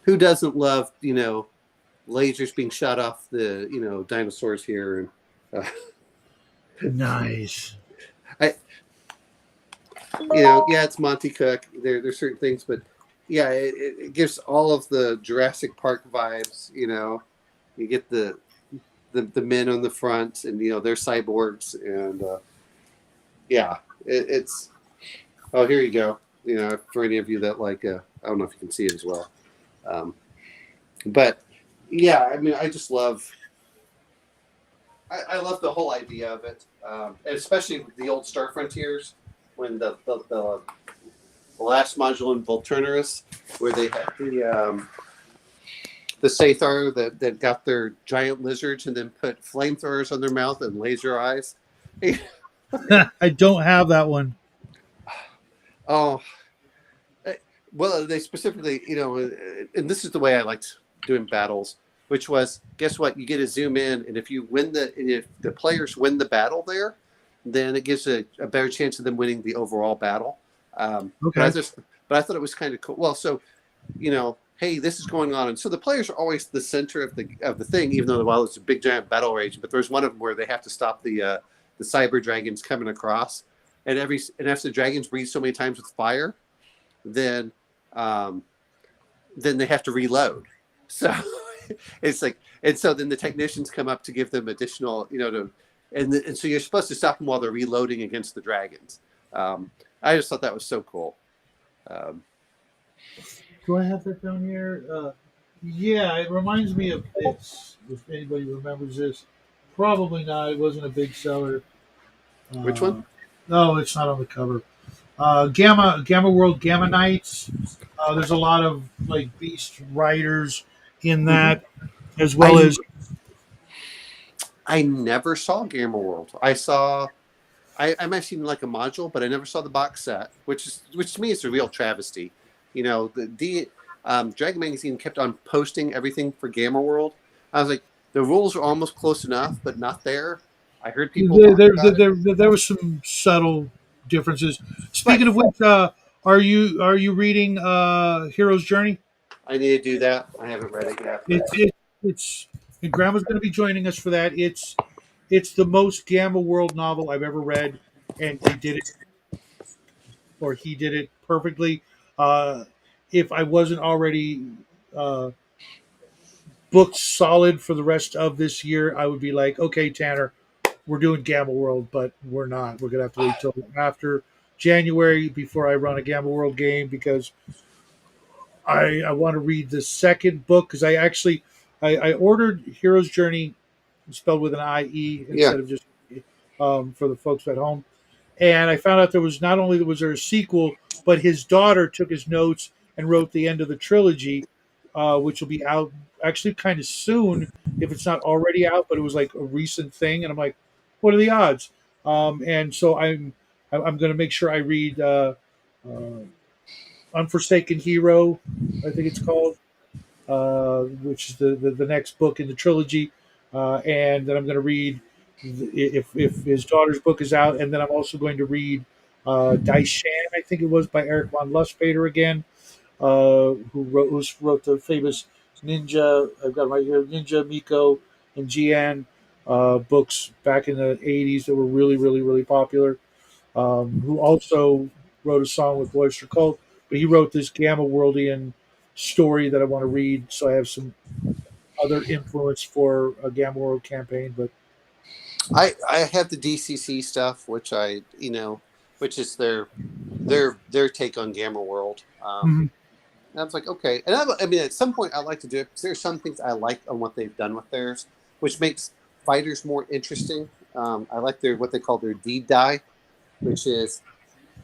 who doesn't love lasers being shot off the dinosaurs here? And nice. I yeah, it's Monty Cook. There's certain things, but yeah, it gives all of the Jurassic Park vibes. You get the men on the front, and they're cyborgs, and yeah, it's. Oh, here you go. For any of you that like, I don't know if you can see it as well. Um, but yeah, I mean, I just love. I love the whole idea of it, and especially the old Star Frontiers when the last module in Volturnus, where they had the Sathar that got their giant lizards and then put flamethrowers on their mouth and laser eyes. I don't have that one. Oh, well, they specifically, and this is the way I liked doing battles, which was, guess what? You get to zoom in, and if the players win the battle there, then it gives a better chance of them winning the overall battle. But Okay. I thought it was kind of cool. Well, so hey, this is going on, and so the players are always the center of the thing, even though while it's a big giant battle rage. But there's one of them where they have to stop the cyber dragons coming across, and after the dragons breathe so many times with fire, then um, then they have to reload. So it's like, and so then the technicians come up to give them additional, and so you're supposed to stop them while they're reloading against the dragons. I just thought that was so cool. Um, Do I have that down here? Yeah, it reminds me of this. If anybody remembers this, probably not. It wasn't a big seller. which one? No, it's not on the cover. Gamma World Gamma Knights. There's a lot of like beast riders in Mhm. that, as well I as I never saw Gamma World. I might have seen like a module, but I never saw the box set, which to me is a real travesty. You know, the Dragon Magazine kept on posting everything for Gamma World. I was like, the rules are almost close enough, but not there. I heard people talk about it. there was some subtle differences. Right. Speaking of which, are you reading Hero's Journey? I need to do that. I haven't read it yet. It's and Grandma's going to be joining us for that. It's the most Gamma World novel I've ever read, and they did it, or he did it perfectly. Uh, if I wasn't already uh, booked solid for the rest of this year, I would be like, okay, Tanner, we're doing Gamma World, but we're not. We're gonna have to wait till after January before I run a Gamma World game because I want to read the second book because I ordered Hero's Journey spelled with an IE Yeah. instead of just for the folks at home. And I found out there was not only was there a sequel, but his daughter took his notes and wrote the end of the trilogy, which will be out actually kind of soon if it's not already out. But it was like a recent thing, and I'm like, what are the odds? And so I'm going to make sure I read uh, Unforsaken Hero, I think it's called, which is the next book in the trilogy, and then I'm going to read if his daughter's book is out, and then I'm also going to read Daishan, I think it was by Eric von Lustbader again, who wrote the famous Ninja. I've got it right here, Ninja Miko and Jian books back in the '80s that were really popular. Who also wrote a song with Oyster Cult, but he wrote this Gamma Worldian story that I want to read, so I have some other influence for a Gamma World campaign. But I have the DCC stuff, which which is their take on Gamma World. mhm, And I was like, okay. And I mean, at some point, I like to do it because there's some things I like on what they've done with theirs, which makes fighters more interesting. I like their what they call their deed die, which is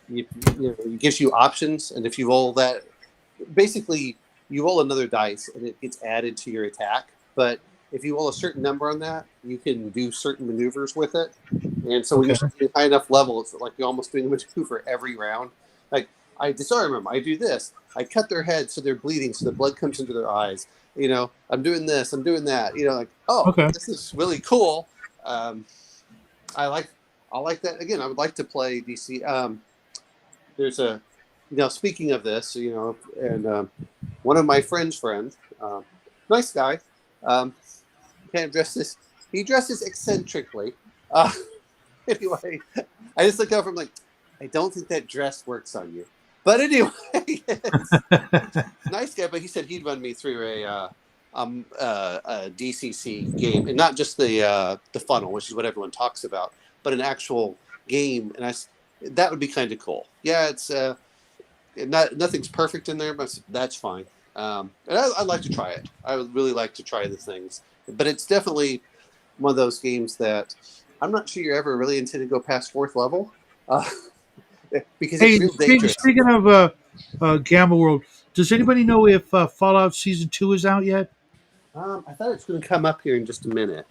it gives you options, and if you roll that, basically you roll another dice and it gets added to your attack. But if you roll a certain number on that, you can do certain maneuvers with it. And so when you okay, start getting high enough level, it's like you're almost doing a maneuver every round. Like I disarm them, I do this, I cut their head so they're bleeding, so the blood comes into their eyes. I'm doing this, I'm doing that. Like, oh, okay. this is really cool. Um, I like I like that. Again, I would like to play DC. There's a speaking of this, and one of my friends, nice guy, um, kind of dresses. He dresses eccentrically. Uh, anyway, I just look over. I'm like, I don't think that dress works on you. But anyway, nice guy. But he said he'd run me through a DCC game, and not just the funnel, which is what everyone talks about, but an actual game. And that would be kind of cool. Yeah, it's nothing's perfect in there, but that's fine. And I'd like to try it. I would really like to try the things, but it's definitely one of those games that I'm not sure you're ever really intended to go past fourth level, uh, because it's Hey, real dangerous. speaking of Gamma World, does anybody know if Fallout Season 2 is out yet? I thought it's going to come up here in just a minute.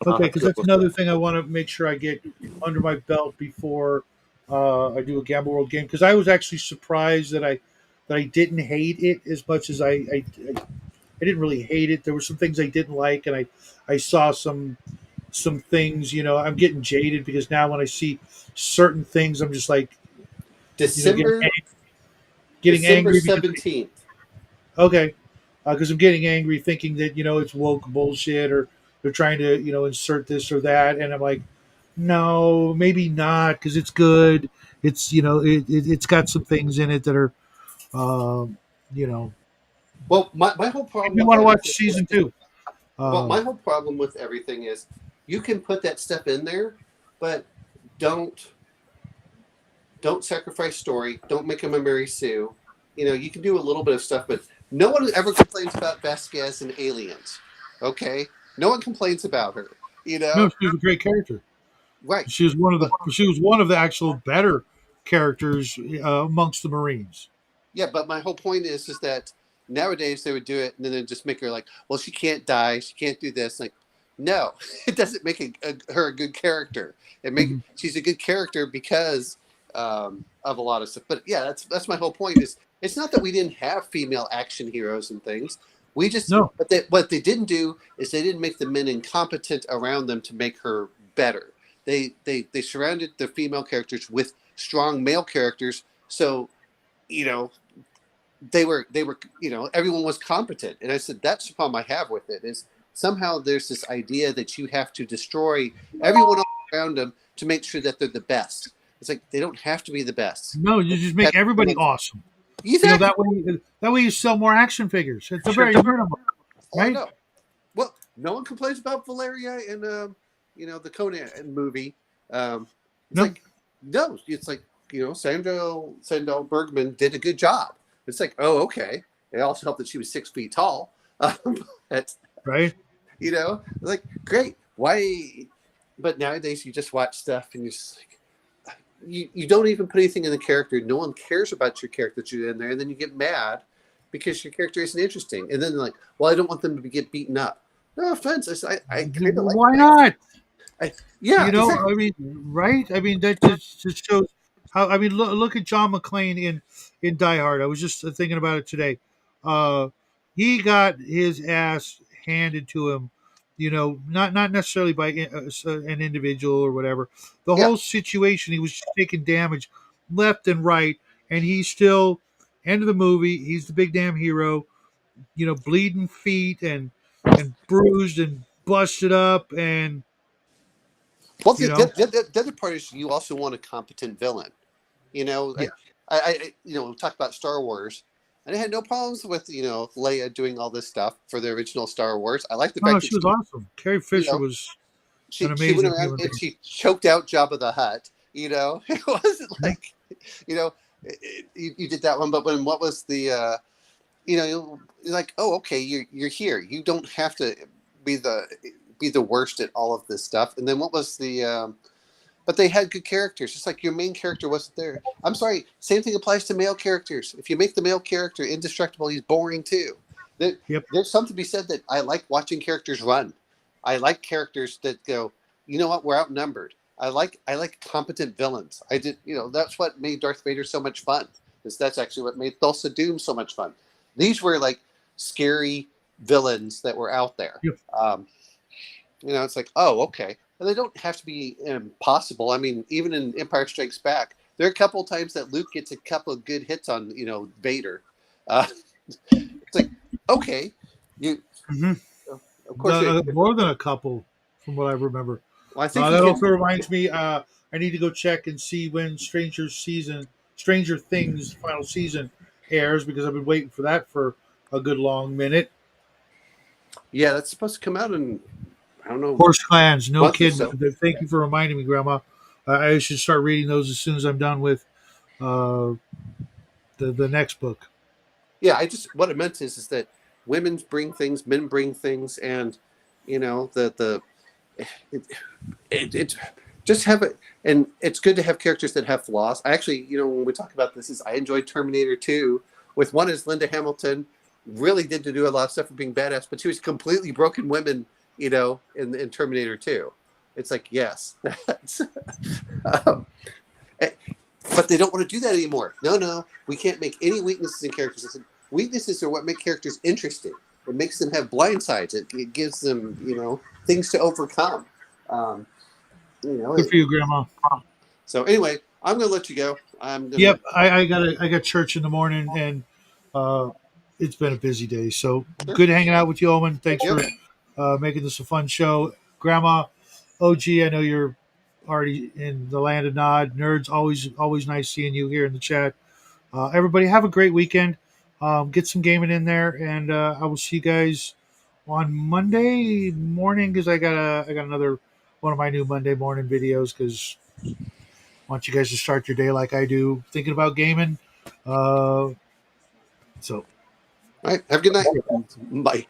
I'll Okay, have to because go that's look. another thing I want to make sure I get under my belt before I do a Gamma World game. Because I was actually surprised that I didn't hate it as much as I didn't really hate it. There were some things I didn't like, and I saw some things. I'm getting jaded because now when I see certain things, I'm just like getting December getting December angry because 17th. okay, because I'm getting angry thinking that it's woke bullshit or they're trying to insert this or that, and I'm like, no, maybe not because it's good. It's it's got some things in it that are you know Well, my whole make problem me with want to watch everything is, season two. well, Uh, my whole problem with everything is you can put that stuff in there, but don't don't sacrifice story. Don't make him a Mary Sue. You can do a little bit of stuff, but no one ever complains about Vasquez and Aliens. Okay, no one complains about her. no, she was a great character. Right? She was one of But the she was one of the actual better characters amongst the Marines. Yeah, but my whole point is that nowadays they would do it and then they'd just make her like, well, she can't die, she can't do this. Like, no, it doesn't make her a good character. Mhm. She's a good character because of a lot of stuff. But yeah, that's my whole point. Is it's not that we didn't have female action heroes and things. We just No, what they didn't do is they didn't make the men incompetent around them to make her better. They surrounded the female characters with strong male characters. So you know they were everyone was competent, and I said that's the problem I have with it is somehow there's this idea that you have to destroy everyone around them to make sure that they're the best. It's like they don't have to be the best. no, you just make everybody awesome. Exactly. That way you sell more action figures. At the Sure. very minimum, Oh, I right? know. Well, no one complains about Valeria in the Conan movie. It's No, like no, it's like Sandra Bergman did a good job. It's like, oh, okay. It also helped that she was 6 feet tall. It's, right? like great. Why? But nowadays you just watch stuff and you're just like, you don't even put anything in the character. No one cares about your character that you're in there, and then you get mad because your character isn't interesting. And then they're like, well, I don't want them to get beaten up. No offense, I kind of like Why that. not? Yeah, You know, exactly. I mean, right? I mean, that just shows how. I mean, look at John McClane in Die Hard. I was just thinking about it today. Uh, he got his ass handed to him. You know, not necessarily by an individual or whatever. The Yeah. whole situation, he was just taking damage left and right, and he's still end of the movie. He's the big damn hero. You know, bleeding feet and bruised and busted up, and Well, you know, the other part is you also want a competent villain. You know, yeah. we talked about Star Wars, and I had no problems with Leia doing all this stuff for the original Star Wars. I like the Oh, fact that she was awesome. Carrie you Fisher know, was an she went amazing around human and being. she choked out Jabba the Hutt. It wasn't Yeah. like you know you did that one, but when what was the you're like, oh, okay, you're here. You don't have to be the worst at all of this stuff. And then what was but they had good characters. It's like your main character wasn't there. I'm sorry. Same thing applies to male characters. If you make the male character indestructible, he's boring too. There, Yep. there's something to be said that I like watching characters run. I like characters that go, you know what, we're outnumbered. I like competent villains. I did, that's what made Darth Vader so much fun. That's actually what made Thulsa Doom so much fun. These were like scary villains that were out there. Yep. It's like, oh, okay. And they don't have to be impossible. I mean, even in Empire Strikes Back, there are a couple of times that Luke gets a couple of good hits on, Vader. Uh, it's like, okay, you, Hmm. of course, More than a couple, from what I remember. well, I think he That can. also reminds me. I need to go check and see when Stranger Things final season airs because I've been waiting for that for a good long minute. Yeah, that's supposed to come out in, I don't know, Horse Clans, no month or kidding. so. Thank you for reminding me, Grandma. I should start reading those as soon as I'm done with uh, the next book. Yeah, what I meant is that women bring things, men bring things, and the it, it's just have it, and it's good to have characters that have flaws. I actually, when we talk about this, is I enjoyed Terminator 2. With one is Linda Hamilton really did to do a lot of stuff for being badass, but she was completely broken women, in Terminator 2. It's like, yes, that's, um, but they don't want to do that anymore. No, we can't make any weaknesses in characters. I said, weaknesses are what make characters interesting. It makes them have blind sides. It gives them, things to overcome. Um, you know. Good for you, Grandma. So anyway, I'm gonna let you go. I'm gonna. Yep, I got church in the morning, and uh, it's been a busy day. So Sure. good hanging out with you, Owen. Thanks Yep. for making this a fun show, Grandma. OG, I know you're already in the land of Nod. Nerds, always nice seeing you here in the chat. Everybody, have a great weekend. Get some gaming in there, and I will see you guys on Monday morning because I got another one of my new Monday morning videos because I want you guys to start your day like I do, thinking about gaming. Uh, so All right. Have a good night. Bye.